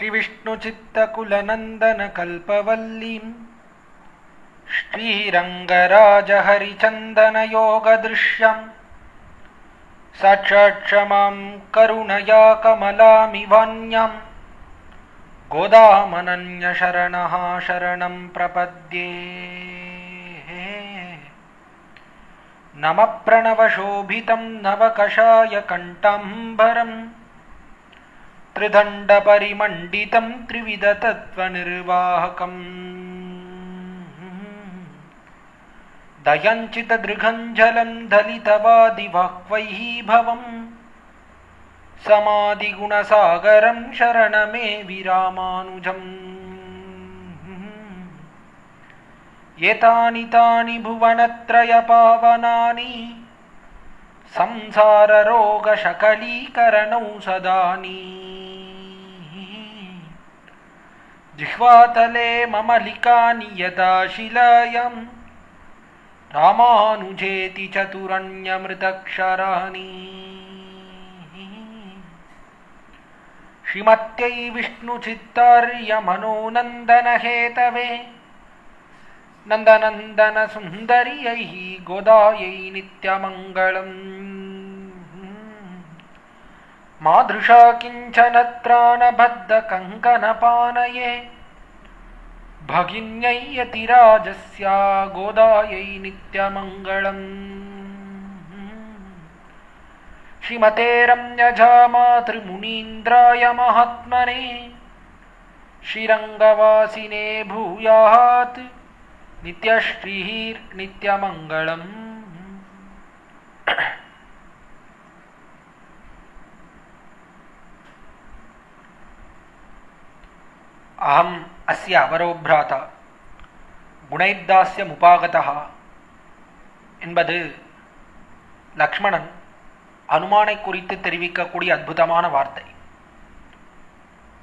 श्रीविष्णुचित्तकुलनन्दनकल्पवल्लीं श्रीरङ्गराजहरिचन्दनयोगदृश्यं साक्षात्क्षमां करुणया कमलामिवान्यां गोदामनन्यशरणः शरणं प्रपद्ये। नमः प्रणवशोभितं नवकषायकण्ठाम्बरं त्रिदण्डपरिमण्डितं त्रिविधतत्त्वनिर्वाहकम् दयञ्चितदृघञ्जलं दलितवादिवाक्वैभवं समाधिगुणसागरं शरणमे विरामानुजम्। एतानि तानि भुवनत्रयपावनानि संसाररोगशकलीकरणौषधानि जिह्वातले ममलिकानि यदा शिलायां रामानुजेति चतुरण्यमृतक्षराणि। श्रीमत्यै विष्णुचित्तार्यमनोनन्दनहेतवे नन्दनन्दन सुन्दर्यै गोदायै नित्यमङ्गलम्। मादृशा किञ्चन त्राणबद्धकङ्कणपानये भगिन्यै यतिराजस्या गोदायै नित्यमङ्गलम्। श्रीमते रम्यजामातृमुनीन्द्राय महात्मने श्रीरङ्गवासिने भूयात् नित्यश्रीर्नित्यमङ्गलम्। अहम् अस्य अवरोभ्राता गुणैर्दास्यमुपागतः என்பது லக்ஷ்மணன் அனுமானை குறித்து தெரிவிக்கக்கூடிய அற்புதமான வார்த்தை.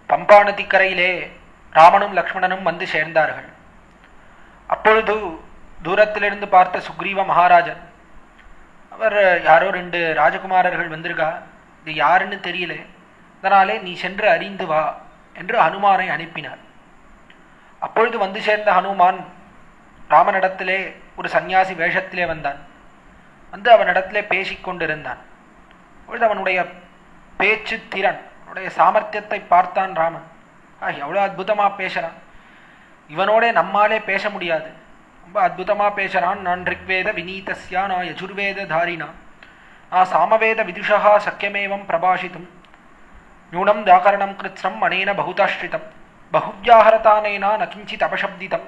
பம்பா நதிக்கரையிலே ராமனும் லக்ஷ்மணனும் வந்து சேர்ந்தார்கள். அப்பொழுது தூரத்திலிருந்து பார்த்த சுக்ரீவ மகாராஜன், அவர் யாரோ 2 ராஜகுமாரர்கள் வந்திருக்கா, இது யாருன்னு தெரியல, அதனாலே நீ சென்று அறிந்து வா என்று ஹனுமானை அனுப்பினார். அப்பொழுது வந்து சேர்ந்த ஹனுமான் ராமனிடத்திலே ஒரு சந்நியாசி வேஷத்திலே வந்தான். வந்து அவனிடத்திலே பேசிக்கொண்டிருந்தான். அப்பொழுது அவனுடைய பேச்சு திறன், அவனுடைய சாமர்த்தியத்தை பார்த்தான் ராமன். எவ்வளோ அற்புதமாக பேசுகிறான், இவனோட நம்மாலே பேச முடியாது, ரொம்ப அற்புதமாக பேசுகிறான். நான் ரிக்வேத வினீதஸ்யா நான் யஜுர்வேத தாரினா நான் சாமவேத விதுஷா சக்கியமேவம் பிரபாஷித்தும் நியூனம் வியாக்கரணம் கிருத்ஸ்னம் அனேன பகுதாஸ்ரிதம் பகுவியாகரதானேனா நகிஞ்சித் அபசப்திதம்.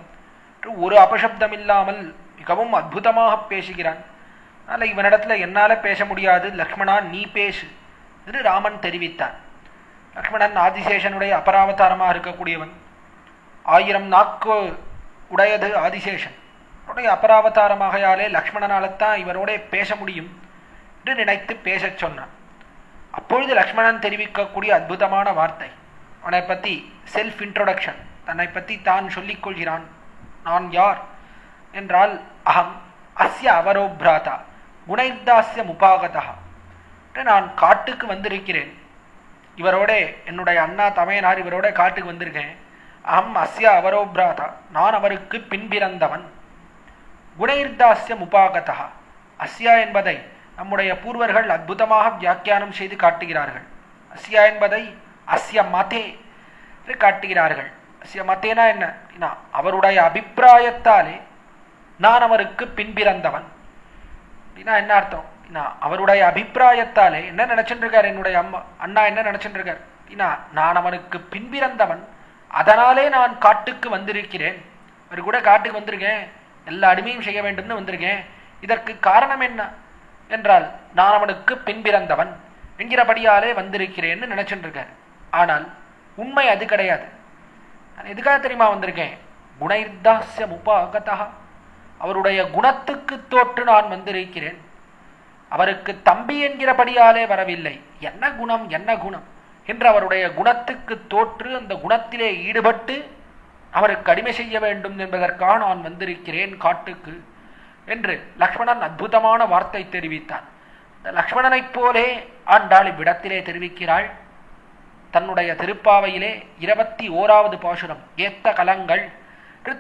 ஒரு அபசப்தம் இல்லாமல் மிகவும் அற்புதமாக பேசுகிறான். அதனால் இவனிடத்தில் என்னால் பேச முடியாது, லக்ஷ்மணா நீ பேசு என்று ராமன் தெரிவித்தான். லக்ஷ்மணன் ஆதிசேஷனுடைய அபராவதாரமாக இருக்கக்கூடியவன். 1000 நாக்கு உடையது ஆதிசேஷன். அவருடைய அபராவதாரமாகையாலே லக்ஷ்மணனால்தான் இவரோட பேச முடியும் என்று நினைத்து பேசச் சொன்னான். அப்பொழுது லக்ஷ்மணன் தெரிவிக்கக்கூடிய அற்புதமான வார்த்தை, அவனை பற்றி செல்ஃப் இன்ட்ரோடக்ஷன், தன்னை பற்றி தான் சொல்லிக் கொள்கிறான். நான் யார் என்றால் அகம் அஸ்ய அவரோப்ராதா குணைர்தாஸ்ய முபாகதா, நான் காட்டுக்கு வந்திருக்கிறேன், இவரோட என்னுடைய அண்ணா தமையனார் இவரோட காட்டுக்கு வந்திருக்கேன். அகம் அஸ்ய அவரோப்ராதா, நான் அவருக்கு பின்பிறந்தவன். குணைர்தாஸ்ய முபாகதா, அஸ்யா என்பதை நம்முடைய பூர்வர்கள் அற்புதமாக வியாக்கியானம் செய்து காட்டுகிறார்கள். அஸ்யா என்பதை அஸ்ய மதே காட்டுகிறார்கள். அஸ்ய மதேனா என்ன, அவருடைய அபிப்பிராயத்தாலே நான் அவருக்கு பின்பிறந்தவன் அப்படின்னா என்ன அர்த்தம்? அவருடைய அபிப்பிராயத்தாலே என்ன நினைச்சுட்டு இருக்கார், என்னுடைய அண்ணா என்ன நினைச்சுட்டு இருக்கார், நான் அவனுக்கு பின்பிறந்தவன், அதனாலே நான் காட்டுக்கு வந்திருக்கிறேன். அவர் கூட காட்டுக்கு வந்திருக்கேன், எல்லா அடிமையும் செய்ய வேண்டும்னு வந்திருக்கேன். இதற்கு காரணம் என்ன என்றால் நான் அவனுக்கு பின்பிறந்தவன் என்கிறபடியாலே வந்திருக்கிறேன்னு நினைச்சுட்டு இருக்கார். ஆனால் உண்மை அது கிடையாது. நான் எதுக்காக தெரியுமா வந்திருக்கேன்? குணைர்தாஸ்ய முபாகதா, அவருடைய குணத்துக்கு தோற்று நான் வந்திருக்கிறேன். அவருக்கு தம்பி என்கிறபடியாலே வரவில்லை. என்ன குணம் என்ன குணம் என்று அவருடைய குணத்துக்கு தோற்று அந்த குணத்திலே ஈடுபட்டு அவருக்கு அடிமை செய்ய வேண்டும் என்பதற்காக நான் வந்திருக்கிறேன் காட்டுக்கு என்று லக்ஷ்மணன் அற்புதமான வார்த்தை தெரிவித்தான். லக்ஷ்மணனைப் போலே ஆண்டாள் இவ்விடத்திலே தெரிவிக்கிறாள். தன்னுடைய திருப்பாவையிலே 21வது பாசுரம் ஏத்த கலங்கள்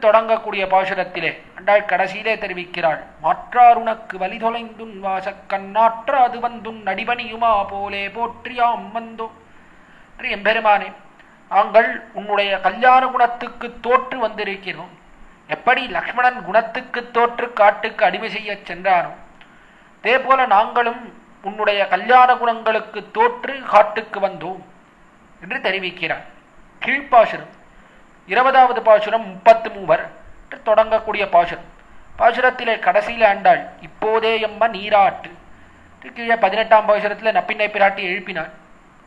தொடங்கக்கூடிய பாசுரத்திலே அண்டாள் கடைசியிலே தெரிவிக்கிறாள், மாற்றாருனக்கு வலிதொலைந்துன் வாசக்கண்ணாற்ற அது வந்துன் நடிபணியுமா போலே போற்றியாம் வந்தோ. எம்பெருமானே, நாங்கள் உன்னுடைய கல்யாண குணத்துக்கு தோற்று வந்திருக்கிறோம். எப்படி லக்ஷ்மணன் குணத்துக்கு தோற்று காட்டுக்கு அடிமை செய்ய சென்றானோ அதே போல நாங்களும் உன்னுடைய கல்யாண குணங்களுக்கு தோற்று காட்டுக்கு வந்தோம் என்று தெரிவிக்கிறார். கீழ்ப்பாசுரம் 20வது பாசுரம் 33 தொடங்கக்கூடிய பாசுரம். பாசுரத்திலே கடைசியில ஆண்டாள் இப்போதே எம்ம நீராட்டு. கீழே 18ஆம் பாசுரத்தில் நப்பிண்ணை பிராட்டி எழுப்பினாள்.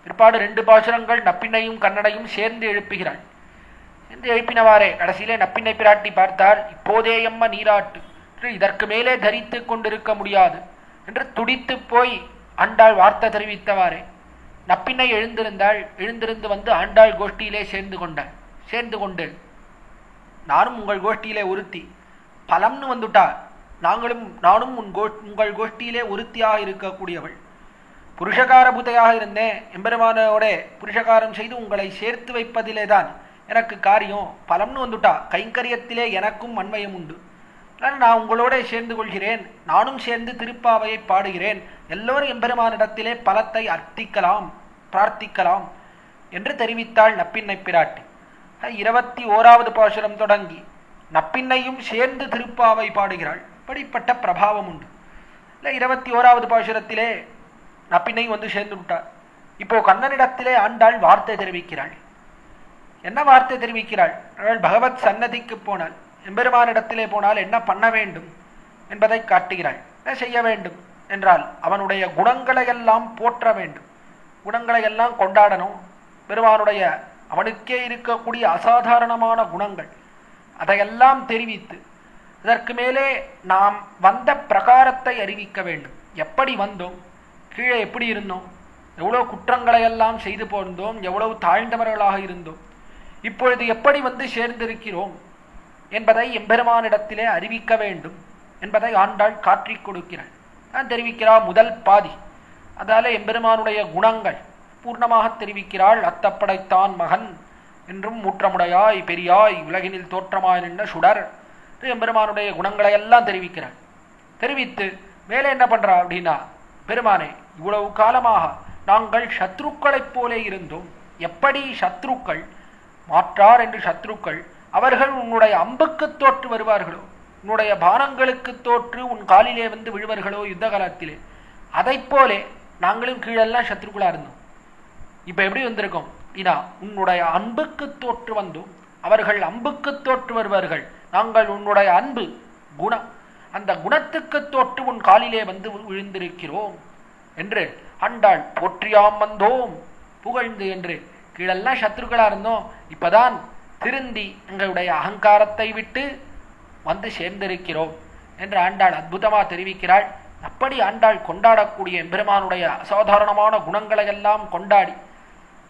பிற்பாடு 2 பாசுரங்கள் நப்பிண்ணையும் கண்ணனையும் சேர்ந்து எழுப்புகிறாள். சேர்ந்து எழுப்பினவாறே கடைசியிலே நப்பிண்ணை பிராட்டி பார்த்தால் இப்போதே எம்ம நீராட்டு, இதற்கு மேலே தரித்து கொண்டிருக்க முடியாது என்று துடித்து போய் ஆண்டாள் வார்த்தை தெரிவித்தவாறே நப்பிண்ணை எழுந்திருந்து வந்து ஆண்டாள் கோஷ்டியிலே சேர்ந்து கொண்டு நானும் உங்கள் கோஷ்டியிலே ஒருத்தி பலம்னு வந்துட்டா, நானும் உங்கள் கோஷ்டியிலே ஒருத்தியாக இருக்கக்கூடியவள். புருஷகார பூத்தையாக இருந்தேன், எம்பெருமானோட புருஷகாரம் செய்து உங்களை சேர்த்து வைப்பதிலே தான் எனக்கு காரியம். பலம்னு வந்துட்டா கைங்கரியத்திலே எனக்கும் அன்மயம் உண்டு. நான் உங்களோட சேர்ந்து கொள்கிறேன், நானும் சேர்ந்து திருப்பாவையை பாடுகிறேன். எல்லோரும் எம்பெருமானிடத்திலே பலத்தை அர்த்திக்கலாம், பிரார்த்திக்கலாம் என்று தெரிவித்தாள் நப்பிண்ணை பிராட்டி. 21வது பாசுரம் தொடங்கி நப்பிண்ணையும் சேர்ந்து திருப்பாவை பாடுகிறாள். இப்படிப்பட்ட பிரபாவம் உண்டு. 21வது பாசுரத்திலே நப்பிண்ணை வந்து சேர்ந்து விட்டார். இப்போ கண்ணனிடத்திலே ஆண்டாள் வார்த்தை தெரிவிக்கிறாள். என்ன வார்த்தை தெரிவிக்கிறாள்? பகவத் சன்னதிக்கு போனாள், எம்பெருமானிடத்திலே போனால் என்ன பண்ண வேண்டும் என்பதை காட்டுகிறாள். என்ன செய்ய வேண்டும் என்றால் அவனுடைய குணங்களை எல்லாம் போற்ற வேண்டும், குணங்களை எல்லாம் கொண்டாடணும். பெருமானுடைய அவனுக்கே இருக்கக்கூடிய அசாதாரணமான குணங்கள் அதையெல்லாம் தெரிவித்து அதற்கு மேலே நாம் வந்த பிரகாரத்தை அறிவிக்க வேண்டும். எப்படி வந்தோம், கீழே எப்படி இருந்தோம், எவ்வளவு குற்றங்களை எல்லாம் செய்து போந்தோம், எவ்வளவு தாழ்ந்தவர்களாக இருந்தோம், இப்பொழுது எப்படி வந்து சேர்ந்திருக்கிறோம் என்பதை எம்பெருமானிடத்திலே அறிவிக்க வேண்டும் என்பதை ஆண்டாள் காற்றிக் கொடுக்கிறாள். நான் தெரிவிக்கிறாள் முதல் பாதி. அதால எம்பெருமானுடைய குணங்கள் பூர்ணமாக தெரிவிக்கிறாள். அத்தப்படைத்தான் மகன் என்றும் மூற்றமுடையாய் பெரியாய் உலகினில் தோற்றமாய் நின்ற சுடர் எம்பெருமானுடைய குணங்களை எல்லாம் தெரிவிக்கிறாள். தெரிவித்து மேலே என்ன பண்றா அப்படின்னா, பெருமானே இவ்வளவு காலமாக நாங்கள் சத்ருக்களைப் போலே இருந்தோம். எப்படி சத்ருக்கள் மாற்றார் என்று சத்ருக்கள் அவர்கள் உன்னுடைய அம்புக்கு தோற்று வருவார்களோ, உன்னுடைய பானங்களுக்கு தோற்று உன் காலிலே வந்து விழுவார்களோ யுத்த காலத்திலே, அதை போலே நாங்களும் கீழெல்லாம் சத்ருக்களா இருந்தோம். இப்ப எப்படி வந்திருக்கோம்? உன்னுடைய அன்புக்கு தோற்று வந்தோம், அவர்கள் அம்புக்கு தோற்று வருவார்கள். நாங்கள் உன்னுடைய அன்பு குணம், அந்த குணத்துக்கு தோற்று உன் காலிலே வந்து விழுந்திருக்கிறோம் என்று ஆண்டாள் போற்றியாம் வந்தோம் புகழ்ந்து என்று. கீழெல்லாம் சத்ருக்களா இருந்தோம், இப்பதான் திருந்தி எங்களுடைய அகங்காரத்தை விட்டு வந்து சேர்ந்திருக்கிறோம் என்று ஆண்டாள் அற்புதமா தெரிவிக்கிறாள். அப்படி ஆண்டாள் கொண்டாடக்கூடிய எம்பெருமானுடைய அசாதாரணமான குணங்களை எல்லாம் கொண்டாடி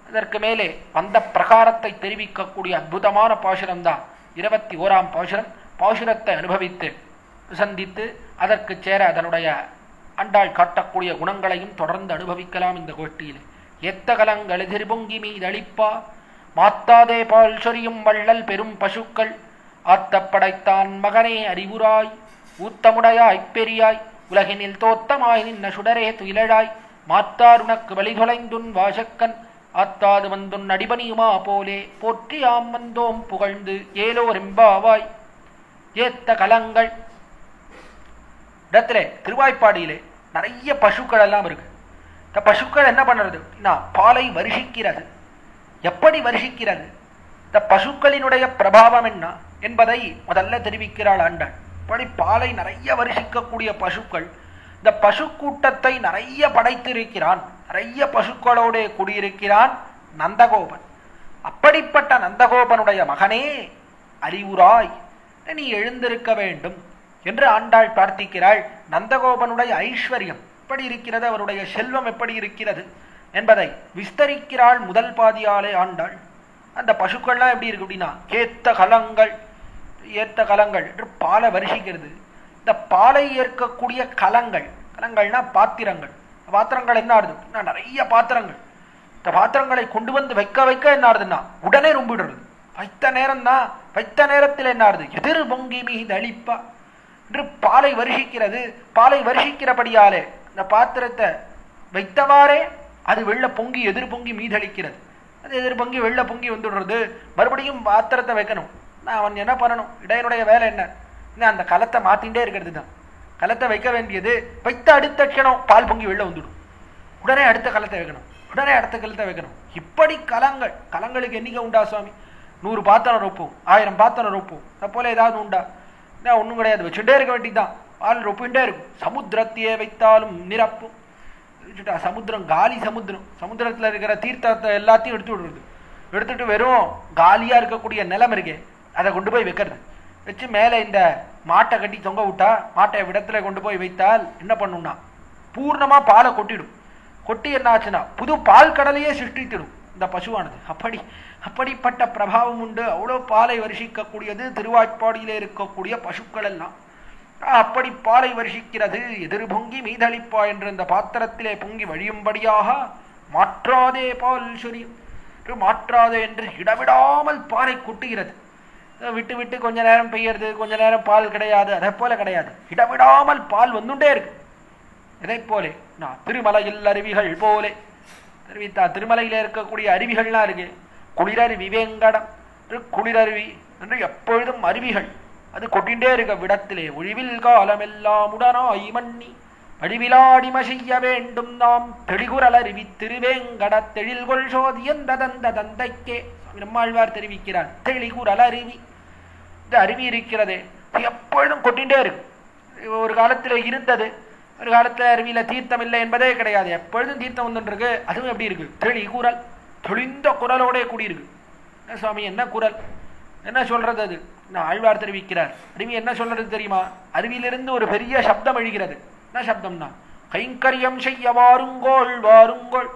அதற்கு மேலே வந்த பிரகாரத்தை தெரிவிக்கக்கூடிய அற்புதமான பாசுரம்தான் 21ஆம் பாசுரம். பாசுரத்தை அனுபவித்து சந்தித்து அதற்கு சேர அதனுடைய ஆண்டாள் காட்டக்கூடிய குணங்களையும் தொடர்ந்து அனுபவிக்கலாம் இந்த கோஷ்டியில். எத்த கலங்கள் எதிர்பொங்கி மீதளிப்பா மாத்தாதே பால் சொரியும் வள்ளல் பெரும் பசுக்கள் ஆத்தப்படைத்தான் மகனே அறிவுராய் ஊத்தமுடையாய் பெரியாய் உலகினில் தோத்தமாய் நின்ன சுடரே துயிலழாய் மாத்தார் உனக்கு வழிதொலைந்துன் வாசக்கன் ஆத்தாது வந்துன் அடிபணியுமா போலே போற்றியாம் வந்தோம் புகழ்ந்து ஏலோரெம்பாவாய். ஏத்த கலங்கள் இடத்துல திருவாய்ப்பாடியிலே நிறைய பசுக்கள் எல்லாம் இருக்கு. இந்த பசுக்கள் என்ன பண்ணுறது? பாலை வருஷிக்கிறது. எப்படி வருஷிக்கிறது? இந்த பசுக்களினுடைய பிரபாவம் என்ன என்பதை முதல்ல தெரிவிக்கிறாள் ஆண்டாள். இப்படி பாலை நிறைய வருஷிக்கக்கூடிய பசுக்கள், இந்த பசு கூட்டத்தை நிறைய படைத்திருக்கிறான், நிறைய பசுக்களோட கூடியிருக்கிறான் நந்தகோபன். அப்படிப்பட்ட நந்தகோபனுடைய மகனே அறிவுராய், நீ எழுந்திருக்க வேண்டும் என்று ஆண்டாள் பிரார்த்திக்கிறாள். நந்தகோபனுடைய ஐஸ்வர்யம் எப்படி இருக்கிறது, அவருடைய செல்வம் எப்படி இருக்கிறது என்பதை விஸ்தரிக்கிறாள் முதல் பாதியாலே ஆண்டாள். அந்த பசுக்கள்லாம் எப்படி இருக்கு அப்படின்னா, ஏத்த கலங்கள் என்று பாலை வருஷிக்கிறது. இந்த பாலை ஏற்கக்கூடிய கலங்கள்னா பாத்திரங்கள். பாத்திரங்கள் என்ன ஆகுது? நிறைய பாத்திரங்கள், இந்த பாத்திரங்களை கொண்டு வந்து வைக்க வைக்க என்ன ஆறுதுன்னா உடனே ரொம்பிடுறது. வைத்த நேரம் தான், வைத்த நேரத்தில் என்ன ஆறுது, எதிர் பொங்கி மீது அழிப்பா என்று பாலை வருஷிக்கிறது. பாலை வருஷிக்கிறபடியாலே இந்த பாத்திரத்தை வைத்தவாறே அது வெள்ள பொங்கி எதிர் பொங்கி மீதளிக்கிறது. அது எதிர் பொங்கி வெள்ள பொங்கி வந்துடுறது. மறுபடியும் பாத்திரத்தை வைக்கணும். நான் அவன் என்ன பண்ணணும், இடையனுடைய வேலை என்ன, அந்த கலத்தை மாத்திண்டே இருக்கிறது தான். கலத்தை வைக்க வேண்டியது, வைத்த அடுத்த க்ஷணம் பால் பொங்கி வெள்ள வந்துடும். உடனே அடுத்த கலத்தை வைக்கணும், உடனே அடுத்த கலத்தை வைக்கணும். இப்படி கலங்களுக்கு எண்ணிக்கை உண்டா சுவாமி? 100 பாத்திரம் ரொப்போம், 1000 பாத்திரம் ரொப்போம். போல ஏதாவது உண்டா? ஒன்றும் கிடையாது. வச்சுட்டே இருக்க வேண்டியதுதான். பால் ரொப்பிண்டே இருக்கும். சமுத்திரத்தையே வைத்தாலும் நிரப்பும். சமுத்திரம் காலி சமுத்திரம். சமுத்திரத்தில் இருக்கிற தீர்த்தத்தை எல்லாத்தையும் எடுத்து விடுறது. எடுத்துட்டு வெறும் காலியா இருக்கக்கூடிய நிலம் இருக்கே அதை கொண்டு போய் வைக்கிறது. வச்சு மேலே இந்த மாட்டை கட்டி தொங்க விட்டா, மாட்டை விடத்துல கொண்டு போய் வைத்தால் என்ன பண்ணும்னா பூர்ணமா பாலை கொட்டிடும். கொட்டி என்ன ஆச்சுன்னா புது பால் கடலையே சிருஷ்டித்திடும் இந்த பசுவானது. அப்படிப்பட்ட பிரபாவம் உண்டு. அவ்வளோ பாலை வருஷிக்கக்கூடியது திருவாய்ப்பாடியிலே இருக்கக்கூடிய பசுக்கள் எல்லாம். அப்படி பாலை வருஷிக்கிறது. எதிர் பொங்கி மீதளிப்பா என்று இந்த பாத்திரத்திலே பொங்கி வழியும்படியாக மாற்றாதே பால் சொரியும், மாற்றாதே என்று இடவிடாமல் பாலை கொட்டுகிறது. விட்டு விட்டு கொஞ்ச நேரம் பெய்யறது, கொஞ்ச நேரம் பால் கிடையாது. அதை போல கிடையாது, இடவிடாமல் பால் வந்துட்டே இருக்கு. இதை போலே நான் திருமலையில் அருவிகள் போலே தெரிவித்தா. திருமலையில இருக்கக்கூடிய அருவிகள்லாம் இருக்கு. குளிரருவி வேங்கடம், குளிரருவி என்று எப்பொழுதும் அருவிகள் அது கொட்டின்றே இருக்க விடத்திலே. ஒழிவில் காலமெல்லாம் உடனாய் மன்னி வடிவிலாடிம செய்ய வேண்டும் நாம் தெளிகுரல் அருவி திருவேங்கட தெழில்கொள் சோதி எந்த தந்த தந்தைக்கே நம்மாழ்வார் தெரிவிக்கிறார். தெளிகுரல் அருவி, இந்த அருவி இருக்கிறதே எப்பொழுதும் கொட்டின்றே இருக்கு. ஒரு காலத்தில் இருந்தது, ஒரு காலத்தில் அருவியில தீர்த்தம் இல்லை என்பதே கிடையாது. எப்பொழுதும் தீர்த்தம் வந்துருக்கு. அதுவும் எப்படி இருக்கு, தெளிகுரல், தெளிந்த குரலோட கூடியிருக்கு. என்ன சுவாமி என்ன குரல், என்ன சொல்றது? அது ஆழ்வார் தெரிவிக்கிறார். அருவி என்ன சொல்றது தெரியுமா? அருவியிலிருந்து ஒரு பெரிய சப்தம் எழுகிறது. என்ன சப்தம்னா கைங்கரியம் செய்ய வாருங்கோள் வாருங்கோள்,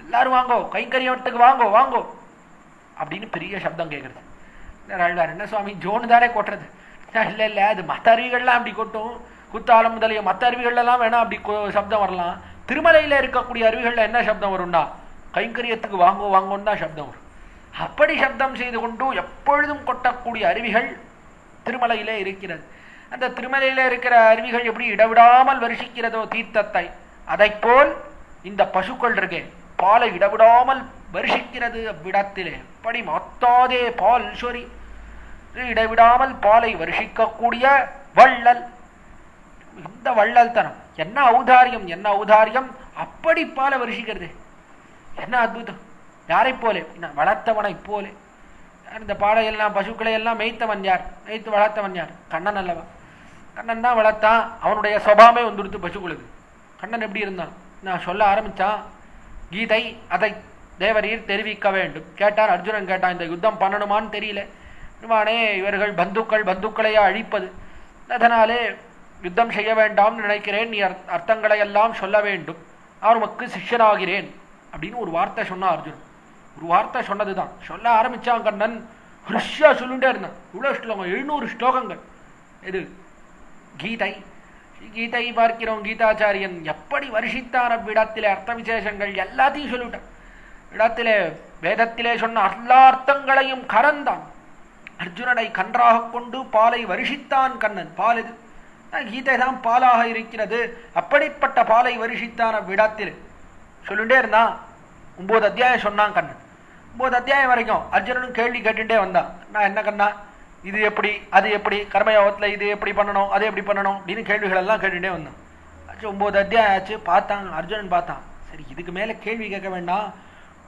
எல்லாரும் வாங்கோ, கைங்கரியத்துக்கு வாங்கோ வாங்கோ அப்படின்னு பெரிய சப்தம் கேட்கறது. ஆழ்வார் என்ன சுவாமி ஜோனு தானே கொட்டுறது? இல்லை இல்லை, அது மற்ற அருவிகள்லாம் அப்படி கொட்டும். குத்தாலம் முதலிய மற்ற அருவிகள்லாம் வேணா அப்படி சப்தம் வரலாம். திருமலையில இருக்கக்கூடிய அருவிகள்ல என்ன சப்தம் வரும்னா கைங்கரியத்துக்கு வாங்கோ வாங்கோன்னு தான் சப்தம் வரும். அப்படி சப்தம் செய்து கொண்டு எப்பொழுதும் கொட்டக்கூடிய அருவிகள் திருமலையிலே இருக்கிறது. அந்த திருமலையில இருக்கிற அருவிகள் எப்படி இடவிடாமல் வருஷிக்கிறதோ தீர்த்தத்தை, அதை போல் இந்த பசுக்கள் இருக்கே பாலை இடவிடாமல் வருஷிக்கிறது அவ்விடத்திலே. அப்படி மாத்தாதே பால் சொரி, இடைவிடாமல் பாலை வருஷிக்கக்கூடிய வள்ளல். இந்த வள்ளல் தனம் என்ன ஔதாரியம், என்ன ஔதாரியம்! அப்படி பாலை வருஷிக்கிறது என்ன அற்புதம்! யாரை போலே, வளர்த்தவனை போலே. இந்த பாடையெல்லாம் பசுக்களை எல்லாம் மேய்த்தவன் யார்? மேய்த்து வளர்த்தவன் யார்? கண்ணன் அல்லவா? கண்ணன் தான் வளர்த்தான். அவனுடைய சுபாவமே வந்துடுத்து பசுக்களுக்கு. கண்ணன் எப்படி இருந்தான் நான் சொல்ல ஆரம்பிச்சான். கீதை அதை தேவரீர் தெரிவிக்க வேண்டும் கேட்டார். அர்ஜுனன் கேட்டான், இந்த யுத்தம் பண்ணணுமான்னு தெரியல பெருமானே, இவர்கள் பந்துக்களையா அழிப்பது, அதனாலே யுத்தம் செய்ய வேண்டாம்னு நினைக்கிறேன், நீ அர்த்தங்களை எல்லாம் சொல்ல வேண்டும், நான் உமக்கு சிஷ்யனாகிறேன் அப்படின்னு ஒரு வார்த்தை சொன்னான் அர்ஜுனன். ஒரு வார்த்தை சொன்னதுதான். சொல்ல ஆரம்பிச்சான் கண்ணன். ஹிருஷ்யா சொல்லிட்டே இருந்தான். இவ்வளோ ஸ்லோகம், 700 ஸ்லோகங்கள். இது கீதை. கீதை பார்க்கிறோம். கீதாச்சாரியன் எப்படி வருஷித்தான விடத்திலே அர்த்த விசேஷங்கள் எல்லாத்தையும் சொல்லிவிட்டான். இடத்திலே வேதத்திலே சொன்ன எல்லா அர்த்தங்களையும் கறந்தான். அர்ஜுனனை கன்றாக கொண்டு பாலை வருஷித்தான் கண்ணன். பால் இது கீதை தான் பாலாக இருக்கிறது. அப்படிப்பட்ட பாலை வருஷித்தான விடத்தில் சொல்லிட்டே இருந்தான். 9 அத்தியாயம் சொன்னான் கண்ணன். 9 அத்தியாயம் வரைக்கும் அர்ஜுனனும் கேள்வி கேட்டுட்டே வந்தான். நான் என்ன கண்ணா, இது எப்படி, அது எப்படி, கர்மயோகத்தில் இது எப்படி பண்ணணும், அது எப்படி பண்ணணும் அப்படின்னு கேள்விகள் எல்லாம் கேட்டுட்டே வந்தான். ஆச்சு 9 அத்தியாயம் ஆச்சு. பார்த்தான் அர்ஜுனன், பார்த்தான் சரி இதுக்கு மேலே கேள்வி கேட்க வேண்டாம்,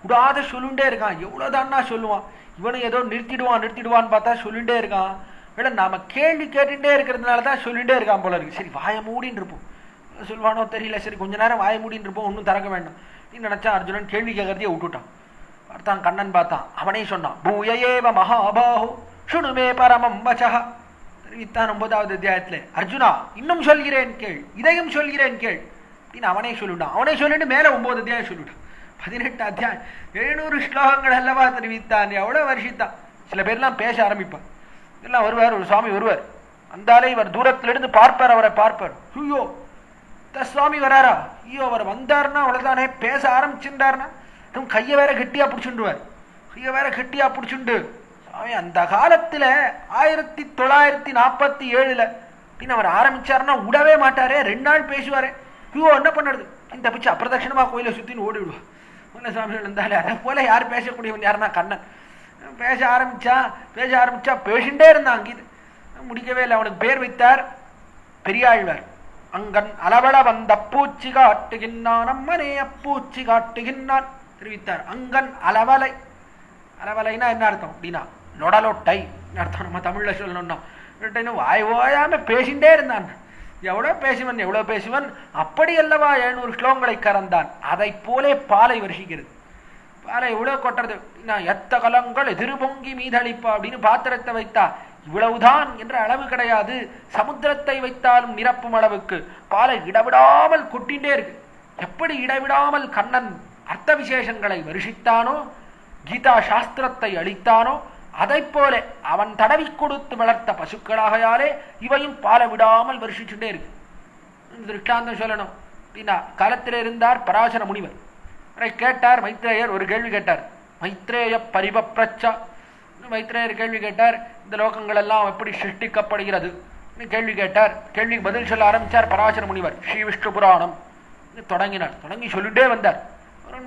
விடாத சொல்லிட்டே இருக்கான். எவ்வளோதான்னா சொல்லுவான். இவனும் ஏதோ நிறுத்திடுவான்னு பார்த்தா சொல்லிட்டே இருக்கான். இல்லை நாம கேள்வி கேட்டுட்டே இருக்கிறதுனால தான் சொல்லிட்டே இருக்கான் போல இருக்கு. சரி வாய மூடின்னு இருப்போம், சொல்லுவானோ தெரியல, சரி கொஞ்ச நேரம் வாய மூடின்னு இருப்போம், ஒன்றும் திறக்க வேண்டாம் நீ நினைச்சா. அர்ஜுனன் கேள்வி கேட்கறதையே விட்டுட்டான். பார்த்தான் கண்ணன், பார்த்தான். அவனே சொன்னான், பூயேவ மகாபாஹு சுணுமே பரமம் வசஹ தெரிவித்தான் 9வது அத்தியாயத்துல. அர்ஜுனா இன்னும் சொல்கிறேன் கேள், இதையும் சொல்கிறேன் கேள் அப்படின்னு அவனே சொல்லிவிட்டான். அவனே சொல்லிட்டு மேல 9 அத்தியாயம் சொல்லிவிட்டான். 18 அத்தியாயம் 700 ஸ்லோகங்கள் அல்லவா தெரிவித்தான். எவ்வளவு வருஷித்தான். சில பேர்லாம் பேச ஆரம்பிப்பான். எல்லாம் வருவார், ஒரு சுவாமி வருவார். அந்தாலே இவர் தூரத்திலிருந்து பார்ப்பார், அவரை பார்ப்பார். ஐயோ சுவாமி வராரா, ஐயோ அவர் வந்தார்னா அவ்வளவுதானே, பேச ஆரம்பிச்சிருந்தார்னா அதுவும் கையை வேற கெட்டியா பிடிச்சுண்டுவார். கையை வேற கெட்டியா பிடிச்சுண்டு சுவாமி அந்த காலத்துல 1947 அப்படின்னு அவர் ஆரம்பிச்சாருன்னா விடவே மாட்டாரே. 2 நாள் பேசுவாரே. ஐயோ என்ன பண்ணுறது, இந்த பிச்சு அப்பிரதட்சணமா கோயிலை சுத்தின்னு ஓடி விடுவா. சுவாமிகள் இருந்தாலே அதை போல யார் பேசக்கூடியவன் யாருன்னா கண்ணன். பேச ஆரம்பிச்சா பேசிண்டே இருந்தான். அங்கீது முடிக்கவே இல்லை. அவனுக்கு பேர் வைத்தார் பெரியாழ்வார். அங்கன் அளவள வந்த பூச்சி காட்டுகின்றான் அம்மனே அப்பூச்சி காட்டுகின்றான் தெரிவித்தார். அங்கன் அளவலை. அளவலைன்னா என்ன அர்த்தம் அப்படின்னா லொடலொட்டை அர்த்தம். நம்ம தமிழ்ல சொல்லணும்னா வாய் ஓயாம பேசிண்டே இருந்தான். எவ்வளவு பேசுவன் அப்படி அல்லவா 700 ஸ்லோகங்களை கறந்தான். அதை போலே பாலை வருஷிக்கிறது. பாலை எவ்வளவு கொட்டுறது, எத்த கலங்கள் எதிர்பொங்கி மீதளிப்பா அப்படின்னு பாத்திரத்தை வைத்தா இவ்வளவுதான் என்ற அளவு கிடையாது. சமுத்திரத்தை வைத்தாலும் நிரப்பும் அளவுக்கு பாலை இடவிடாமல் கொட்டிண்டே இருக்கு. எப்படி இடவிடாமல் கண்ணன் அர்த்த விசேஷங்களை வருஷித்தானோ, கீதா சாஸ்திரத்தை அளித்தானோ, அதை போல அவன் தடவி கொடுத்து வளர்த்த பசுக்களாகையாலே இவையும் பாலை விடாமல் வருஷிச்சுட்டே இருக்கு. திருஷ்டாந்தம் சொல்லணும் அப்படின்னா காலத்தில் இருந்தார் பராசர முனிவர். கேட்டார் மைத்ரேயர் ஒரு கேள்வி கேட்டார். மைத்ரேய பரிபப்ரச்சா. மைத்ரேயர் கேள்வி கேட்டார், இந்த லோகங்கள் எல்லாம் எப்படி சிருஷ்டிக்கப்படுகிறது கேள்வி கேட்டார். கேள்விக்கு பதில் சொல்ல ஆரம்பிச்சார் பராசர முனிவர். ஸ்ரீ விஷ்ணு புராணம் தொடங்கினார். தொடங்கி சொல்லிட்டே வந்தார்.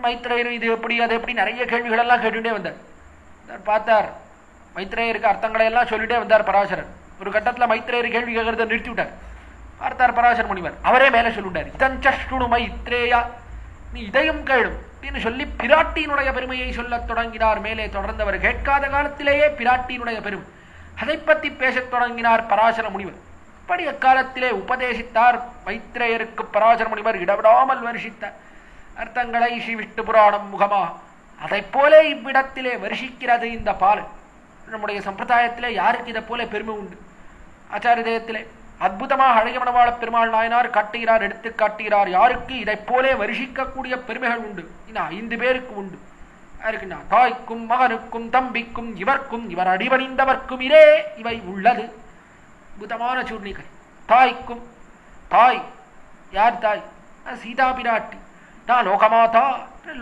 மைத்ரேயர் இது எப்படி அது எப்படி நிறைய கேள்விகள் எல்லாம் கேட்டுட்டே வந்தார். பார்த்தார் மைத்ரேயருக்கு அர்த்தங்களை எல்லாம் சொல்லிட்டே வந்தார் பராசரன். ஒரு கட்டத்தில் மைத்ரேயர் கேள்வி கேட்கறத நிறுத்தி விட்டார். பார்த்தார் பராசர முனிவர். அவரே மேலே சொல்லிவிட்டார். இதஞ்சு மைத்ரேயா, நீ இதையும் கேளும் அப்படின்னு சொல்லி பிராட்டியினுடைய பெருமையை சொல்ல தொடங்கினார். மேலே தொடர்ந்தவர் கேட்காத காலத்திலேயே பிராட்டியினுடைய பெருமை அதை பற்றி பேசத் தொடங்கினார் பராசர முனிவர். அப்படி அக்காலத்திலே உபதேசித்தார் மைத்ரேயருக்கு பராசர முனிவர். இடவிடாமல் வருஷித்தார் அர்த்தங்களை ஸ்ரீ விஷ்ணு புராணம் முகமாக. அதை போலே இவ்விடத்திலே வருஷிக்கிறது இந்த பால். நம்முடைய சம்பிரதாயத்திலே யாருக்கு இதை போல பெருமை உண்டு? ஆச்சாரியதயத்திலே அற்புதமாக அழகியமணவாள பெருமாள் நாயனார் காட்டுகிறார், எடுத்து காட்டுகிறார். யாருக்கு இதை போலே வருஷிக்கக்கூடிய பெருமைகள் உண்டு? 5 பேருக்கு உண்டு. யாருக்குன்னா தாய்க்கும் மகனுக்கும் தம்பிக்கும் இவர்க்கும் இவர் அடிபணிந்தவர்க்கும் இதே இவை உள்ளது. அற்புதமான சூர்ணிகை. தாய்க்கும், தாய் யார்? தாய் சீதா பிராட்டி. நான் லோகமாதா,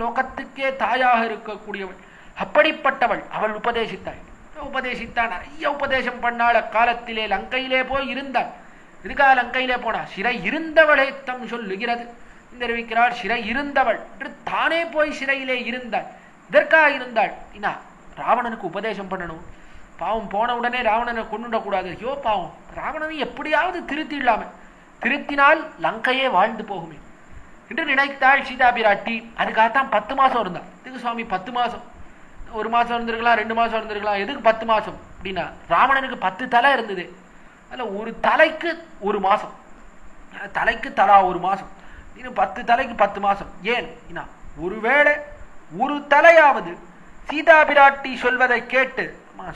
லோகத்துக்கே தாயாக இருக்கக்கூடியவள். அப்படிப்பட்டவள் அவள் உபதேசித்தாள். நிறைய உபதேசம் பண்ணாள். அக்காலத்திலே லங்கையிலே போய் இருந்தாள். இதுக்காக லங்கையிலே போனா சிறை இருந்தவளே தம் சொல்லுகிறது தெரிவிக்கிறாள். சிறை இருந்தவள் என்று தானே போய் சிறையிலே இருந்தாள். இதற்காக இருந்தாள். ராவணனுக்கு உபதேசம் பண்ணணும். பாவம் போன உடனே ராவணனை கொண்டுடக்கூடாது. ஐயோ பாவம், ராவணனை எப்படியாவது திருத்திடலாமே, திருத்தினால் லங்கையே வாழ்ந்து போகுமே என்று நினைத்தாள் சீதா பிராட்டி. அதுக்காகத்தான் 10 மாசம் இருந்தாள். இதுக்கு சுவாமி 10 மாசம், 1 மாசம் இருந்திருக்கலாம், 2 மாசம் இருந்திருக்கலாம். எதுக்கு 10 மாசம் அப்படின்னா ராவணனுக்கு 10 தலை இருந்தது. அதில் ஒரு தலைக்கு 1 மாசம், தலைக்கு தலா 1 மாசம், இன்னும் 10 தலைக்கு 10 மாசம். ஏன்? ஒருவேளை ஒரு தலையாவது சீதா பிராட்டி சொல்வதை கேட்டு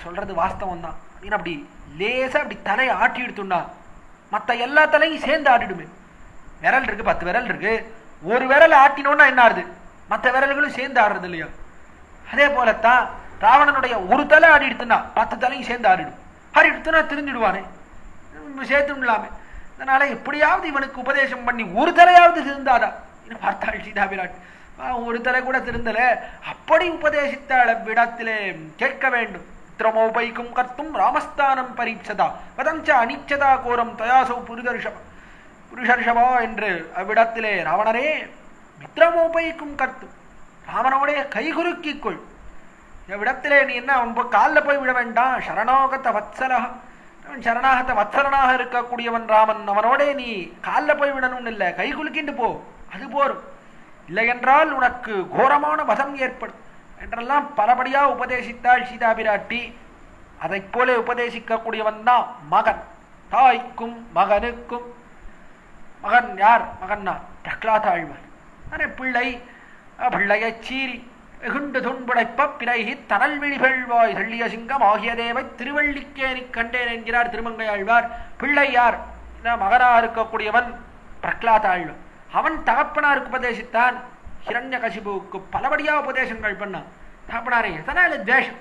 சொல்றது வாஸ்தவம் தான் அப்படின்னு அப்படி லேசா அப்படி தலையை ஆட்டி எடுத்துண்டா மற்ற எல்லா தலையும் சேர்ந்து ஆட்டிடுமே. விரல் இருக்கு, 10 விரல் இருக்கு. ஒரு விரல் ஆட்டினோன்னா என்ன ஆறுது? மற்ற விரல்களும் சேர்ந்து ஆடுறது இல்லையா? அதே போலத்தான் ராவணனுடைய ஒரு தலை ஆடி எடுத்துனா 10 தலையும் சேர்ந்து ஆடிடும். ஆடி எடுத்துனா திருந்திடுவானே, சேர்த்துலாமே. அதனால எப்படியாவது இவனுக்கு உபதேசம் பண்ணி ஒரு தலையாவது திருந்தாதா பார்த்தாள் சீதா பிராட்டி. ஒரு தலை கூட திருந்தல. அப்படி உபதேசித்தாள். விடத்திலே கேட்க வேண்டும். மித்ரமோபைக்கும் கர்த்தும் ராமஸ்தானம் பரீட்சதா வதஞ்ச அனிச்சதா கோரம் தயாசௌ புருஷர்ஷவா என்று அவ்விடத்திலே ராவணரே மித்ரமோபைக்கும் கர்த்தும், ராவனோடைய கைகுறுக்கிக்கொள். எவ்விடத்திலே நீ என்ன அவன் காலில் போய் விட வேண்டாம். சரணாகத வத்சலா, சரணாகத வத்சலனாக இருக்கக்கூடியவன் ராமன். அவனோடே நீ காலில் போய் விடணும்னு இல்லை, கை குலுக்கிண்டு போ, அது போரும். இல்லை என்றால் உனக்கு கோரமான வதம் ஏற்படும் என்றெல்லாம் பலபடியா உபதேசித்தாள் சீதா பிராட்டி. அதை போல உபதேசிக்கக்கூடியவன் தான் மகன். தாய்க்கும் மகனுக்கும். மகன் யார்? மகன்னா பிரகலாத ஆழ்வார். பிள்ளை, பிள்ளையை சீறி வெகுண்டு துன்புடைப்ப பிறைகி தனல் விழிகழ்வாய் தெள்ளிய சிங்கம் ஆகிய தேவை திருவள்ளிக்கேணி கண்டேன் என்கிறார் திருமங்கை ஆழ்வார். பிள்ளை யார்? மகனாக இருக்கக்கூடியவன் பிரகலாத ஆழ்வார். அவன் தகப்பனாருக்கு உபதேசித்தான். ஹிரண்யகசிபுவுக்கு பலபடியா உபதேசங்கள் பண்ணான். தகப்பனாரே எதனால துவேஷம்?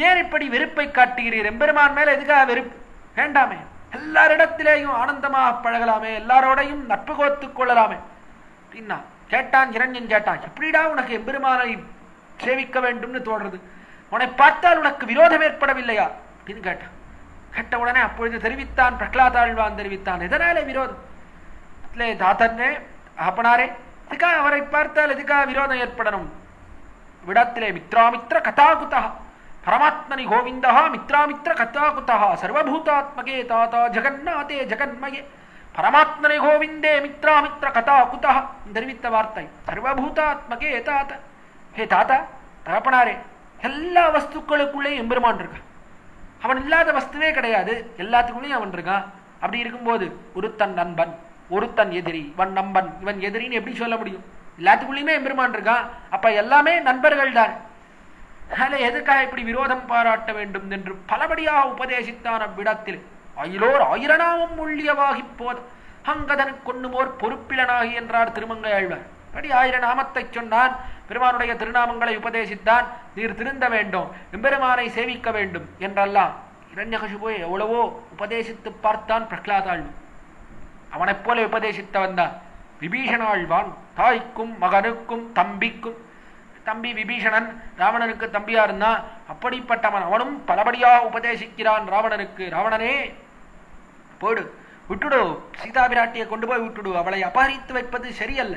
ஏன் இப்படி வெறுப்பை காட்டுகிறீர்? எம்பெருமான் மேல எதுக்காக வெறுப்பு? வேண்டாமே, எல்லாரிடத்திலேயும் ஆனந்தமாக பழகலாமே, எல்லாரோடையும் நட்பு கோத்துக் கொள்ளலாமே அப்படின்னா கேட்டான். இரண்யன் கேட்டான், எப்படிடா உனக்கு எம்பெருமானை சேவிக்க வேண்டும்னு தோன்றது? உன்னை பார்த்தால் உனக்கு விரோதம் ஏற்படவில்லையா அப்படின்னு கேட்டான். கேட்ட உடனே அப்பொழுது தெரிவித்தான், பிரகலாதாழ்வான் தெரிவித்தான், எதனாலே விரோதம்? தாத்தனே அப்பனாரே, எதுக்காக அவரை பார்த்தால் எதுக்காக விரோதம் ஏற்படணும்? விடத்திலே மித்ராமித்ர கதாகுதா பரமாத்மனி கோவிந்தா மித்ராமித்ர கதாகுதா சர்வபூதாத்மகே தாத்தா ஜெகநாதே ஜெகன்மயே பரமாத்மனி கோவிந்தே மித்ராமித்ர கதாகுதா தெரிவித்த வார்த்தை. சர்வபூதாத்மகே தாத்தா, ஹே தாத்தா தகப்பனாரே, எல்லா வஸ்துக்களுக்குள்ளேயும் எம்பெருமான் இருக்கான். அவன் இல்லாத வஸ்துவே கிடையாது, எல்லாத்துக்குள்ளேயும் அவன் இருக்கான். அப்படி இருக்கும்போது ஒருத்தன் நண்பன், ஒருத்தன் எதிரி, இவன் நம்பன் இவன் எதிரின்னு எப்படி சொல்ல முடியும்? எல்லாத்துக்குள்ளேயுமே எம்பெருமான் இருக்கான். அப்ப எல்லாமே நண்பர்கள் தான். அதனால எதுக்காக இப்படி விரோதம் பாராட்ட வேண்டும் என்று பலபடியாக உபதேசித்தான். அவ்விடத்தில் அயிலோர் ஆயிரநாமம் ஒள்ளியவாகி போது அங்கதனு கொன்னுமோர் பொறுப்பிலனாகி என்றார் திருமங்கை ஆழ்வார். படி 1000 நாமத்தை சொன்னான், பெருமானுடைய திருநாமங்களை உபதேசித்தான். நீர் திருந்த வேண்டும், எம்பெருமானை சேவிக்க வேண்டும் என்றெல்லாம் இரண்யகசிபு எவ்வளவோ உபதேசித்து பார்த்தான். பிரகலாதாழ்வான் அவனைப் போல உபதேசித்தவன் தான் விபீஷணாழ்வான். தாய்க்கும் மகனுக்கும் தம்பிக்கும், தம்பி விபீஷணன் ராவணனுக்கு தம்பியா இருந்தான். அப்படிப்பட்டவன் அவனும் பலபடியாக உபதேசிக்கிறான் ராவணனுக்கு. ராவணனே போடு, விட்டுடு, சீதா பிராட்டியை கொண்டு போய் விட்டுடு, அவளை அபகரித்து வைப்பது சரியல்ல,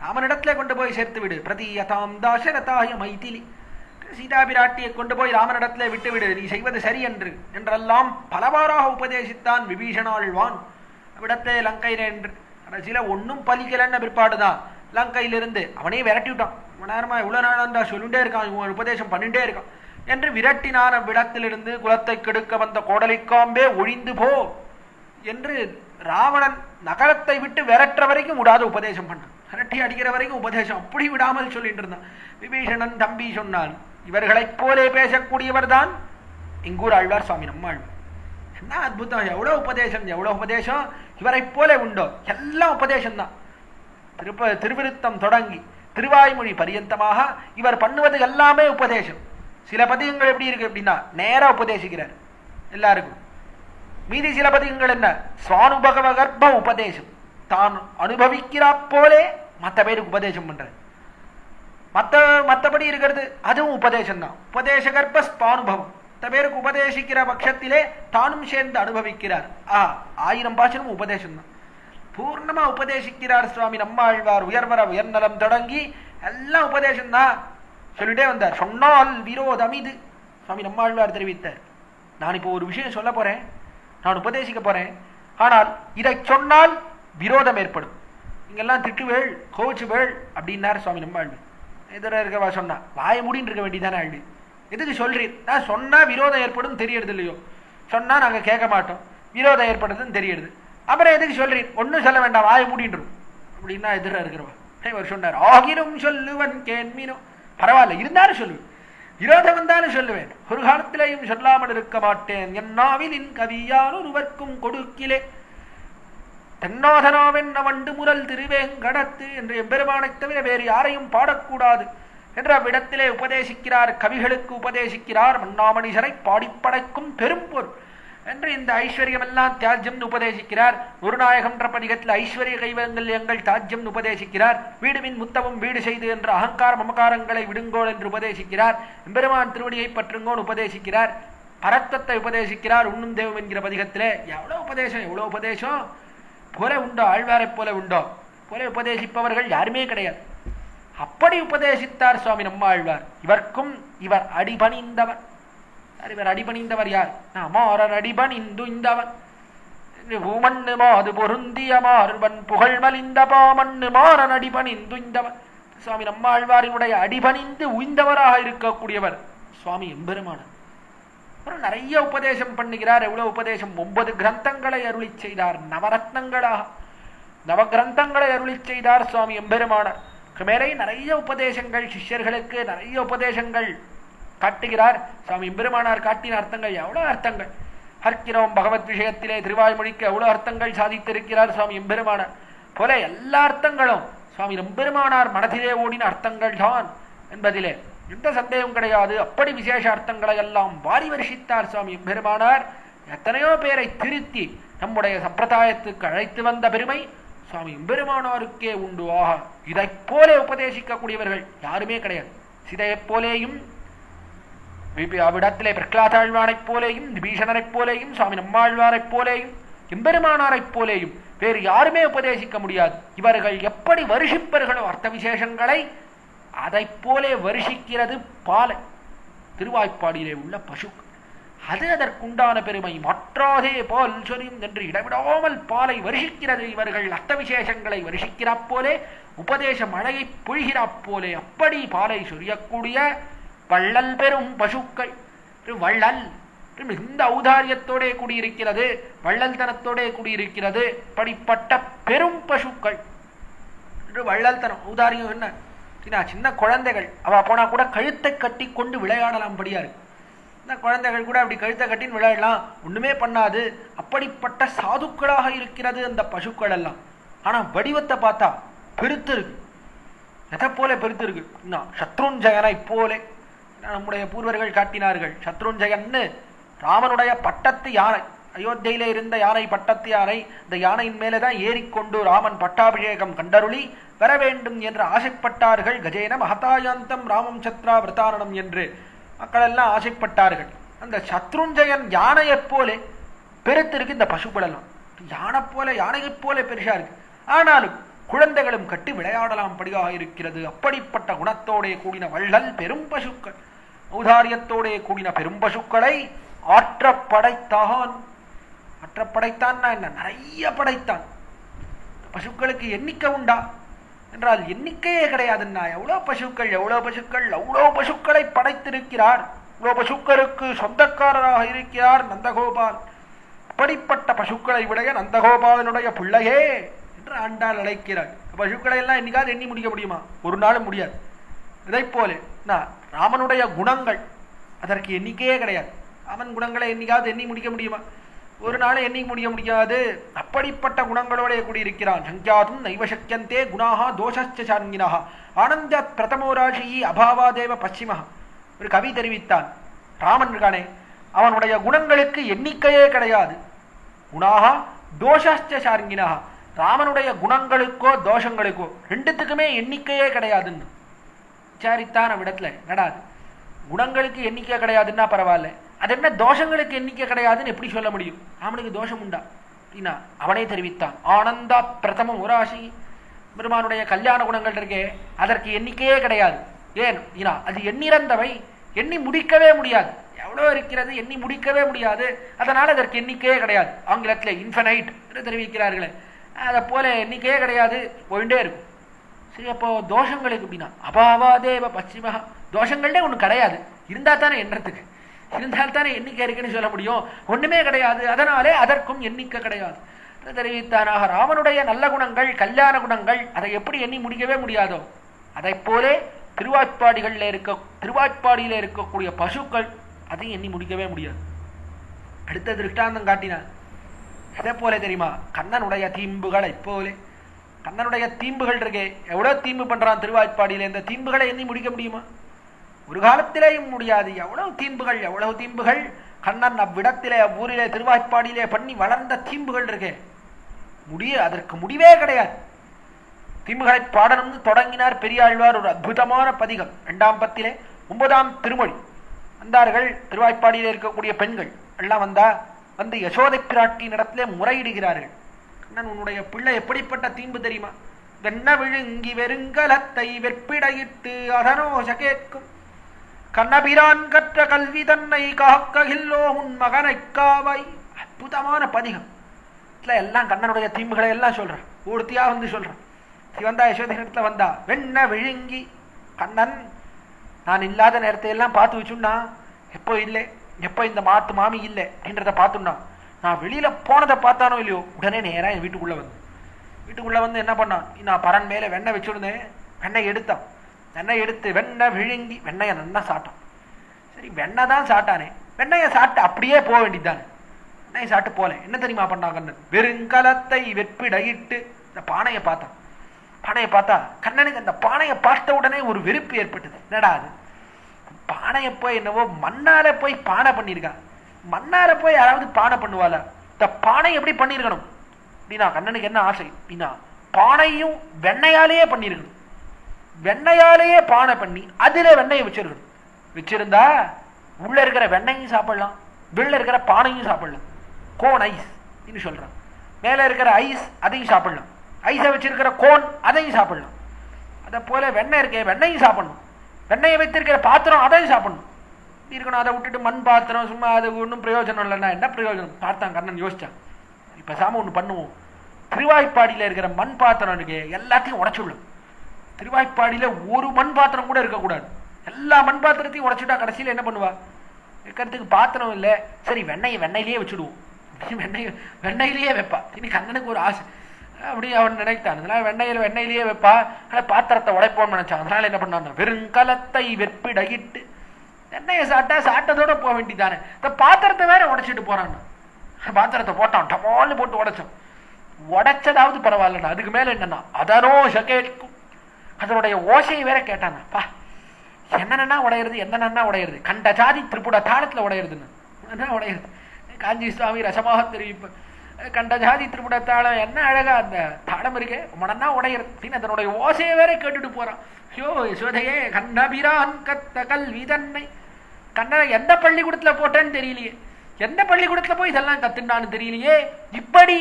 ராமனிடத்திலே கொண்டு போய் சேர்த்து விடு. பிரதீயதாம் தாசரதாய மைதிலி, சீதா பிராட்டியை கொண்டு போய் ராமனிடத்திலே விட்டுவிடு, நீ செய்வது சரி என்றெல்லாம் பலவாறாக உபதேசித்தான் விபீஷணாழ்வான். அவ்விடத்திலே லங்கையில என்று சில ஒன்னும் பலிக்கலன்னு பிற்பாடுதான் லங்கையிலிருந்து அவனே விரட்டி விட்டான். நேரமா எவ்வளவு நாளா சொல்லிட்டே இருக்கான், இவன் உபதேசம் பண்ணிட்டே இருக்கான் என்று விரட்டினான். அவ்விடத்திலிருந்து குலத்தை கெடுக்க வந்த கோடலிக்காம்பே ஒழிந்து போ என்று ராவணன் நகரத்தை விட்டு விரட்டுற வரைக்கும் விடாத உபதேசம் பண்ணான். விரட்டி அடிக்கிற வரைக்கும் உபதேசம் அப்படி விடாமல் சொல்லிட்டு இருந்தான். விபீஷணன் தம்பி சொன்னான், இவர்களைப் போலே பேசக்கூடியவர் தான் எங்கூர் ஆழ்வார் சுவாமி நம்மாழ்வார். என்ன அற்புதம், எவ்வளவு உபதேசம், எவ்வளவு உபதேசம் இவரைப் போல உண்டோ? எல்லாம் உபதேசம் தான். திருவிருத்தம் தொடங்கி திருவாய்மொழி பரியந்தமாக இவர் பண்ணுவது எல்லாமே உபதேசம். சில பதிகங்கள் எப்படி இருக்கு அப்படின்னா நேரா உபதேசிக்கிறார் எல்லாருக்கும். மீதி சில பதிகங்கள் என்ன, சுவானுபகவ கர்ப்ப உபதேசம், தான் அனுபவிக்கிறா போலே மற்ற பேருக்கு உபதேசம் பண்றது. மற்றபடி இருக்கிறது அதுவும் உபதேசம் தான். உபதேச கர்ப்ப ஸ்வானுபவம், மற்ற பேருக்கு உபதேசிக்கிற பட்சத்திலே தானும் சேர்ந்து அனுபவிக்கிறார். 1000 பாசனமும் உபதேசம் தான். பூர்ணமா உபதேசிக்கிறார் சுவாமி நம்மாழ்வார். உயர்வர உயர்நலம் தொடங்கி எல்லாம் உபதேசம் தான் சொல்லிட்டே வந்தார். சொன்னால் விரோதம் இது சுவாமி நம்மாழ்வார் தெரிவித்தார். நான் இப்போ ஒரு விஷயம் சொல்ல போறேன், நான் உபதேசிக்க போறேன், ஆனால் இதை சொன்னால் விரோதம் ஏற்படும், இங்கெல்லாம் திட்டுவேள் கோச்சுவேள் அப்படின்னார் சுவாமி நம்மாழ்வார். எதிர இருக்கவா சொன்னா வாய மூடின்னு இருக்க வேண்டியதானே ஆழ்வி, எதுக்கு சொல்றீர்? நான் சொன்னா விரோதம் ஏற்படும் தெரியறது இல்லையோ, சொன்னா நாங்க கேட்க மாட்டோம், விரோதம் ஏற்படுதுன்னு தெரியுது, அப்புறம் எதுக்கு சொல்றீர்? ஒன்னும் சொல்ல வேண்டாம் வாய மூடின்றும் அப்படின்னா எதிர இருக்கிறவா அவர் சொன்னார், ஆகிரும் சொல்லுவன் கேன்மீனோ, பரவாயில்ல இருந்தாலும் சொல்லுவேன், விரோதம் வந்தாலும் சொல்லுவேன், ஒரு காலத்திலேயும் சொல்லாமல் இருக்க மாட்டேன், என் நாவில் கவியான் ஒருவர்க்கும் கொடுக்கிலே தென்னாதனாவென்ன வண்டு முரல் திருவேங்கடத்து என்று எம்பெருமானைத் தவிர வேறு யாரையும் பாடக்கூடாது என்று அவ்விடத்திலே உபதேசிக்கிறார். கவிகளுக்கு உபதேசிக்கிறார். மன்னாமணிசரை பாடிப்படைக்கும் பெரும் பொருள் என்று இந்த ஐஸ்வர்யம் எல்லாம் தியாஜ்யம் உபதேசிக்கிறார். குருநாயகம் என்ற பதிகத்தில் ஐஸ்வர்ய கைவங்கல்யங்கள் தியாஜ்யம் உபதேசிக்கிறார். வீடுமின் முத்தமும் வீடு செய்து என்ற அகங்கார மமகாரங்களை விடுங்கோள் என்று உபதேசிக்கிறார். எம்பெருமான் திருவடியை பற்றுங்கோன் உபதேசிக்கிறார். பரத்தத்தை உபதேசிக்கிறார். உண்ணும் தெய்வம் என்கிற பதிகத்திலே எவ்வளவு உபதேசம், எவ்வளவு உபதேசம் போல உண்டோ, ஆழ்வாரை போல உண்டோ போல உபதேசிப்பவர்கள் யாருமே கிடையாது. அப்படி உபதேசித்தார் சுவாமி நம்மாழ்வார். இவர்க்கும் இவர் அடிபணிந்தவர். இவர் அடிபணிந்தவர் யார்? அமாரர் அடிபணிந்து இந்தவன் பூமண்ணு மாது பொருந்திய மார்பன் புகழ் மலிந்த பாமண்ணு மாறன் அடிபணிந்து இந்தவன். சுவாமி நம்மாழ்வாரினுடைய அடிபணிந்து உய்ந்தவராக இருக்கக்கூடியவர் சுவாமி எம்பெருமானார். அப்புறம் நிறைய உபதேசம் பண்ணுகிறார். எவ்வளவு உபதேசம், 9 கிரந்தங்களை அருளி செய்தார். நவரத்னங்களாக நவகிரந்தங்களை அருளி செய்தார் சுவாமி எம்பெருமானார். மேலே நிறைய உபதேசங்கள் சிஷ்யர்களுக்கு நிறைய உபதேசங்கள் காட்டுகிறார் சுவாமி எம்பெருமானார். காட்டின அர்த்தங்கள் எவ்வளவு அர்த்தங்கள், ஹர்க்கிறோம் பகவத் விஷயத்திலே திருவாய்மொழிக்கு எவ்வளவு அர்த்தங்கள் சாதித்திருக்கிறார் சுவாமி எம்பெருமானார். போல எல்லா அர்த்தங்களும் சுவாமி எம்பெருமானார் மனதிலே ஓடின அர்த்தங்கள் தான் என்பதிலே எந்த சந்தேகம் கிடையாது. அப்படி விசேஷ அர்த்தங்களை எல்லாம் வாரி வருஷித்தார் சுவாமி எம்பெருமானார். எத்தனையோ பேரை திருத்தி நம்முடைய சம்பிரதாயத்துக்கு அழைத்து வந்த பெருமை சுவாமி எம்பெருமானாருக்கே உண்டு. ஆஹா, இதை போலே உபதேசிக்கக்கூடியவர்கள் யாருமே கிடையாது. சிதையைப் போலேயும் அவ்விடத்திலே பிரகலாதாழ்வானைப் போலேயும் விபீஷணரைப் போலேயும் சுவாமி நம்மாழ்வாரைப் போலேயும் எம்பெருமானாரைப் போலேயும் வேறு யாருமே உபதேசிக்க முடியாது. இவர்கள் எப்படி வருஷிப்பர்களோ அர்த்த விசேஷங்களை அதை போலே வருஷிக்கிறது பாலை, திருவாய்ப்பாடியிலே உள்ள பசு. அது அதற்குண்டான பெருமை. மற்றாதே பால் சொரியும் என்று இடவிடாமல் பாலை வருஷிக்கிறது. இவர்கள் அர்த்த விசேஷங்களை வருஷிக்கிறா போலே, உபதேச மழையை பொழிகிறா போலே அப்படி பாலை சொரியக்கூடிய வள்ளல் பெரும் பசுக்கள். வள்ளல் மிகுந்த ஔதாரியத்தோடே கூடியிருக்கிறது, வள்ளல் தனத்தோடே கூடியிருக்கிறது. படிப்பட்ட பெரும் பசுக்கள் என்று வள்ளல் தனம். ஔதாரியம் என்ன? சின்ன குழந்தைகள் அவ போனா கூட கழுத்தை கட்டி கொண்டு விளையாடலாம். படியா இருக்கு. இந்த குழந்தைகள் கூட அப்படி கழுத்தை கட்டின்னு விளையாடலாம், ஒண்ணுமே பண்ணாது. அப்படிப்பட்ட சாதுக்களாக இருக்கிறது அந்த பசுக்கள் எல்லாம். ஆனா வடிவத்தை பார்த்தா பெருத்து இருக்கு. எதை போல பெருத்து இருக்கு? சத்ருஞ்சயனை போலே நம்முடைய பூர்வர்கள் காட்டினார்கள். சத்ருஞ்சயன்னு ராமனுடைய பட்டத்து யானை, அயோத்தியிலே இருந்த யானை பட்டத்து யானை. இந்த யானையின் மேலேதான் ஏறிக்கொண்டு ராமன் பட்டாபிஷேகம் கண்டருளி வர வேண்டும் என்று ஆசைப்பட்டார்கள். கஜேன மகதாயாந்தம் ராமம் சத்ரா விரதாரணம் என்று மக்கள் எல்லாம் ஆசைப்பட்டார்கள். அந்த சத்ருஞ்சயன் யானையைப் போலே பெருத்து இருக்கு இந்த பசுக்கள் எல்லாம். யானை போல, யானையைப் போல பெருசா இருக்கு. ஆனாலும் குழந்தைகளும் கட்டி விளையாடலாம் படியாக இருக்கிறது. அப்படிப்பட்ட குணத்தோடே கூடின வள்ளல் பெரும் பசுக்கள், ஔதாரியத்தோடே கூடின பெரும் பசுக்களை ஆற்ற படைத்தான். ஆற்ற படைத்தான் என்ன? நிறைய படைத்தான். பசுக்களுக்கு எண்ணிக்கை உண்டா என்றால் எண்ணிக்கையே கிடையாதுன்னா. எவ்வளவு பசுக்கள், எவ்வளவு பசுக்கள், அவ்வளோ பசுக்களை படைத்திருக்கிறார். இவ்வளோ பசுக்களுக்கு சொந்தக்காரராக இருக்கிறார் நந்தகோபால். அப்படிப்பட்ட பசுக்களை விடைய நந்தகோபாலனுடைய பிள்ளையே என்று ஆண்டாள் அழைக்கிறார். பசுக்களை எல்லாம் என்னைக்காவது எண்ணி முடிக்க முடியுமா? ஒரு நாளும் முடியாது. இதை போல ராமனுடைய குணங்கள், அதற்கு எண்ணிக்கையே கிடையாது. ராமன் குணங்களை என்னைக்காவது எண்ணி முடிக்க முடியுமா? ஒரு நாள் எண்ணி முடிய முடியாது. அப்படிப்பட்ட குணங்களோட கூடியிருக்கிறான். சங்கியாதும் நைவசக்கியந்தே குணாஹா தோஷஸ்ச சாங்கினஹா ஆனந்த பிரதமோராசி அபாவாதேவ பশ্চিமஹ. ஒரு கவி தெரிவித்தான். ராமன் இருக்கானே, அவனுடைய குணங்களுக்கு எண்ணிக்கையே கிடையாது. குணாஹா தோஷஸ்ச சாங்கினஹா. ராமனுடைய குணங்களுக்கோ தோஷங்களுக்கோ ரெண்டுத்துக்குமே எண்ணிக்கையே கிடையாதுன்னு விசாரித்தான். அவ்விடத்துல நடாது. குணங்களுக்கு எண்ணிக்கை கிடையாதுன்னா பரவாயில்ல, அது என்ன தோஷங்களுக்கு எண்ணிக்கை கிடையாதுன்னு எப்படி சொல்ல முடியும்? ராமனுக்கு தோஷம் உண்டா அப்படின்னா அவனே தெரிவித்தான். ஆனந்தா பிரதமம் ஒராசி. பெருமானுடைய கல்யாண குணங்கள் இருக்கே, அதற்கு எண்ணிக்கையே கிடையாது. ஏன்? அது எண்ணிறந்தவை, எண்ணி முடிக்கவே முடியாது. எவ்வளோ இருக்கிறது, எண்ணி முடிக்கவே முடியாது. அதனால அதற்கு எண்ணிக்கையே கிடையாது. ஆங்கிலத்தில் இன்ஃபனைட் என்று தெரிவிக்கிறார்களே, அதை போல எண்ணிக்கையே கிடையாது, போயிட்டே இருக்கும். சரி, அப்போ தோஷங்களுக்கு அப்படின்னா அபாவாதேவ பশ্চিமஹ. தோஷங்கள்டே ஒன்று கிடையாது. இருந்தா தானே எண்ணறதுக்கு, இருந்தால் தானே எண்ணிக்கை இருக்குன்னு சொல்ல முடியும். ஒண்ணுமே கிடையாது, அதனாலே அதற்கும் எண்ணிக்கை கிடையாது தெரிவித்தானாக. ராமனுடைய நல்ல குணங்கள், கல்யாண குணங்கள், அதை எப்படி எண்ணி முடிக்கவே முடியாதோ அதை போலே திருவாய்ப்பாடியில இருக்கக்கூடிய பசுக்கள் அதையும் எண்ணி முடிக்கவே முடியாது. அடுத்த திருஷ்டாந்தம் காட்டினார். அதே போல தெரியுமா, கண்ணனுடைய தீம்புகளை போலே. கண்ணனுடைய தீம்புகள் இருக்கே, எவ்வளவு தீம்பு பண்றான் திருவாய்ப்பாடியில. இந்த தீம்புகளை எண்ணி முடிக்க முடியுமா? ஒரு காலத்திலேயும் முடியாது. எவ்வளவு தீம்புகள், எவ்வளவு தீம்புகள் கண்ணன் அவ்விடத்திலே, அவ்வூரிலே, திருவாய்ப்பாடியிலே பண்ணி வளர்ந்த தீம்புகள் இருக்கே, அதற்கு முடிவே கிடையாது. தீம்புகளை பாடணும்னு தொடங்கினார் பெரியாழ்வார். ஒரு அற்புதமான பதிகம். 2ஆம் பத்திலே 9ஆம் திருமொழி. வந்தார்கள் திருவாய்ப்பாடியிலே இருக்கக்கூடிய பெண்கள் எல்லாம் வந்து யசோதை பிராட்டியின் இடத்திலே முறையிடுகிறார்கள். கண்ணன், உன்னுடைய பிள்ளை எப்படிப்பட்ட தீம்பு தெரியுமா? வெண்ண விழுங்கி வெறுங்கலத்தை வெற்பிடையிட்டு அதனோச கேட்கும் கண்ணபிரான் கற்ற கல்வி தன்னை காக்ககில்லோ உன் மகனை காவாய். அற்புதமான பதிகம். எல்லாம் கண்ணனுடைய தீம்புகளை எல்லாம் சொல்றான். ஊர்த்தியா வந்து சொல்றான். சிவந்தா யசோதனத்துல வந்தா வெண்ண விழுங்கி. கண்ணன் நான் இல்லாத நேரத்தை எல்லாம் பார்த்து வச்சுன்னா, எப்போ இல்லை, எப்போ இந்த மாத்து மாமி இல்லை அப்படின்றத பார்த்துன்னா, நான் வெளியில போனதை பார்த்தானோ இல்லையோ உடனே நேரா என் வீட்டுக்குள்ள வந்து என்ன பண்ணான், நான் பரன் மேல வெண்ணெய் வச்சுருந்தேன், வெண்ணெய் எடுத்தான். வெண்ணெய் எடுத்து வெண்ணெய் விழுங்கி வெண்ணெயை நல்லா சாட்டான். சரி, வெண்ணெய் தான் சாட்டானே, வெண்ணெயை சாப்பிட்டு அப்படியே போக வேண்டியதுதானே. வெண்ணெயை சாப்பிட்டு போல என்ன தெரியுமா பண்ணான் கண்ணன்? வெறுங்கலத்தை வெற்பிடையிட்டு இந்த பானையை பார்த்தான். பானையை பார்த்தா கண்ணனுக்கு அந்த பானையை பார்த்த உடனே ஒரு வெறுப்பு ஏற்பட்டது. என்னடா அது, பானையை போய் என்னவோ மண்ணால போய் பானை பண்ணியிருக்கான். மண்ணால போய் யாராவது பானை பண்ணுவாளா? இந்த பானை எப்படி பண்ணிருக்கணும் அப்படின்னா கண்ணனுக்கு என்ன ஆசை அப்படின்னா, பானையும் வெண்ணையாலேயே பண்ணியிருக்கணும். வெண்ணையாலேயே பானை பண்ணி அதுல வெண்ணெயை வச்சிருக்கணும். வச்சிருந்தா உள்ள இருக்கிற வெண்ணையும் சாப்பிடலாம், வெளில இருக்கிற பானையும் சாப்பிடலாம். கோன் ஐஸ் சொல்றான். மேல இருக்கிற ஐஸ் அதையும் சாப்பிடலாம், ஐஸை வச்சிருக்கிற கோன் அதையும் சாப்பிடலாம். அதை போல வெண்ணெய் இருக்க வெண்ணையும் சாப்பிடணும், வெண்ணையை வைத்திருக்கிற பாத்திரம் அதையும் சாப்பிடணும் இருக்கணும். அதை விட்டுட்டு மண் பாத்திரம் சும்மா அது ஒன்றும் பிரயோஜனம் இல்லைன்னா என்ன பிரயோஜனம் பார்த்தான் கண்ணன் யோசிச்சான். இப்ப சாம ஒண்ணு பண்ணுவோம், திருவாய்ப்பாடியில இருக்கிற மண் பாத்திரம் இருக்கு எல்லாத்தையும் உடைச்சுள்ளும். திருவாய்ப்பாடியில ஒரு மண் பாத்திரம் கூட இருக்கக்கூடாது, எல்லா மண் பாத்திரத்தையும் உடைச்சுட்டா கடைசியில என்ன பண்ணுவா, வைக்கிறதுக்கு பாத்திரம் இல்லை. சரி வெண்ணையிலேயே வச்சுடுவோம், வெண்ணையிலேயே வைப்பா. இன்னைக்கு கண்ணனுக்கு ஒரு ஆசை, அப்படி அவன் நினைத்தான். அதனால வெண்ணையிலேயே வைப்பா. ஆனால் பாத்திரத்தை உடைப்போம்னு நினைச்சான். அதனால என்ன பண்ணான், வெறுங்கலத்தை வெற்பிடகிட்டு வெண்ணையை சாட்டத்தோட போக வேண்டியதானே, இந்த பாத்திரத்தை வேற உடைச்சிட்டு போறான். பாத்திரத்தை போட்டான், டமால்னு போட்டு உடைச்சான். உடைச்சதாவது பரவாயில்லண்ணா, அதுக்கு மேல என்னன்னா அதனோ கேட்கும், அதனுடைய ஓசையை வேற கேட்டானா. என்னன்னா உடையிறது, என்னன்னா உடையிறது, கண்ட ஜாதி திரிபுட தாளத்துல உடையிறதுன்னு உடையிறது. காஞ்சி சுவாமி ரசமாக தெரிவிப்பு, கண்ட ஜாதி திரிபுட தாளம் என்ன அழகா அந்த தாளம் இருக்கே மனன்னா உடையிறது. அதனுடைய ஓசையை வேற கேட்டுட்டு போறான். ஐயோ யசோதையே கண்ணபிரான் கத்த கல்வி தன்னை, கண்ணனை எந்த பள்ளிக்கூடத்துல போட்டேன்னு தெரியலையே, எந்த பள்ளிக்கூடத்துல போய் இதெல்லாம் கத்துனான்னு தெரியலையே, இப்படி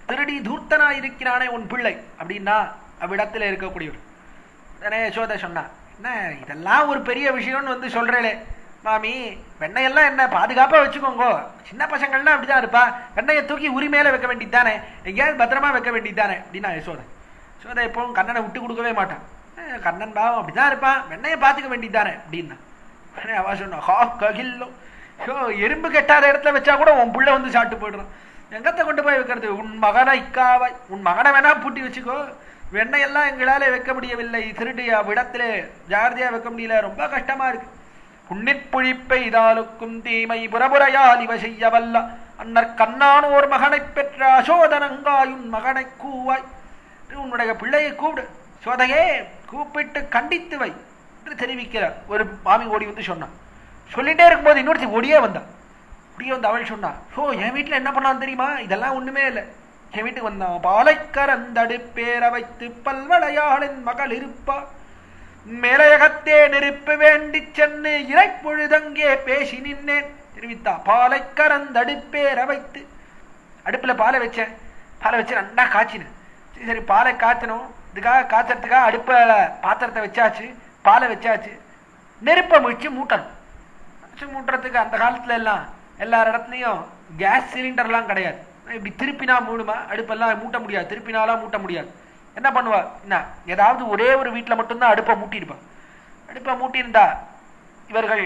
திருடி தூர்த்தனா இருக்கிறானே உன் பிள்ளை அப்படின்னா அவ்விடத்துல இருக்கக்கூடியவர். உடனே யசோதை சொன்னா, என்ன இதெல்லாம் ஒரு பெரிய விஷயம்னு வந்து சொல்றேளே மாமி, வெண்ணையெல்லாம் என்ன பாதுகாப்பா வச்சுக்கோங்க, சின்ன பசங்கள்லாம் அப்படிதான் இருப்பா, வெண்ணையை தூக்கி உரி மேல வைக்க வேண்டியதானே, எங்கேயாவது பத்திரமா வைக்க வேண்டியதானே அப்படின்னா யசோதை. யசோதை எப்பவும் கண்ணனை விட்டு கொடுக்கவே மாட்டான். கண்ணன் பாவம் அப்படிதான் இருப்பான், வெண்ணையை பார்த்துக்க வேண்டியதானே அப்படின்னா. அவ சொன்னா, ஹா ககில்லோ, எறும்பு கெட்டாத இடத்துல வச்சா கூட உன் புள்ள வந்து சாப்பிட்டு போயிடுறான், எங்கத்தை கொண்டு போய் வைக்கிறது, உன் மகனை இக்காவாய், உன் மகனை வேணா பூட்டி வச்சுக்கோ, வெண்ணையெல்லாம் எங்களால வைக்க முடியவில்லை, திருடி அவ்விடத்திலே ஜாகிரதையா வைக்க முடியல, ரொம்ப கஷ்டமா இருக்கு. புண்ணிற்புழிப்பை இதாலுக்கும் தீமை புறபுறையால் இவ செய்ய வல்ல அன்னர் கண்ணானோர் மகனை பெற்ற அசோதனங்காயுன் மகனை கூவாய், உன்னுடைய பிள்ளையை கூப்பிடு, சோதையே கூப்பிட்டு கண்டித்து வை என்று தெரிவிக்கிறார். ஒரு மாமி ஓடி வந்து சொன்னான். சொல்லிட்டே இருக்கும்போது இன்னொருத்தி ஓடியே வந்தான். ஓடியே வந்து அவள் சொன்னா, ஓ என் வீட்டுல என்ன பண்ணான்னு தெரியுமா, இதெல்லாம் ஒண்ணுமே இல்லை, என் வீட்டுக்கு வந்தான், பாலைக்கரந்தடுப்பேர வைத்து பல்வளையாளின் மகள் இருப்பா, மேலையகத்தே நெருப்பு வேண்டி சென்னு இறைப்பொழுதங்கே பேசி நின்னேன் தெரிவித்தா. பாலைக்கரந்தடுப்பேர வைத்து, அடுப்புல பாலை வச்சேன், பாலை வச்சு நல்லா காய்ச்சினேன். சரி பாலை காய்ச்சணும், இதுக்காக காய்ச்சறதுக்காக அடுப்புல பாத்திரத்தை வச்சாச்சு, பாலை வச்சாச்சு, நெருப்பை முடிச்சு மூட்டணும். மூட்டுறதுக்கு அந்த காலத்துல எல்லாம் எல்லா இடத்துலையும் கேஸ் சிலிண்டர்லாம் கிடையாது, இப்படி திருப்பினா மூடுமா, அடுப்பெல்லாம் மூட்ட முடியாது, திருப்பினாலாம் மூட்ட முடியாது. என்ன பண்ணுவா, என்ன ஏதாவது ஒரே ஒரு வீட்டில் மட்டும்தான் அடுப்பை மூட்டியிருப்பா. அடுப்பை மூட்டியிருந்தா இவர்கள்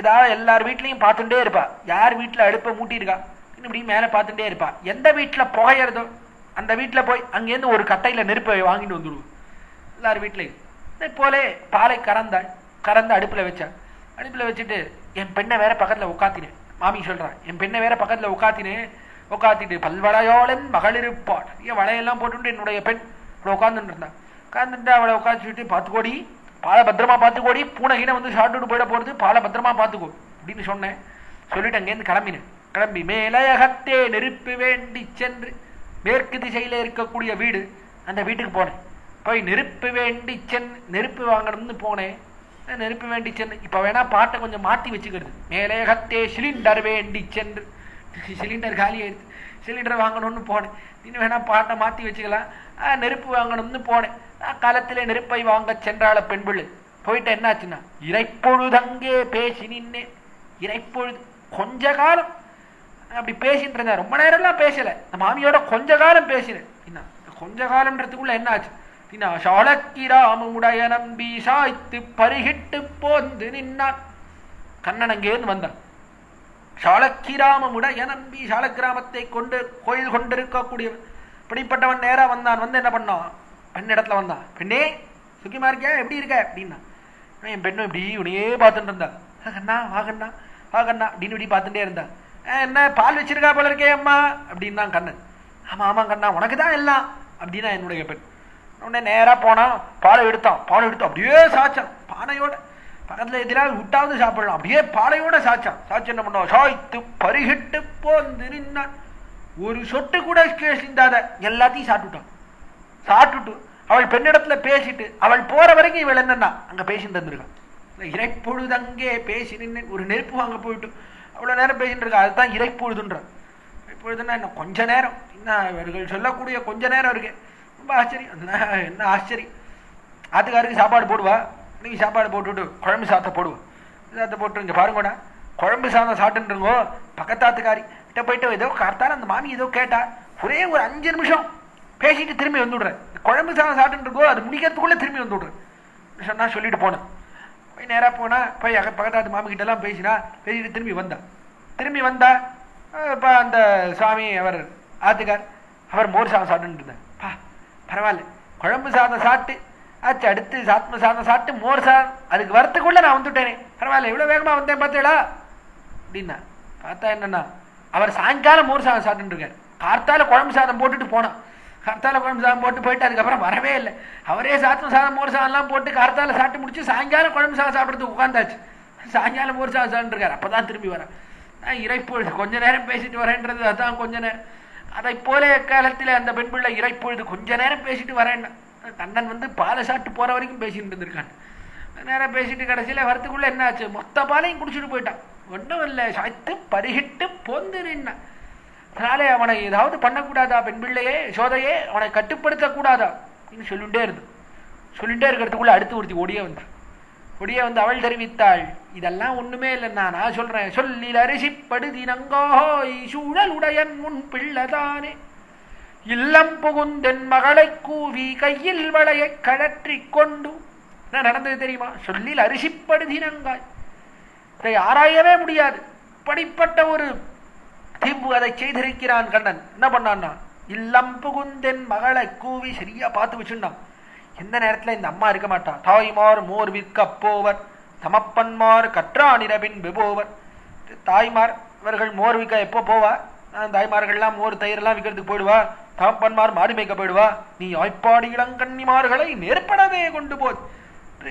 ஏதாவது எல்லார் வீட்லையும் பார்த்துட்டே இருப்பா, யார் வீட்டில் அடுப்பை மூட்டியிருக்கா இப்படி மேலே பார்த்துட்டே இருப்பா. எந்த வீட்டில் புகையிறதோ அந்த வீட்டில் போய் அங்கேருந்து ஒரு கட்டையில் நெருப்பை வாங்கிட்டு வந்துடுவோம் எல்லார் வீட்லையும். இதே போலே பாலை கறந்து அடுப்பில் வச்சா. அடுப்பில் வச்சுட்டு என் பெண்ணை வேற பக்கத்தில் உட்காத்தினேன். மாமி சொல்றான், என் பெண்ணை வேற பக்கத்தில் உட்காத்திட்டு பல்வளையோளன் மகள் இருப்பாள், ஏன் வளையெல்லாம் போட்டு என்னுடைய பெண் உட்காந்துட்டு இருந்தா. உட்காந்துட்டு அவளை உட்காந்துட்டு பார்த்துக்கோடி, பாலை பத்திரமா பார்த்துக்கோடி, பூனைகின வந்து சாப்பிட்டு போயிட போறது, பாலை பத்திரமா பார்த்துக்கோ அப்படின்னு சொன்னேன். சொல்லிட்டு அங்கேருந்து கிளம்பி மேலையகத்தே நெருப்பு வேண்டி சென்று மேற்கு திசையில இருக்கக்கூடிய வீடு, அந்த வீட்டுக்கு போனேன். போய் நெருப்பு வேண்டி நெருப்பு வாங்கணும்னு போனேன். நெருப்பு வேண்டி சென்று, இப்ப வேணா பாட்டை கொஞ்சம் மாத்தி வச்சுக்கிறது, மேலையகத்தே சிலிண்டர் வேண்டி சென்று, சிலிண்டர் காலி ஆயிடுச்சு, சிலிண்டர் வாங்கணும்னு போனேன். இன்னும் வேணா பாட்டை மாத்தி வச்சுக்கலாம். நெருப்பு வாங்கணும்னு போனேன். காலத்திலே நெருப்பை வாங்க சென்றால பெண் பிள்ளை. போயிட்டு என்னாச்சுன்னா, இறைப்பொழுதங்கே பேசி நின்னேன். இறைப்பொழுது கொஞ்ச காலம் அப்படி பேசிட்டு இருந்தேன், ரொம்ப நேரம்லாம் பேசல, இந்த மாமியோட கொஞ்ச காலம் பேசினேன். கொஞ்ச காலம்ன்றதுக்குள்ள என்ன ஆச்சு, சாளக்கிராமுடைய நம்பி சாய்த்து பருகிட்டு போந்து நின்னான். கண்ணன் அங்கேருந்து வந்தான். சாளக்கிராமுடைய நம்பி, சாளக்கிராமத்தை கொண்டு கோயில் கொண்டிருக்கக்கூடியவன் இப்படிப்பட்டவன் நேரா வந்தான். வந்து என்ன பண்ணான், பெண் இடத்துல வந்தான். பெண்ணே சுக்கிமா இருக்கியா, எப்படி இருக்க அப்படின்னா. என் பெண்ணும் இப்படி உனையே பார்த்துட்டு இருந்தா. கண்ணா வாகண்ணா வாகண்ணா அப்படின்னு இப்படி பார்த்துட்டே இருந்தா. என்ன பால் வச்சிருக்கா போல இருக்கே அம்மா அப்படின்னா கண்ணன். ஆமா ஆமா கண்ணா உனக்கு தான் எல்லாம் அப்படின்னா என்னுடைய பெண். உடனே நேரா போனா பாலை எடுத்தான். பாலை எடுத்து அப்படியே சாச்சான் பானையோட. பக்கத்துல எதிராக விட்டாவது சாப்பிடலாம், அப்படியே பாலையோட சாச்சான். சாச்சு என்ன பண்ணுவோம், சாய்த்து பருகிட்டு போந்து நின்னான். ஒரு சொட்டு கூட சிந்தாத எல்லாத்தையும் சாப்பிட்டுட்டான். சாப்பிட்டுட்டு அவள் பெண்ணிடத்துல பேசிட்டு அவள் போற வரைக்கும் இவள் என்னன்னா அங்க பேசிட்டு இருந்திருக்கான். இறைப்பொழுது அங்கே பேசி நின்று ஒரு நெருப்பு வாங்க போயிட்டு அவ்வளவு நேரம் பேசிட்டு இருக்கா. அதுதான் இறைப்பொழுதுன்ற. இறைப்பொழுதுன்னா என்ன கொஞ்ச நேரம், இன்னும் இவர்கள் சொல்லக்கூடிய கொஞ்ச நேரம் இருக்கு. ரொம்ப ஆச்சரியம். என்ன ஆச்சரியம். ஆத்துக்காருக்கு சாப்பாடு போடுவா, இன்னைக்கு சாப்பாடு போட்டுவிட்டு குழம்பு சாதத்தை போடுவோம். சாதத்தை போட்டு இங்க பாருங்கடா குழம்பு சாதம் சாப்பிட்டுருங்கோ. பக்கத்தாத்துக்காரி கிட்ட போயிட்டு ஏதோ கார்த்தால அந்த மாமி ஏதோ கேட்டா ஒரே ஒரு 5 நிமிஷம் பேசிட்டு திரும்பி வந்துடுறேன். குழம்பு சாதம் சாப்பிட்டு இருக்கோ அது முடிக்கிறதுக்குள்ள திரும்பி வந்துடுறேன் சொன்னா சொல்லிட்டு போனேன். போய் நேராக போனா போய் பக்கத்தாத்து மாமி கிட்ட எல்லாம் பேசினா பேசிட்டு திரும்பி வந்தா இப்போ அந்த சுவாமி அவர் ஆத்துக்கார் அவர் மோர் சாதம் சாப்பிட்டுட்டு இருந்தேன். பரவாயில்ல குழம்பு சாதம் சாப்பிட்டு ஆச்சு, அடுத்து சாத்ம சாதம் சாப்பிட்டு மோர் சாதம் அதுக்கு வரத்துக்குள்ள நான் வந்துட்டேனே, பரவாயில்ல இவ்வளவு வேகமா வந்தேன் பார்த்தேடா அப்படின்னா. பார்த்தா என்னன்னா அவர் சாயங்காலம் மோர் சாதம் சாப்பிட்டு இருக்காரு. கார்த்தால குழம்பு சாதம் போட்டுட்டு போனான். கார்த்தால குழம்பு சாதம் போட்டு போயிட்டு அதுக்கப்புறம் வரவே இல்லை. அவரே சாத்ம சாதம் மோர் சாதம் எல்லாம் போட்டு கார்த்தால சாப்பிட்டு முடிச்சு சாயங்காலம் குழம்பு சாதம் சாப்பிட்றதுக்கு உட்காந்தாச்சு. சாயங்காலம் மோர் சாதம் சாப்பிட்டு இருக்காரு. அப்பதான் திரும்பி வரேன். இறைப்பொழுது கொஞ்ச நேரம் பேசிட்டு வரேன்றது அதான் கொஞ்ச நேரம். அதை போல காலத்தில் அந்த பெண் பிள்ளை இறைப்பொழுது கொஞ்ச நேரம் பேசிட்டு வரேன்னா கண்ணன் வந்து பாலை சாப்பிட்டு போற வரைக்கும் பேசிட்டு இருந்திருக்கான். நேரம் பேசிட்டு கடைசியில வரத்துக்குள்ள என்ன ஆச்சு, மொத்த பாலையும் குடிச்சிட்டு போயிட்டான். ஒன்றும் இல்லை, சாய்த்து பருகிட்டு பொந்து நின்னான். அதனாலே அவனை ஏதாவது பண்ணக்கூடாதா பெண் பிள்ளையே சோதையே, அவனை கட்டுப்படுத்த கூடாதா அப்படின்னு சொல்லிட்டே இருக்கிறதுக்குள்ள அடுத்து ஒருத்தி ஒடியே வந்து அவள் தெரிவித்தாள், இதெல்லாம் ஒண்ணுமே இல்லைன்னா நான் சொல்றேன், சொல்லில் அரிசிப்படுதினங்கோ சூழல் உடையன் முன் பிள்ளைதானே, இல்லம் புகுந்தென் மகளை கூவி கையில் வளையை கழற்றி கொண்டு. என்ன நடந்தது தெரியுமா? சொல்லில் அரிசிப்படுதினங்காய். இதை ஆராயவே முடியாது. படிப்பட்ட ஒரு தீம்பு அதை செய்திருக்கிறான் கண்ணன். என்ன பண்ணான்னா இல்லம் புகுந்தென் மகளை கூவி சரியா பார்த்து வச்சுட்டான். எந்த நேரத்துல இந்த அம்மா இருக்க மாட்டா. தாய்மார் மோர் விற்க போவர், தமப்பன்மார் கற்றானிரபின் விபோவர். தாய்மார் இவர்கள் மோர் விற்க எப்போ போவா? தாய்மார்கள்லாம் மோர் தயிரெல்லாம் விற்கிறதுக்கு போயிடுவா. தமப்பன்மார் மாடு மேய்க்க போயிடுவா. நீ ஆய்ப்பாடி இளங்கன்னிமார்களை நேர்படவே கொண்டு போய்.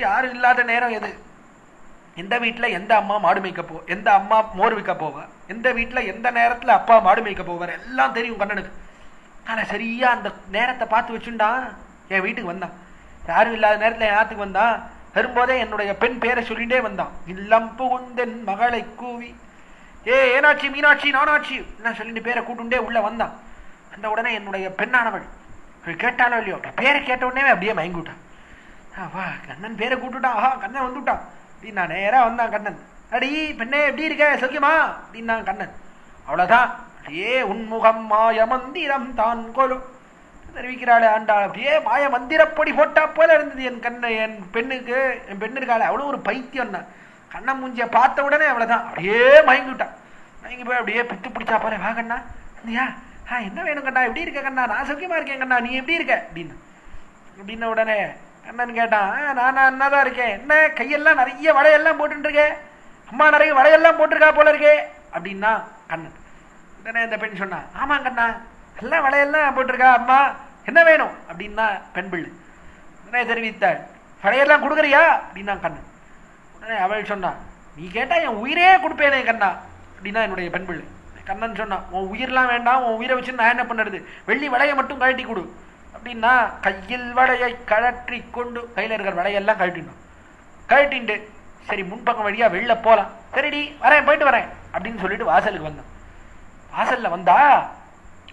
யாரும் இல்லாத நேரம் எது? எந்த வீட்டுல எந்த அம்மா மாடு மேய்க்க எந்த அம்மா மோர் விற்க போவா, எந்த வீட்டுல எந்த நேரத்துல அப்பா மாடு மேய்க்க போவார் எல்லாம் தெரியும் கண்ணனுக்கு. ஆனா சரியா அந்த நேரத்தை பார்த்து வச்சுட்டான். என் வீட்டுக்கு வந்தான். யாரும் இல்லாத நேரத்துல என் ஆத்துக்கு வந்தான். வரும்போதே என்னுடைய பெண் பேரை சொல்லிட்டே வந்தான். இல்லம் புகுந்தென் மகளை கூவி, ஏனாட்சி மீனாட்சி நானாட்சி நான் சொல்லிட்டு பேரை கூட்டுண்டே உள்ள வந்தான். அந்த உடனே என்னுடைய பெண்ணானவள் கேட்டாலோ இல்லையோ பேரை கேட்ட உடனே அப்படியே மயங்கிவிட்டான். வா கண்ணன் பேரை கூட்டுட்டான், ஆஹா கண்ணன் வந்துட்டான் அப்படின்னு நான் நேரா வந்தான். கண்ணன் அடி பெண்ணே எப்படி இருக்க சௌக்கியமா அப்படின்னா கண்ணன். அவ்வளவுதான், அப்படியே உன்முகம் மாய மந்திரம் தான் கொலு தெரிவிக்கிறாளே ஆண்டாள். அப்படியே மாய மந்திரப்பொடி போட்டா போல இருந்தது என் பெண்ணு இருக்காளே. அவ்வளவு ஒரு பைத்தியம் தான். கண்ணன் மூஞ்சிய பார்த்த உடனே அவ்வளவுதான் அப்படியே மயங்கிவிட்டான். மயங்கி போய் அப்படியே பித்து பிடிச்சா போல. வா கண்ணா இல்லையா, என்ன வேணும் கண்ணா, எப்படி இருக்க கண்ணா? நான் சௌக்கியமா இருக்கேன் கண்ணா, நீ எப்படி இருக்க அப்படின்ன உடனே கண்ணன் கேட்டான், நான் என்னதான் இருக்கேன், என்ன கையெல்லாம் நிறைய வளையெல்லாம் போட்டு இருக்கேன், அம்மா நிறைய வளையெல்லாம் போட்டிருக்கா போல இருக்கே அப்படின்னா கண்ணன். உடனே அந்த பெண் சொன்னா, ஆமா கண்ணா எல்லாம் வளையெல்லாம் போட்டிருக்கா அம்மா, என்ன வேணும் அப்படின்னா பெண் பிள்ளை. உடனே தெரிவித்தாள், வளையெல்லாம் கொடுக்குறியா அப்படின்னா கண்ணன். உடனே அவள் சொன்னா, நீ கேட்டா என் உயிரே கொடுப்பேனே கண்ணா அப்படின்னா என்னுடைய பெண் பிள்ளை. கண்ணன் சொன்னா, உன் உயிரெல்லாம் வேண்டாம், உன் உயிரை வச்சு நான் என்ன பண்ணுறது, வெள்ளி வளையை மட்டும் கழட்டி கொடு அப்படின்னா கையில் வளையை கழற்றி கொண்டு கையில் இருக்கிற வளையெல்லாம் கழட்டிண்டு சரி முன்பக்கம் வழியா வெளில போலாம், சரிடி வரேன் போயிட்டு வரேன் அப்படின்னு சொல்லிட்டு வாசலுக்கு வந்தான். வாசல்ல வந்தா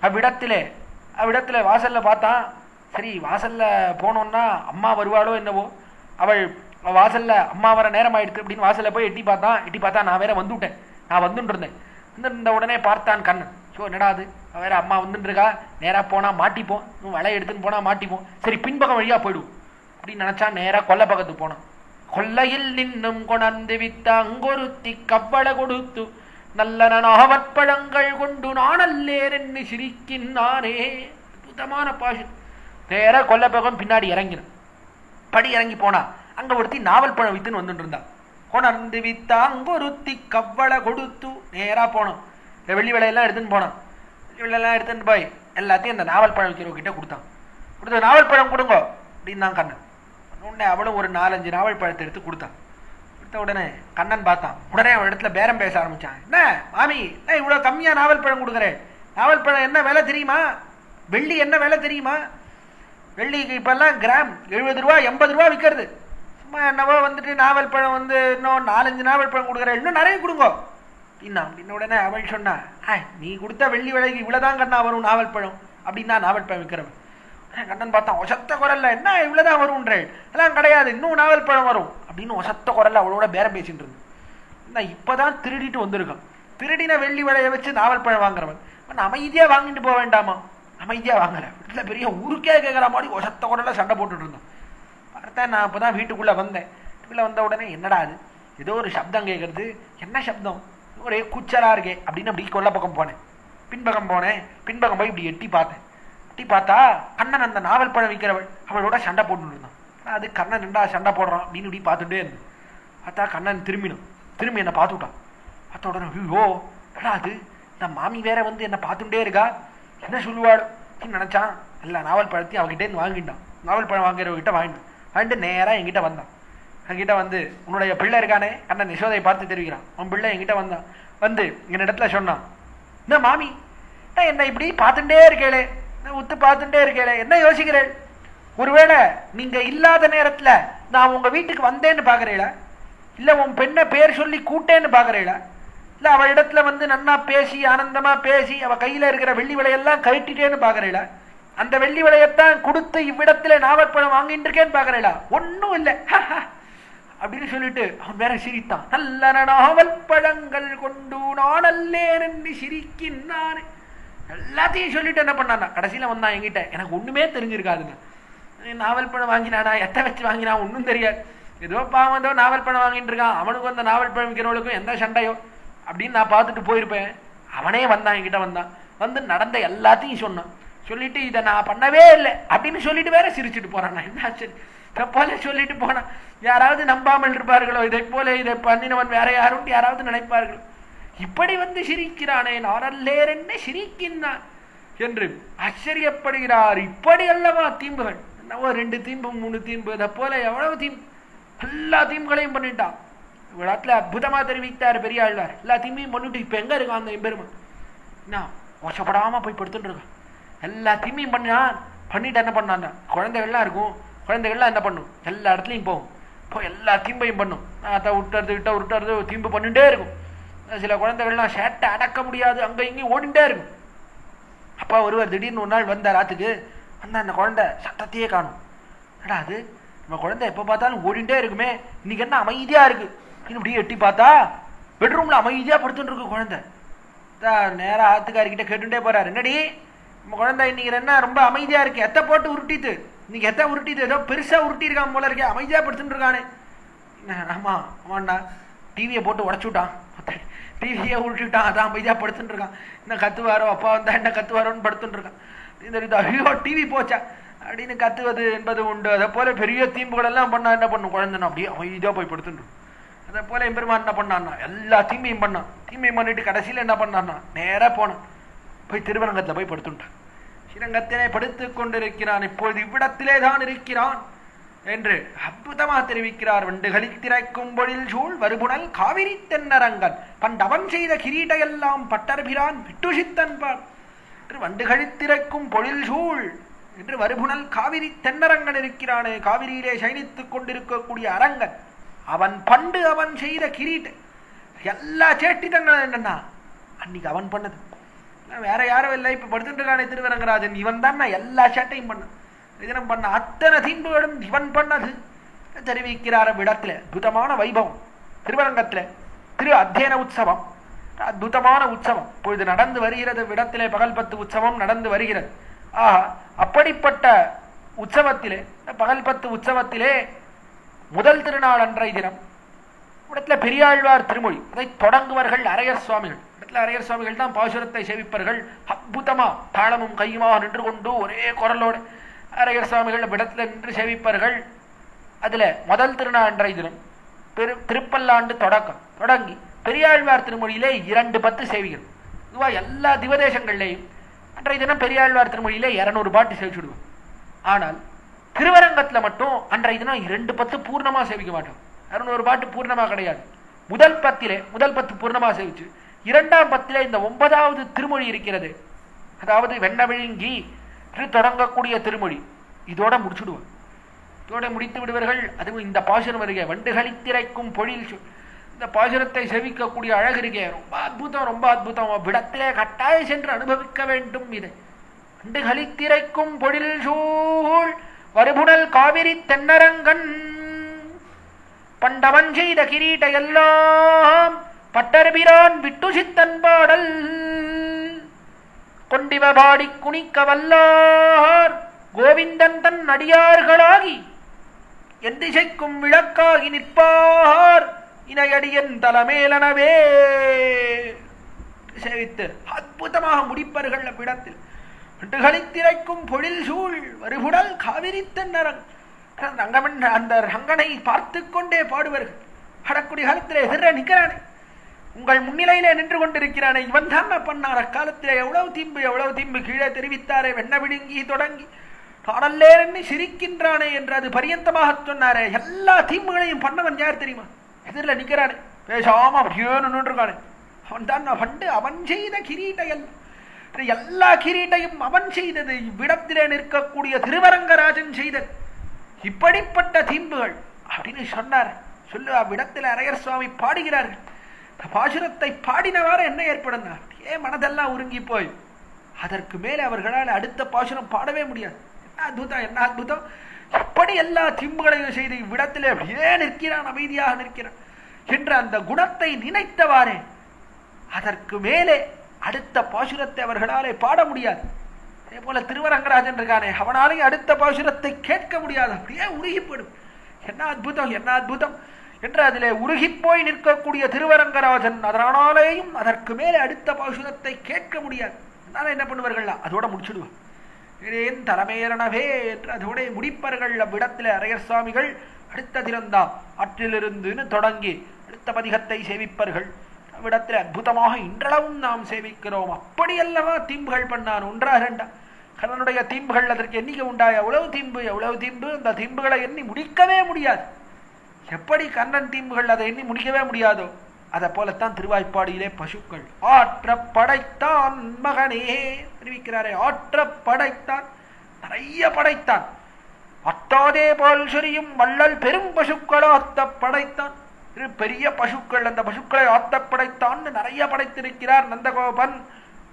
அவ்விடத்துல வாசல்ல பார்த்தான். சரி வாசல்ல போனோம்னா அம்மா வருவாளோ என்னவோ, அவள் வாசல்ல அம்மா வர நேரம் ஆயிடுச்சு அப்படின்னு வாசல்ல போய் எட்டி பார்த்தா நான் வேற வந்துட்டேன், நான் வந்துட்டு இருந்தேன். இந்த உடனே பார்த்தான் கண்ணன். ஸோ என்னடா அது வேற அம்மா வந்துட்டு இருக்கா, நேரா போனா மாட்டிப்போம், வலையை எடுத்துன்னு போனா மாட்டிப்போம், சரி பின்பக்கம் வழியா போயிடுவோம் அப்படின்னு நினைச்சா நேரா கொல்லை பக்கத்துக்கு போனான். கொல்லையில் நின்னும் கொணர்ந்து வித்த அங்கொருத்தி கவ்வள கொடுத்து நல்ல நாவற்பழங்கள் கொண்டு நானல்லேரென்னு சிரிக்கின்றானே. அற்புதமான பாஷன். நேரா கொல்லை பக்கம் பின்னாடி இறங்கினான். படி இறங்கி போனா அங்க ஒருத்தி நாவல் பழம் வித்துன்னு வந்துட்டு இருந்தான். கொணர்ந்து வித்தா அங்கொருத்தி கவ்வள கொடுத்து நேரா போனோம். இந்த வெள்ளி விலையெல்லாம் எடுத்துன்னு போனான். வெள்ளி விலையெல்லாம் எடுத்துன்னு போய் எல்லாத்தையும் அந்த நாவல் பழம் விற்கிறவங்கிட்ட கொடுத்த நாவல் பழம் கொடுங்க அப்படின்னு தான் கண்ணன். உடனே அவளும் ஒரு 4-5 நாவல் பழத்தை எடுத்து கொடுத்தான். கொடுத்த உடனே கண்ணன் பார்த்தான். உடனே அவன் இடத்துல பேரம் பேச ஆரம்பிச்சான். என்ன மாமி இவ்வளவு கம்மியா நாவல் பழம் கொடுக்குறேன், நாவல் பழம் என்ன விலை தெரியுமா, வெள்ளி என்ன விலை தெரியுமா, வெள்ளிக்கு இப்பெல்லாம் கிராம் 70 ரூபா 80 ரூபா விற்கிறது. சும்மா என்னவோ வந்துட்டு நாவல் பழம் வந்து இன்னும் 4-5 நாவல் பழம் கொடுக்குற, இன்னும் நிறைய கொடுங்கோ அப்படின்ன உடனே அவள் சொன்னா, நீ கொடுத்த வெள்ளி விலைக்கு இவ்வளவுதான் கண்ணா வரும் நாவல் பழம் அப்படின்னா நாவல் பழம் விற்கிறவன். கண்ணன் பார்த்தா ஒசத்த குரல்ல, என்ன இவ்வளவுதான் வரும்ன்றேன். எல்லாம் கிடையாது, இன்னும் நாவல் பழம் வரும் அப்படின்னு ஒசத்த குரல்ல அவளோட பேரம் பேசிட்டு இருந்து. இப்பதான் திருடிட்டு வந்திருக்கான். திருடின வெள்ளி விலையை வச்சு நாவல் பழம் வாங்குறவன் அமைதியா வாங்கிட்டு போக வேண்டாமா? அமைதியா வாங்கல, வீட்டுல பெரிய ஊருக்கே கேட்கற மாதிரி ஒசத்த குரல்ல சண்டை போட்டுட்டு இருந்தோம். பார்த்தா நான் இப்பதான் வீட்டுக்குள்ள வந்தேன். வீட்டுக்குள்ள வந்த உடனே என்னடா அது, ஏதோ ஒரு சப்தம் கேட்கறது, என்ன சப்தம், ஒரே கூச்சலா இருக்கே அப்படின்னு அப்படி கொல்ல பக்கம் போனேன். பின்பக்கம் போய் இப்படி எட்டி பார்த்தா கண்ணன் அந்த நாவல் பழம் விற்கிறவள் அவளோட சண்டை போட்டு இருந்தான். அது கண்ணன் ரெண்டா சண்டை போடுறான் அப்படின்னு இப்படி பார்த்துட்டே இருந்தேன். பார்த்தா கண்ணன் திரும்பி என்னை பார்த்துட்டான். பார்த்த உடனே ஐயோ அது இந்த மாமி வேற வந்து என்னை பார்த்துட்டே இருக்கா, என்ன சொல்லுவாள் நினைச்சான். எல்லா நாவல் பழத்தையும் அவகிட்டே இருந்து வாங்கிட்டான். நாவல் பழம் வாங்குறவகிட்ட வாங்கிட்டு நேரா என்கிட்ட வந்தான். என்கிட்ட வந்து உன்னுடைய பிள்ளை இருக்கானே கண்ணன் யசோதையை பார்த்து தெரிவிக்கிறான். அவன் பிள்ளை என்கிட்ட வந்தான். வந்து என் இடத்துல சொன்னான், என்ன மாமி என்ன இப்படி பார்த்துட்டே இருக்கேளே, உத்து பார்த்துட்டே இருக்கேளே, என்ன யோசிக்கிறேன்? ஒருவேளை நீங்க இல்லாத நேரத்துல நான் உங்க வீட்டுக்கு வந்தேன்னு பாக்குறீங்களா, இல்ல உன் பெண்ணை பேர் சொல்லி கூட்டேன்னு பாக்குறீங்களா, இல்ல அவ இடத்துல வந்து நன்னா பேசி ஆனந்தமா பேசி அவ கையில இருக்கிற வெள்ளி விலையெல்லாம் கழட்டிட்டேன்னு பாக்குறீங்களா, அந்த வெள்ளி விலையத்தான் கொடுத்து இவ்விடத்துல நாவற்பழம் வாங்கிட்டு இருக்கேன்னு பாக்குறீங்களா? ஒன்னும் இல்லை அப்படின்னு சொல்லிட்டு அவன் வேற சிரித்தான். நல்ல நாவல் பழங்கள் கொண்டு நான் அல்லேன் என்று சிரிக்கின்றானே. எல்லாத்தையும் சொல்லிட்டு என்ன பண்ணானா கடைசியில வந்தான் என்கிட்ட. எனக்கு ஒண்ணுமே தெரிஞ்சிருக்காதுங்க. நாவல் பழம் வாங்கினானா, எத்த வச்சு வாங்கினா ஒன்னும் தெரியாது. ஏதோ பாவம் ஏதோ நாவல் பழம் வாங்கிட்டு இருக்கான், அவனுக்கும் அந்த நாவல் பழம் விற்கிறவளுக்கும் எந்த சண்டையோ அப்படின்னு நான் பார்த்துட்டு போயிருப்பேன். அவனே வந்தான் என்கிட்ட வந்து நடந்த எல்லாத்தையும் சொன்னான். சொல்லிட்டு இதை நான் பண்ணவே இல்லை அப்படின்னு சொல்லிட்டு வேற சிரிச்சுட்டு போறான். நான் என்ன சரி தப்பால சொல்லிட்டு போனான். யாராவது நம்பாமல் இருப்பார்களோ, இதை போல இதை பண்ணினவன் வேற யாரும் யாராவது நினைப்பார்களோ, இப்படி வந்து சிரிக்கிறானே நானல்லேர் என்ன சிரிக்கின்றான் என்று ஆச்சரியப்படுகிறார். இப்படி அல்லவா தீம்புகள், என்னவோ 2 தீம்பு 3 தீம்பு இதை போல எவ்வளவு தீம்பு, எல்லா தீம்புகளையும் பண்ணிட்டான். இவ்வளத்துல அற்புதமா தெரிவித்தார் பெரிய ஆழ்வார். எல்லா தீம்பையும் பண்ணிட்டு இப்ப எங்க இருக்கான் அந்த எம்பெருமான்? என்ன ஓசப்படாம போய் படுத்துட்டு இருக்கான். எல்லா தீம்பையும் பண்ணிட்டு என்ன பண்ணான், குழந்தைகள்லாம் இருக்கும், குழந்தைகள்லாம் என்ன பண்ணும், எல்லா இடத்துலையும் போகும், இப்போ எல்லா தீம்பையும் பண்ணும். அதை விட்டுறது தீம்பு பண்ணிட்டே இருக்கும். சில குழந்தைகள்லாம் சேட்டை அடக்க முடியாது, அங்க இங்கேயும் ஓடிட்டே இருக்கும். அப்பா ஒருவர் திடீர்னு ஒரு நாள் வந்தார் ஆத்துக்கு. அந்த குழந்தை சத்தத்தையே காணும். ஏடா அது நம்ம குழந்தை எப்போ பார்த்தாலும் ஓடிட்டே இருக்குமே, இன்னைக்கு என்ன அமைதியா இருக்கு இப்படி எட்டி பார்த்தா பெட்ரூம்ல அமைதியா படுத்துட்டு இருக்கு குழந்தை. நேரா ஆத்துக்காரிக்கிட்ட கேட்டுட்டே போறாரு, என்னடி நம்ம குழந்தை இன்னைக்கு என்ன ரொம்ப அமைதியா இருக்கு, எத்த போட்டு உருட்டிட்டு இன்னைக்கு எத்த உருட்டிட்டு ஏதோ பெருசா உருட்டி இருக்கான் போல இருக்கே, அமைதியா படுத்துட்டு இருக்கானே. ஆமா ஆமாண்டா டிவியை போட்டு உடச்சுட்டான், டிவியை உருட்டிட்டான், அதான் அமைதியா படுத்துட்டு இருக்கான். என்ன கத்துவாரோ அப்பா வந்தா என்ன கத்துவாரோன்னு படுத்துட்டு இருக்கான். ஐயோ டிவி போச்சா அப்படின்னு கத்துவது என்பது உண்டு. அதை போல பெரிய தீம்புகள் எல்லாம் பண்ணா என்ன பண்ணும் குழந்தைன்னா அப்படியே அமைதியா போய் படுத்துட்டு. அதை போல எம்பெருமான் என்ன பண்ணான்னா எல்லா தீமையும் பண்ணான். தீமையும் பண்ணிட்டு கடைசியில என்ன பண்ணான்னா நேரா போனான், போய் திருவரங்கத்துல போய் படுத்துட்டான். ஸ்ரீரங்கத்திலே படுத்துக் கொண்டிருக்கிறான், இப்பொழுது இவ்விடத்திலே தான் இருக்கிறான் என்று அற்புதமா தெரிவிக்கிறார். வண்டுகளில் திரைக்கும் பொழில் சூழ் வருபுணல் காவிரி தென்னரங்கன் பண்டவன் செய்த கிரீட எல்லாம் பட்டர்பிரான் விட்டுசித்தன் பார் என்று வண்டுகளில் திரைக்கும் பொழில் சூழ் என்று வருபுணல் காவிரி தென்னரங்கன் இருக்கிறானே, காவிரியிலே சயனித்துக் கொண்டிருக்கக்கூடிய அரங்கன் அவன் பண்டு அவன் செய்த கிரீட எல்லா சேட்டிதங்கள் என்னன்னா அன்னைக்கு அவன் பண்ணது, வேற யாரும் இல்லை. இப்ப படுத்துட்டு இருக்கானே திருவரங்கராஜன், இவன் தான் எல்லா சேட்டையும் பண்ண அத்தனை தீம்புகளும் இவன் பண்ணது தெரிவிக்கிறார். விடத்துல அற்புதமான வைபவம் திருவரங்கத்துல திரு அத்தியன உற்சவம், அற்புதமான உற்சவம் இப்பொழுது நடந்து வருகிறது. விடத்திலே பகல் 10 உற்சவம் நடந்து வருகிறது. அப்படிப்பட்ட உற்சவத்திலே பகல் 10 உற்சவத்திலே முதல் திருநாள் அன்றைய தினம் இடத்துல பெரியாழ்வார் திருமொழி அதை தொடங்குவார்கள் அரையர் சுவாமிகள். இடத்துல அரையர் சுவாமிகள் தான் பாசுரத்தை சேவிப்பார்கள். அற்புதமா தாளமும் கையுமாக நின்று கொண்டு ஒரே குரலோடு அரையர் சுவாமிகள் இடத்துல நின்று சேவிப்பார்கள். அதுல முதல் திருநாள் அன்றைய தினம் திருப்பல்லாண்டு தொடங்கி பெரியாழ்வார் திருமொழியிலே 2 10 சேவிகள். இதுவா எல்லா திவதேசங்கள்லையும் அன்றைய தினம் பெரியாழ்வார் திருமொழியிலே 200 பாட்டு சேவிச்சுடுவோம். ஆனால் திருவரங்கத்துல மட்டும் அன்றைய தினம் 2 10 பூர்ணமா சேவிக்க மாட்டோம். 200 பாட்டு பூர்ணமா கிடையாது. முதல் 10 பூர்ணமா சேவிச்சு 2ஆம் 10 இந்த 9வது திருமொழி இருக்கிறது, அதாவது வெண்ண விழுங்கி தொடங்கக்கூடிய திருமொழி. இதோட முடிச்சுடுவார். இதோட முடித்து விடுவார்கள். அதுவும் இந்த பாசுரம் வருகே, வண்டுகளித்திரைக்கும் பொழில் இந்த பாசுரத்தை செவிக்கக்கூடிய அழகு இருக்கே, ரொம்ப அற்புதம், ரொம்ப அற்புதம். விடத்திலே கட்டாய சென்று அனுபவிக்க வேண்டும். இதை வண்டுகளித்திரைக்கும் பொழில் சூழ் வருபுணல் காவிரி தென்னரங்கன் பண்டவன் செய்த கிரீட்ட எல்லாம் பட்டர்பிரான் விட்டு சித்தன் பாடல் கொண்டிவ பாடி குணிக்க வல்லார் கோவிந்தன் தன் அடியார்களாகி என் திசைக்கும் விளக்காகி நிற்பார் இணையடியன் தலைமேலனவே சேவித்து அற்புதமாக முடிப்பார்கள். அவ்விடத்தில் வண்டுகளித்திரைக்கும் பொழில் சூழ் வருகுடல் காவிரி தென்னரங் அந்த ரங்கனை பார்த்து கொண்டே பாடுவார்கள். அடக்கூடிய காலத்தில் எதிர நிற்கிறானே, உங்கள் முன்னிலையிலே நின்று கொண்டிருக்கிறானே, இவன் தான் பண்ணார் அக்காலத்திலே எவ்வளவு தீம்பு கீழே தெரிவித்தாரே, வெண்ண விழுங்கி தொடங்கி காணல்லேன்னு சிரிக்கின்றானே என்று அது பரியந்தமாக சொன்னாரே. எல்லா தீம்புகளையும் பண்ணவன் யார் தெரியுமா? எதிரில் நிற்கிறானே, பேசாம அப்படியே நின்றுருக்கானே, அவன் தான் பண்டு அவன் செய்த கிரீட்டையல், எல்லா கிரீட்டையும் அவன் செய்தது. இவ்விடத்திலே நிற்கக்கூடிய திருவரங்கராஜன் செய்தது. இப்படிப்பட்ட தீம்புகள் அப்படின்னு சொன்னார். சொல்லு அவ்விடத்தில் அரையர் சுவாமி பாடுகிறார்கள். பாசுரத்தை பாடினவாறு என்ன ஏற்படுனா ஏன் மனதெல்லாம் உருங்கி போய் அதற்கு மேலே அவர்களால் அடுத்த பாசுரம் பாடவே முடியாது. என்ன அற்புதம், என்ன அற்புதம்! எப்படி எல்லா தீம்புகளையும் செய்து இவ்விடத்திலே அப்படியே நிற்கிறான், அமைதியாக நிற்கிறான் என்ற அந்த குணத்தை நினைத்தவாறே அதற்கு மேலே அடுத்த பாசுரத்தை அவர்களாலே பாட முடியாது. அதே போல திருவரங்கராஜன் இருக்கானே, அவனாலே அடுத்த பாசுரத்தை கேட்க முடியாது, அப்படியே உருகிப்படும். என்ன அற்புதம், என்ன அற்புதம் என்று அதிலே உருகிப்போய் நிற்கக்கூடிய திருவரங்கராஜன் அதனாலேயும் அதற்கு மேலே அடுத்த பாசுரத்தை கேட்க முடியாது. அதனால என்ன பண்ணுவார்கள், அதோட முடிச்சுடுவார். ஏன் தலைமையரணவே என்று அதோட முடிப்பார்கள். அவ்விடத்தில் அரையர் சுவாமிகள் அடுத்த திறந்தாம் ஆற்றிலிருந்துன்னு தொடங்கி அடுத்த பதிகத்தை சேவிப்பார்கள். அவ்விடத்தில் அற்புதமாக இன்றளவும் நாம் சேவிக்கிறோம். அப்படி அல்லவா தீம்புகள் பண்ணான், ஒன்றா இரண்டா கண்ணனுடைய தீம்புகள் அதற்கு எண்ணிக்கை உண்டாய எவ்வளவு தீம்பு. அந்த தீம்புகளை எண்ணி முடிக்கவே முடியாது. எப்படி கண்ணன் தீம்புகள் அதை எண்ணி முடிக்கவே முடியாதோ அதை போலத்தான் திருவாய்ப்பாடியிலே பசுக்கள் ஆற்ற படைத்தான் மகனே தெரிவிக்கிறாரே. ஆற்ற படைத்தான், நிறைய படைத்தான். அத்தாதே பால் சொரியும் வள்ளல் பெரும் பசுக்களை ஆத்த படைத்தான். பெரிய பசுக்கள், அந்த பசுக்களை ஆத்த படைத்தான் நிறைய படைத்திருக்கிறார் நந்தகோபன்.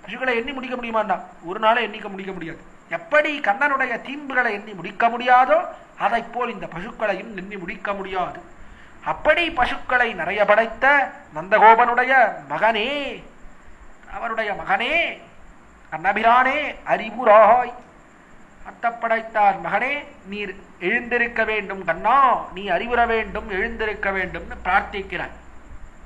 பசுக்களை எண்ணி முடிக்க முடியுமாண்டா? ஒரு நாளை எண்ணிக்க முடிக்க முடியாது. எப்படி கண்ணனுடைய தீம்புகளை எண்ணி முடிக்க முடியாதோ அதை போல் இந்த பசுக்களையும் எண்ணி முடிக்க முடியாது. அப்படி பசுக்களை நிறைய படைத்த நந்தகோபனுடைய மகனே, அவருடைய மகனே அன்னபிரானே அறிவுராய் அத்தப்படைத்தார் மகனே, நீர் எழுந்திருக்க வேண்டும் கண்ணா, நீ அறிவுற வேண்டும், எழுந்திருக்க வேண்டும் பிரார்த்திக்கிறார்.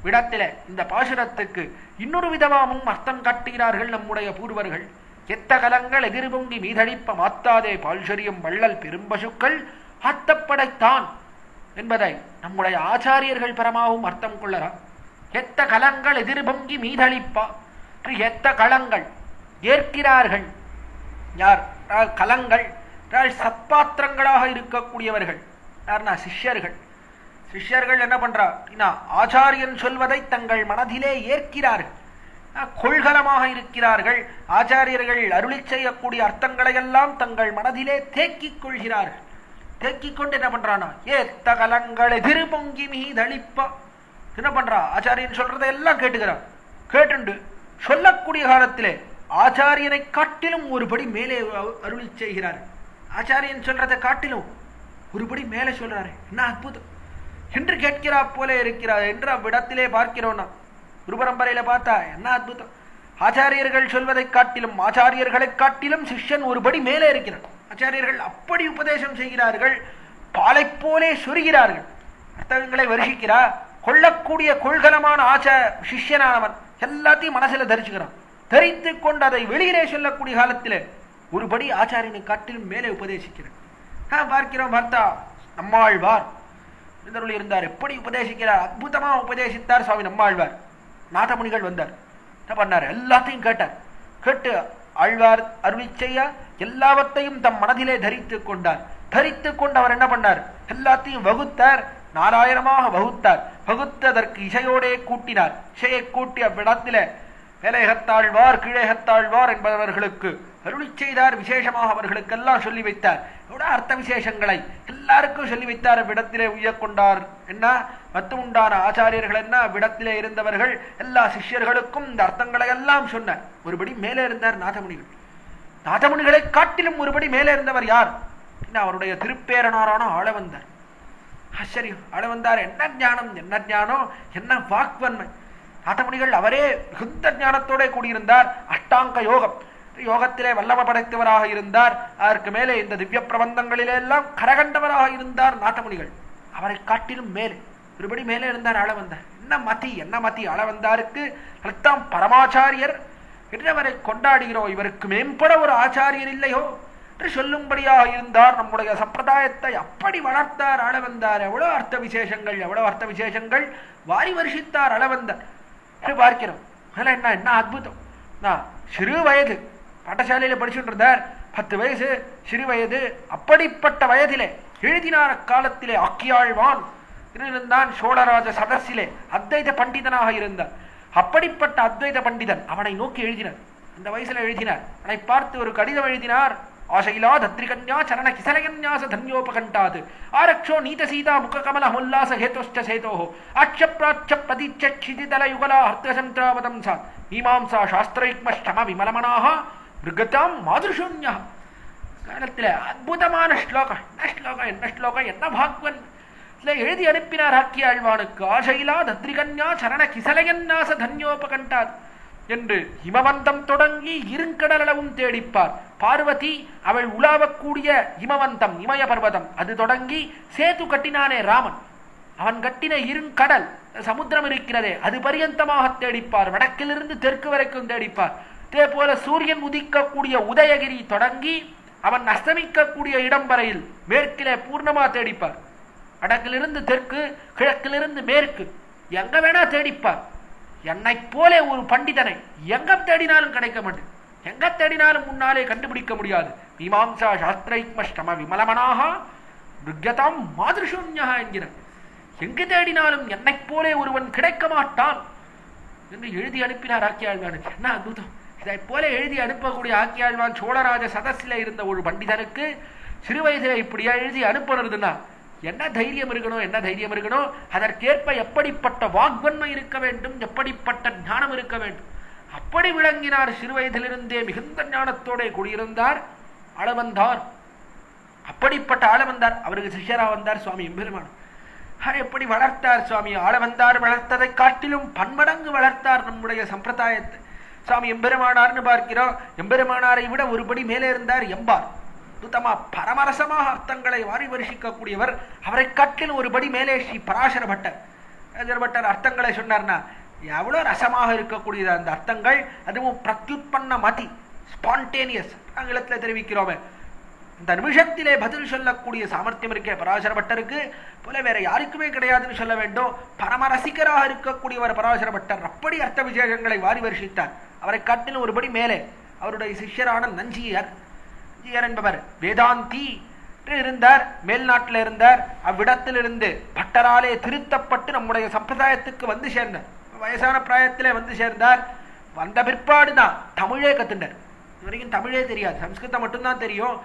விடத்தில இந்த பாசுரத்துக்கு இன்னொரு விதமாகவும் அர்த்தம் காட்டுகிறார்கள் நம்முடைய பூர்வர்கள். எத்த கலங்கள் எதிர்பொங்கி மீதளிப்ப மாத்தாதே பால்சரியும் வள்ளல் பெரும்பசுக்கள் ஆத்தப்படைத்தான் என்பதை நம்முடைய ஆச்சாரியர்கள் பரமாகவும் அர்த்தம் கொள்ளலாம். எத்த கலங்கள் எதிர்பொங்கி மீதளிப்பா, எத்த களங்கள் ஏற்கிறார்கள். யார் கலங்கள்? சத்பாத்திரங்களாக இருக்கக்கூடியவர்கள் யார்னா சிஷ்யர்கள். சிஷ்யர்கள் என்ன பண்றா, ஆச்சாரியன் சொல்வதை தங்கள் மனதிலே ஏற்கிறார்கள், கொள்கலமாக இருக்கிறார்கள். ஆச்சாரியர்கள் அருளி செய்யக்கூடிய அர்த்தங்களை எல்லாம் தங்கள் மனதிலே தேக்கிக் கொள்கிறார்கள். தேக்கிக் கொண்டு என்ன பண்றானா, ஏத்த கலங்கள் எதிர்பொங்கி மீதளிப்பா, என்ன பண்றா, ஆச்சாரியன் சொல்றதை எல்லாம் கேட்டுக்கிறான். கேட்டுண்டு சொல்லக்கூடிய காலத்திலே ஆச்சாரியனை காட்டிலும் ஒருபடி மேலே அருளி செய்கிறார். ஆச்சாரியன் சொல்றதை காட்டிலும் ஒருபடி மேலே சொல்றாரு. என்ன அற்புதம் என்று கேட்கிறா போல இருக்கிறார் என்று அவ்விடத்திலே பார்க்கிறோம்னா குரு பரம்பரையில பார்த்தா என்ன அற்புதம். ஆச்சாரியர்கள் சொல்வதை காட்டிலும் ஆச்சாரியர்களை காட்டிலும் சிஷ்யன் ஒருபடி மேலே இருக்கிறார். ஆச்சாரியர்கள் அப்படி உபதேசம் செய்கிறார்கள், பாலை போலே சொருகிறார்கள், அர்த்தங்களை வருஷிக்கிறார். கொள்ளக்கூடிய கொள்கலமான சிஷ்யனானவன் எல்லாத்தையும் மனசுல தரிச்சுக்கிறான். தரித்து கொண்டு அதை வெளியிலே சொல்லக்கூடிய காலத்தில் ஒருபடி ஆச்சாரியனை காட்டிலும் மேலே உபதேசிக்கிறார். பார்க்கிறோம், பார்த்தா நம்மாழ்வார் இருந்தார், எப்படி உபதேசிக்கிறார், அற்புதமா உபதேசித்தார் சுவாமி நம்மாழ்வார். நாதமுனிகள் வந்தார், என்ன பண்ணார், எல்லாத்தையும் கேட்டார். கேட்டு ஆழ்வார் அருளி செய்ய எல்லாவற்றையும் தம் மனதிலே தரித்து கொண்டார். தரித்து கொண்டு அவர் என்ன பண்ணார், எல்லாத்தையும் வகுத்தார், நாராயணமாக வகுத்தார். வகுத்ததற்கு இசையோடே கூட்டினார். இசையை கூட்டி அவ்விடத்தில மேலேகத்தாழ்வார் கீழேகத்தாழ்வார் என்பவர்களுக்கு அருளி செய்தார். விசேஷமாக அவர்களுக்கெல்லாம் சொல்லி வைத்தார். எவ்வளோ அர்த்த விசேஷங்களை எல்லாருக்கும் சொல்லி வைத்தார். விடத்திலே உய்யக்கொண்டார் என்ன மத்து உண்டான ஆச்சாரியர்கள் என்ன விடத்திலே இருந்தவர்கள் எல்லா சிஷ்யர்களுக்கும் இந்த அர்த்தங்களை எல்லாம் சொன்னார். ஒருபடி மேலே இருந்தார் நாதமுனிகள். நாதமுனிகளை காட்டிலும் ஒருபடி மேலே இருந்தவர் யார்? அவருடைய திருப்பேரனாரான ஆளவந்தார். ஆச்சரியம்! ஆளவந்தார் என்ன ஞானம், என்ன ஞானம், என்ன வாக்வன்மை! நாதமுனிகள் அவரே மிகுந்த ஞானத்தோட கூடியிருந்தார். அஷ்டாங்க யோகம் யோகத்திலே வல்லம படைத்தவராக இருந்தார். அதற்கு மேலே இந்த திவ்ய பிரபந்தங்களிலே எல்லாம் கரகண்டவராக இருந்தார் நாதமுனிகள். அவரை காட்டிலும் மேலே ஒருபடி மேலே இருந்தார் ஆளவந்தார். என்ன மதி, என்ன மதி! ஆளவந்தாருக்கு ரத்தம் பரமாச்சாரியர் என்று அவரை கொண்டாடுகிறோம். இவருக்கு மேம்பட ஒரு ஆச்சாரியர் இல்லையோ என்று சொல்லும்படியாக இருந்தார். நம்முடைய சம்பிரதாயத்தை அப்படி வளர்த்தார் ஆளவந்தார். எவ்வளவு அர்த்த விசேஷங்கள், எவ்வளவு அர்த்த விசேஷங்கள் வாரி வருஷித்தார் ஆளவந்தார் பார்க்கிறோம். என்ன என்ன அற்புதம்! சிறு வயது பாடசாலையில படிச்சுட்டு இருந்தார். 10 வயசு சிறு வயது. அப்படிப்பட்ட வயதிலே எழுதினார். காலத்திலே ஆக்கியாழ்வான் இருந்தான். சோழராஜ சதஸிலே அத்வைத பண்டிதனாக இருந்தார். அப்படிப்பட்ட அத்வைத பண்டிதன் அவனை நோக்கி எழுதினார். அந்த வயசுல எழுதினார். அவனை பார்த்து ஒரு கடிதம் எழுதினார். ஆசைலா தத்ரிகன்யா சரண கிசலயன்யாச தன்யோபகண்டாது ஆரக்ஷோ நீத சீதா முக கமல உல்லாச ஹேதோஷ்ட சேதோஹோ ஆட்சப்ராட்ச பிரதீட்ச க்ஷிதிதல யுகலா ஹர்த்தசந்திராவதம் சா மீமாம்சா சாஸ்திரைக்மஷ்டம விமலமனாக மிருகதாம் மாதுஷூன்யா. காலத்தில் அற்புதமான ஸ்லோகம். என்ன ஸ்லோகம், என்ன ஸ்லோகம், என்ன பாக்வன்! எழுதி அனுப்பினார் ஆக்கியாழ்வானுக்கு. ஆசைலா தத்ரிகன்யா சரண கிசலயன்யாச தன்யோபகண்டாது என்று ஹிமவந்தம் தொடங்கி இருங்கடலளவும் தேடிப்பார். பார்வதி அவள் உலாவக்கூடிய ஹிமவந்தம் இமய பர்வதம் அது தொடங்கி சேது கட்டினானே ராமன், அவன் கட்டின இருங்கடல் சமுத்திரம் இருக்கிறதே அது பரியந்தமாக தேடிப்பார். வடக்கிலிருந்து தெற்கு வரைக்கும் தேடிப்பார். இதே போல சூரியன் உதிக்கக்கூடிய உதயகிரி தொடங்கி அவன் அஸ்தமிக்கக்கூடிய இடம் வரையில் மேற்கிலே பூர்ணமா தேடிப்பார். வடக்கிலிருந்து தெற்கு, கிழக்கிலிருந்து மேற்கு, எங்க வேணா தேடிப்பார். என்னை போல ஒரு பண்டிதனை எங்க தேடினாலும் கிடைக்க மாட்டேன். எங்க தேடினாலும் முன்னாலே கண்டுபிடிக்க முடியாது. மீமாம்சா சாஸ்திரைக்மஷ்டம விமலமனாக மிருகதாம் மாதுஷூன்யா என்கிறார். எங்கு தேடினாலும் என்னை போலே ஒருவன் கிடைக்க மாட்டான் என்று எழுதி அனுப்பினார் ஆக்கியாழ்வானுக்கு. என்ன அற்புதம்! இதை போல எழுதி அனுப்பக்கூடிய ஆக்கியாழ்வான் சோழராஜ சதஸில இருந்த ஒரு பண்டிதனுக்கு சிறு வயதில் இப்படியா எழுதி அனுப்புறதுன்னா என்ன தைரியம் இருக்கணும், என்ன தைரியம் இருக்கணும்! அதற்கேற்ப எப்படிப்பட்ட வாக்வன்மை இருக்க வேண்டும், எப்படிப்பட்ட ஞானம் இருக்க வேண்டும். அப்படி விளங்கினார். சிறு வயதிலிருந்தே மிகுந்த ஞானத்தோட கூடியிருந்தார் ஆளவந்தார். அப்படிப்பட்ட ஆளவந்தார் அவருக்கு சிஷ்யரா வந்தார் சுவாமி எம்பெருமான். எப்படி வளர்த்தார் சுவாமி! ஆளவந்தார் வளர்த்ததை காட்டிலும் பன்மடங்கு வளர்த்தார் நம்முடைய சம்பிரதாயத்தை. சுவாமி எம்பெருமானார்னு பார்க்கிறோம். எம்பெருமானாரை விட ஒருபடி மேலே இருந்தார் எம்பார். அற்புதமா பரமரசமாக அர்த்தங்களை வாரி வருஷிக்கக்கூடியவர். அவரை காட்டிலும் ஒருபடி மேலே ஸ்ரீ பராசர பட்டர் அர்த்தங்களை சொன்னார்னா எவ்வளவு ரசமாக இருக்கக்கூடியது அந்த அர்த்தங்கள். அதுவும் பிரத்யுத்பன்ன மதி, ஸ்பான்டேனியஸ் ஆங்கிலத்தில் தெரிவிக்கிறோமே, இந்த நிமிஷத்திலே பதில் சொல்லக்கூடிய சாமர்த்தியம் இருக்கே பராசர பட்டருக்கு போல வேற யாருக்குமே கிடையாதுன்னு சொல்ல வேண்டும். பரமரசிகராக இருக்கக்கூடியவர் பராசர பட்டர். அப்படி அர்த்த விசேஷங்களை வாரி வருஷித்தார். அவரை காட்டிலும் ஒருபடி மேலே அவருடைய சிஷ்யரான நஞ்சியர் என்பவர் வேதாந்தி இருந்தார். மேல்நாட்டில் இருந்தார். அவ்விடத்திலிருந்து பட்டராலே திருத்தப்பட்டு நம்முடைய சம்பிரதாயத்துக்கு வந்து சேர்ந்தார். வயசான பிராயத்திலே வந்து சேர்ந்தார். வந்த பிற்பாடுதான் தமிழே கத்துண்டார். இது வரைக்கும் தமிழே தெரியாது, சம்ஸ்கிருதம் மட்டும்தான் தெரியும்.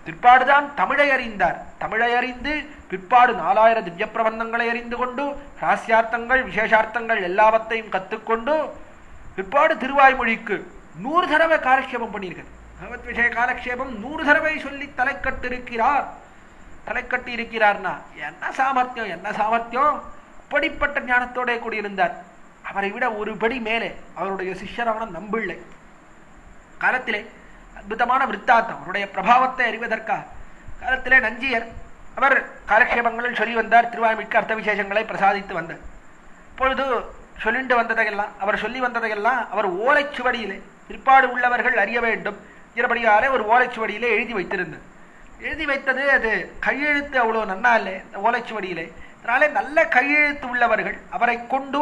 பிற்பாடுதான் தமிழை அறிந்தார். தமிழை அறிந்து பிற்பாடு 4000 திவ்ய பிரபந்தங்களை அறிந்து கொண்டு ராசியார்த்தங்கள் விசேஷார்த்தங்கள் எல்லாவற்றையும் கற்றுக்கொண்டு பிற்பாடு திருவாய்மொழிக்கு 100 தடவை காலக்ஷேபம் பண்ணியிருக்கார். பகவத் விஷய காலக்ஷேபம் 100 தடவை சொல்லி தலைக்கட்டி இருக்கிறார்னா என்ன சாமர்த்தியம், என்ன சாமர்த்தியம்! அப்படிப்பட்ட ஞானத்தோட கூடியிருந்தார். அவரை விட ஒருபடி மேலே அவருடைய சிஷ்யரான நம்பிள்ளை. காலத்திலே அற்புதமான விற்த்தாந்தம் அவருடைய பிரபாவத்தை அறிவதற்காக காலத்திலே நஞ்சியர் அவர் காலக்ஷேபங்களில் சொல்லி வந்தார். திருவாய்மிக்க அர்த்த விசேஷங்களை பிரசாதித்து வந்தார். இப்பொழுது சொல்லிண்டு வந்ததையெல்லாம் அவர் சொல்லி வந்ததையெல்லாம் அவர் ஓலைச்சுவடியிலே பிற்பாடு உள்ளவர்கள் அறிய வேண்டும் இருபடியாலே ஒரு ஓலைச்சுவடியிலே எழுதி வைத்திருந்தார். எழுதி வைத்தது அது கையெழுத்து அவ்வளோ நன்னா இல்லை இந்த ஓலைச்சுவடியிலே. அதனாலே நல்ல கையெழுத்து உள்ளவர்கள் அவரை கொண்டு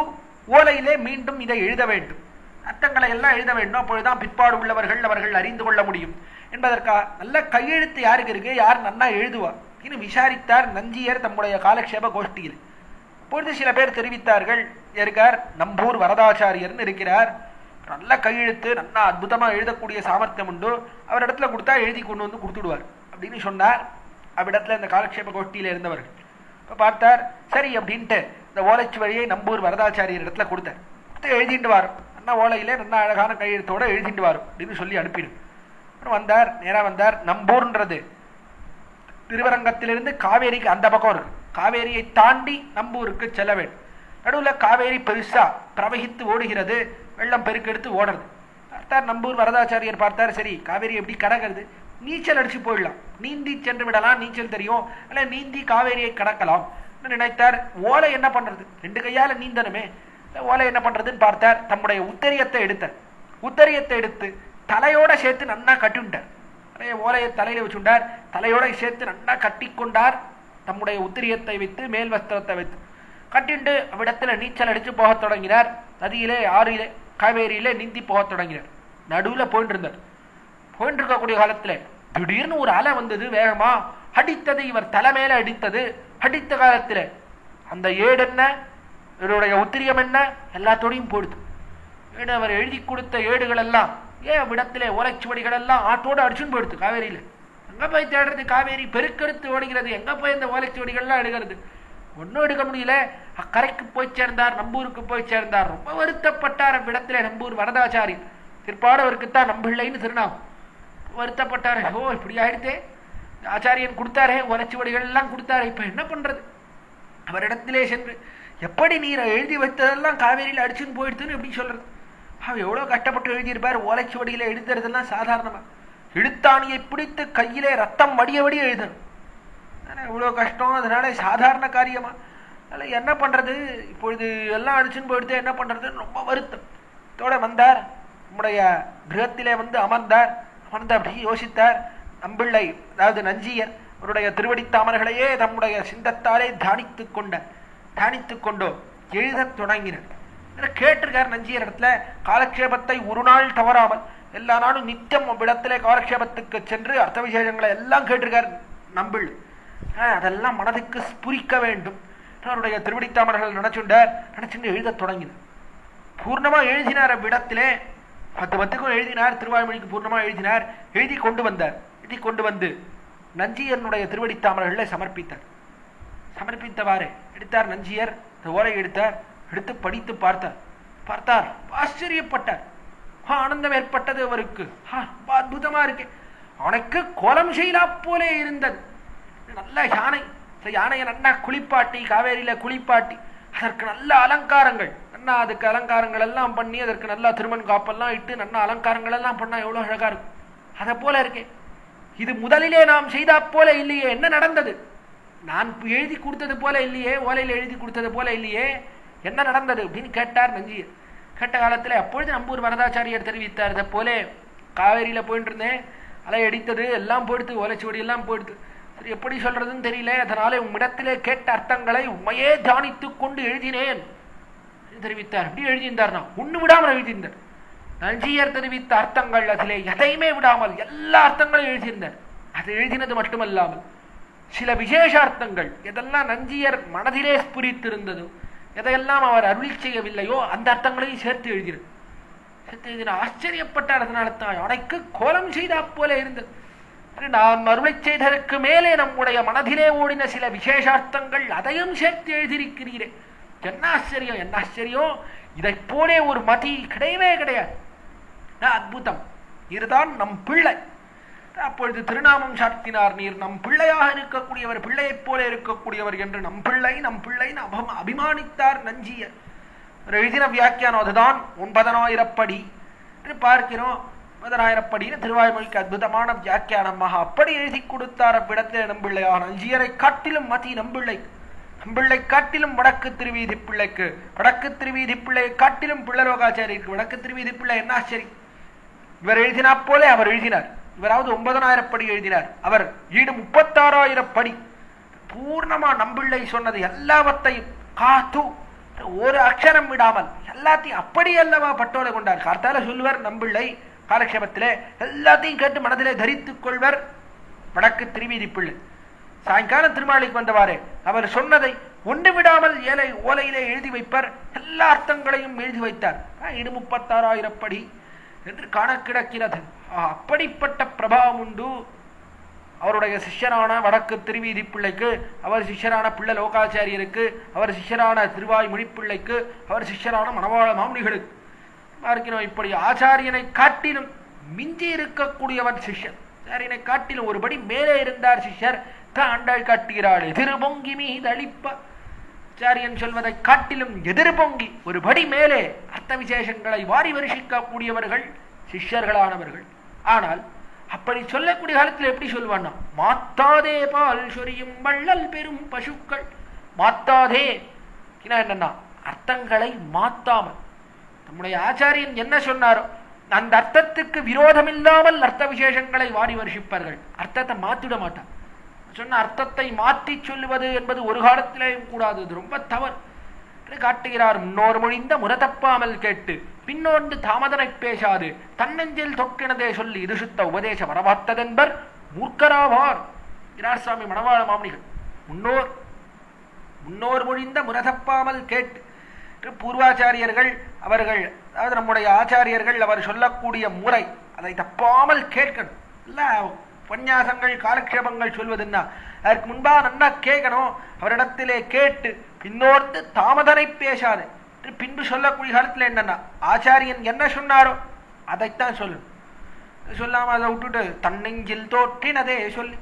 ஓலையிலே மீண்டும் இதை எழுத வேண்டும், அர்த்தங்களை எல்லாம் எழுத வேண்டும். அப்பொழுதுதான் பிற்பாடு உள்ளவர்கள் அவர்கள் அறிந்து கொள்ள முடியும் என்பதற்காக நல்ல கையெழுத்து யாருக்கு இருக்கு, யார் நன்னா எழுதுவார் இன்னும் விசாரித்தார் நஞ்சியர் தம்முடைய காலக்ஷேப கோஷ்டியில். அப்பொழுது சில பேர் தெரிவித்தார்கள், இருக்கார் நம்பூர் வரதாச்சாரியர்னு இருக்கிறார், நல்ல கையெழுத்து, நல்லா அற்புதமா எழுதக்கூடிய சாமர்த்தியம் உண்டு, அவர் இடத்துல கொடுத்தா எழுதி கொண்டு வந்து கொடுத்துடுவார் அப்படின்னு சொன்னார். அவ்விடத்துல இந்த காலக்ஷேப கோஷ்டியில இருந்தவர்கள் இப்ப பார்த்தார். சரி அப்படின்ட்டு இந்த ஓலைச்சுவடியை நம்பூர் வரதாச்சாரியர் இடத்துல கொடுத்தார். எழுதிட்டு வாரும், நல்லா ஓலையிலே நல்லா அழகான கையெழுத்தோட எழுதிட்டு வாரும் அப்படின்னு சொல்லி அனுப்பிடும். வந்தார், நேரா வந்தார். நம்பூர்ன்றது திருவரங்கத்திலிருந்து காவேரிக்கு அந்த பக்கம் இருக்கு. காவேரியை தாண்டி நம்பூருக்கு செல்ல வேண்டும். நடுவில் காவேரி பெருசா பிரவகித்து ஓடுகிறது, வெள்ளம் பெருக்கெடுத்து ஓடுறது. பார்த்தார் நம்பூர் வரதாச்சாரியர் பார்த்தார், சரி காவேரி எப்படி கடக்கிறது, நீச்சல் அடிச்சு போயிடலாம், நீந்தி சென்று விடலாம், நீச்சல் தெரியும், அல்ல நீந்தி காவேரியை கடக்கலாம் நினைத்தார். ஓலை என்ன பண்றது, ரெண்டு கையால நீந்தனுமே, ஓலை என்ன பண்றதுன்னு பார்த்தார். தம்முடைய உத்தரியத்தை எடுத்தார். உத்தரியத்தை எடுத்து தலையோட சேர்த்து நன்னா கட்டிவிட்டார். ஓலையை தலையில வச்சுட்டார், தலையோட சேர்த்து நன்னா கட்டி கொண்டார். தம்முடைய உத்திரியத்தை வைத்து மேல் வஸ்திரத்தை வைத்து கட்டிண்டு அவ்விடத்துல நீச்சல் அடிச்சு போக தொடங்கினார். நதியிலே, ஆறிலே, காவேரியிலே நீந்தி போக தொடங்கினார். நடுவில் போயிட்டு இருந்தார். போயிட்டு இருக்கக்கூடிய காலத்துல திடீர்னு ஒரு அலை வந்தது, வேகமா அடித்தது, இவர் தலை மேல அடித்தது. அடித்த காலத்துல அந்த ஏடு என்ன, இவருடைய உத்திரியம் என்ன, எல்லாத்தோடையும் போயிடுது. ஏடு அவர் எழுதி கொடுத்த ஏடுகள் எல்லாம், ஏன் விடத்திலே ஓலைச்சுவடிகள் எல்லாம் ஆட்டோடு அடிச்சுன்னு போயிடுது காவேரியில. எங்க போய் தேடுறது, காவேரி பெருக்கெடுத்து ஓடுகிறது, எங்க போய் இந்த ஓலைச்சுவடிகள்லாம் எடுக்கிறது, ஒன்றும் எடுக்க முடியல. அக்கரைக்கு போய் சேர்ந்தார், நம்பூருக்கு போய் சேர்ந்தார். ரொம்ப வருத்தப்பட்டார் அவ்விடத்திலே நம்பூர் வரதாச்சாரி. பிற்பாடு அவருக்குத்தான் நம்பிள்ளைன்னு திருநாம். வருத்தப்பட்டார், ஓ இப்படி ஆயிடுத்தே, ஆச்சாரியன் கொடுத்தாரே ஓலைச்சுவடிகள் எல்லாம் கொடுத்தாரே, இப்ப என்ன பண்றது. அவரிடத்திலே சென்று, எப்படி நீரை எழுதி வைத்ததெல்லாம் காவேரியில் அடிச்சுன்னு போயிடுதுன்னு எப்படி சொல்றது. அவர் எவ்வளவு கஷ்டப்பட்டு எழுதியிருப்பார். ஓலைச்சுவடியில எழுதுறதெல்லாம் சாதாரணமா, எழுத்தாணியை பிடித்து கையிலே ரத்தம் வடிய வடிய எழுதணும், இவ்வளவு கஷ்டம். அதனால சாதாரண காரியமா, அதனால என்ன பண்றது, இப்பொழுது எல்லாம் அடிச்சுன்னு போயிடுது, என்ன பண்றதுன்னு ரொம்ப வருத்தம் தோட வந்தார். நம்முடைய கிரகத்திலே வந்து அமர்ந்தார். அமர்ந்து அப்படி யோசித்தார். நம்பிள்ளை, அதாவது நஞ்சியர், அவருடைய திருவடித்தாமர்களையே தம்முடைய சிந்தத்தாலே தியானித்துக் கொண்டோ எழுத தொடங்கினார். கேட்டிருக்கார் நஞ்சியர் இடத்துல காலக்ஷேபத்தை ஒரு நாள் தவறாமல் எல்லா நாளும் நித்தியம் அவ்விடத்திலே காலக்ஷேபத்துக்கு சென்று அர்த்த விசேஷங்களை எல்லாம் கேட்டிருக்கார் நம்பிள். அதெல்லாம் மனதுக்கு ஸ்புரிக்க வேண்டும். அவருடைய திருவடித்தாமர்கள் நினைச்சுண்டு எழுத தொடங்கினார். பூர்ணமா எழுதினார். அவ்விடத்திலே 10 எழுதினார். திருவாய்மொழிக்கு பூர்ணமா எழுதினார். எழுதி கொண்டு வந்து நஞ்சியனுடைய திருவடித்தாமர்களை சமர்ப்பித்தார். சமர்ப்பித்தவாறு எடுத்தார் நஞ்சியர். ஓலை எடுத்து படித்து பார்த்தார். ஆச்சரியப்பட்டார். ஆனந்தம் ஏற்பட்டது அவருக்கு. அற்புதமா இருக்கு. அவனுக்கு கோலம் செய்யலா போலே இருந்தது. நல்ல யானையை நல்லா குளிப்பாட்டி, காவேரியில குளிப்பாட்டி, அதற்கு நல்ல அலங்காரங்கள், நல்லா அதுக்கு அலங்காரங்கள் எல்லாம் பண்ணி, அதற்கு நல்லா திருமண் காப்பெல்லாம் இட்டு நல்லா அலங்காரங்கள் எல்லாம் பண்ணா எவ்வளவு அழகா இருக்கும். அதை போல இருக்கேன். இது முதலிலே நாம் செய்தா போல இல்லையே, என்ன நடந்தது, நான் எழுதி கொடுத்தது போல இல்லையே, ஓலையில் எழுதி கொடுத்தது போல இல்லையே, என்ன நடந்தது அப்படின்னு கேட்டார் நஞ்சியர். கேட்ட காலத்துல அப்பொழுது நம்பூர் வரதாச்சாரியர் தெரிவித்தார், இதை போல காவேரியில போயிட்டு இருந்தேன், அலை அடித்தது, எல்லாம் போயிடுத்து, ஓலைச்சுவடி எல்லாம் போயிடுத்து, சரி எப்படி சொல்றதுன்னு தெரியல, அதனால உம்மிடத்திலே கேட்ட அர்த்தங்களை உண்மையே தியானித்துக் கொண்டு எழுதினேன் தெரிவித்தார். எப்படி எழுதியிருந்தார், நான் ஒண்ணு விடாமல் எழுதியிருந்தார். நஞ்சியர் தெரிவித்த அர்த்தங்கள் அதிலே எதையுமே விடாமல் எல்லா அர்த்தங்களும் எழுதியிருந்தார். அது எழுதினது மட்டுமல்லாமல் சில விசேஷ அர்த்தங்கள் எதெல்லாம் நஞ்சியர் மனதிலே ஸ்புரித்திருந்ததோ, எதையெல்லாம் அவர் அருள் செய்யவில்லையோ அந்த அர்த்தங்களையும் சேர்த்து எழுதினார். ஆச்சரியப்பட்டார். அதனால தான் அவனுக்கு கோலம் செய்தா போல இருந்தது. நாம் அருளை செய்ததற்கு மேலே நம்முடைய மனதிலே ஓடின சில விசேஷார்த்தங்கள் அதையும் சேர்த்து எழுதியிருக்கிறீரே, என்ன ஆச்சரியம், என்ன ஆச்சரியம். இதை போலே ஒரு மதி கிடையவே கிடையாது. அற்புதம். இதுதான் நம் பிள்ளை. அப்பொழுது திருநாமம் சாத்தினார். நீர் நம் பிள்ளையாக இருக்கக்கூடியவர், பிள்ளையைப் போல இருக்கக்கூடியவர் என்று நம் பிள்ளை அபிமானித்தார் நஞ்சியர். எழுதின வியாக்கியானம் அதுதான் 9000 படி பார்க்கிறோம். 9000 படின்னு திருவாய்மொழிக்கு அற்புதமான வியாக்கியானமாக அப்படி எழுதி கொடுத்தார். அவ்விடத்தில் நம்பிள்ளையாக நஞ்சியரை காட்டிலும் மதி நம்பிள்ளை காட்டிலும் வடக்கு திருவீதி பிள்ளைக்கு, வடக்கு திருவீதி பிள்ளையை காட்டிலும் பிள்ளரோகாச்சாரியருக்கு வடக்கு திருவீதி பிள்ளை என்ன ஆச்சரியம். இவர் எழுதினா போலே அவர் எழுதினார். இவராவது 9000 படி எழுதினார். அவர் ஈடு 36000 படி பூர்ணமா நம்பிள்ளை சொன்னது எல்லாவற்றையும் காத்து ஒரு அக்ஷரம் விடாமல் எல்லாத்தையும் அப்படி அல்லவா பட்டோலை கொண்டார். கார்த்தால சொல்லுவார் நம்பிள்ளை காலக்ஷேபத்திலே, எல்லாத்தையும் கேட்டு மனதிலே தரித்துக் கொள்வர் வடக்கு திருவீதி பிள்ளை. சாயங்காலம் திருமாளிக்கு வந்தவாறே அவர் சொன்னதை ஒன்று விடாமல் ஓலையிலே எழுதி வைப்பார். எல்லா அர்த்தங்களையும் எழுதி வைத்தார். 36,000 படி என்று காணக்கிடக்கிறது. அப்படிப்பட்ட பிரபாவம் உண்டு அவருடைய சிஷ்யரான வடக்கு திருவீதி பிள்ளைக்கு, அவர் சிஷ்யரான பிள்ளை லோகாச்சாரியருக்கு, அவர் சிஷ்யரான திருவாய் மொழிப்பிள்ளைக்கு, அவர் சிஷ்யரான மணவாள மாமுனிகளுக்கு பார்க்கிறோம். இப்படி ஆச்சாரியனை காட்டிலும் மிஞ்சி இருக்கக்கூடியவன் சிஷ்யர். ஆச்சாரியனை காட்டிலும் ஒருபடி மேலே இருந்தார் சிஷ்யர். ஆண்டாள் காட்டுகிறாள் எதிர்பொங்கி மீது அளிப்ப. ஆச்சாரியன் சொல்வதை காட்டிலும் எதிர்பொங்கி ஒருபடி மேலே அர்த்த விசேஷங்களை வாரி வருஷிக்கக்கூடியவர்கள் சிஷ்யர்களானவர்கள். ஆனால் அப்படி சொல்லக்கூடிய காலத்தில் எப்படி சொல்வான்னா, மாத்தாதே பால் சொரியும் வள்ளல் பெரும் பசுக்கள். மாத்தாதே என்னன்னா அர்த்தங்களை மாத்தாமல் நம்முடைய ஆச்சாரியன் என்ன சொன்னாரோ அந்த அர்த்தத்துக்கு விரோதம் இல்லாமல் அர்த்த விசேஷங்களை வாரி வருஷிப்பார்கள். அர்த்தத்தை மாத்திட மாட்டார். சொன்ன அர்த்தத்தை மாற்றி சொல்லுவது என்பது ஒரு காலத்திலேயும் கூடாது. அது ரொம்ப தவறு காட்டுகிறார். முன்னோர் மொழிந்த முரதப்பாமல் கேட்டு பின்னோர்ந்து தாமதனை பேசாது தன்னெஞ்சில் தொக்கினதே சொல்லி இது சுத்த உபதேச வரவாத்ததென்பர் மூர்க்கராவார். சுவாமி மணவாள மாமுனிகள் முன்னோர் மொழிந்த முரதப்பாமல் கேட்டு பூர்வாச்சாரியர்கள் அவர்கள், அதாவது நம்முடைய ஆச்சாரியர்கள் அவர் சொல்லக்கூடிய முறை அதை தப்பாமல் கேட்கணும். இல்ல உபன்யாசங்கள் காலக்ஷேபங்கள் சொல்வதுன்னா அதற்கு முன்பா நன்னா கேட்கணும். அவரிடத்திலே கேட்டு பின்னோர்ந்து தாமதனை பேசாது. பின்பு சொல்லக்கூடிய காலத்தில் என்னன்னா ஆச்சாரியன் என்ன சொன்னாரோ அதைத்தான் சொல்லணும். சொல்லாம அதை விட்டுட்டு தன்னெஞ்சில் தோற்றினதே சொல்லி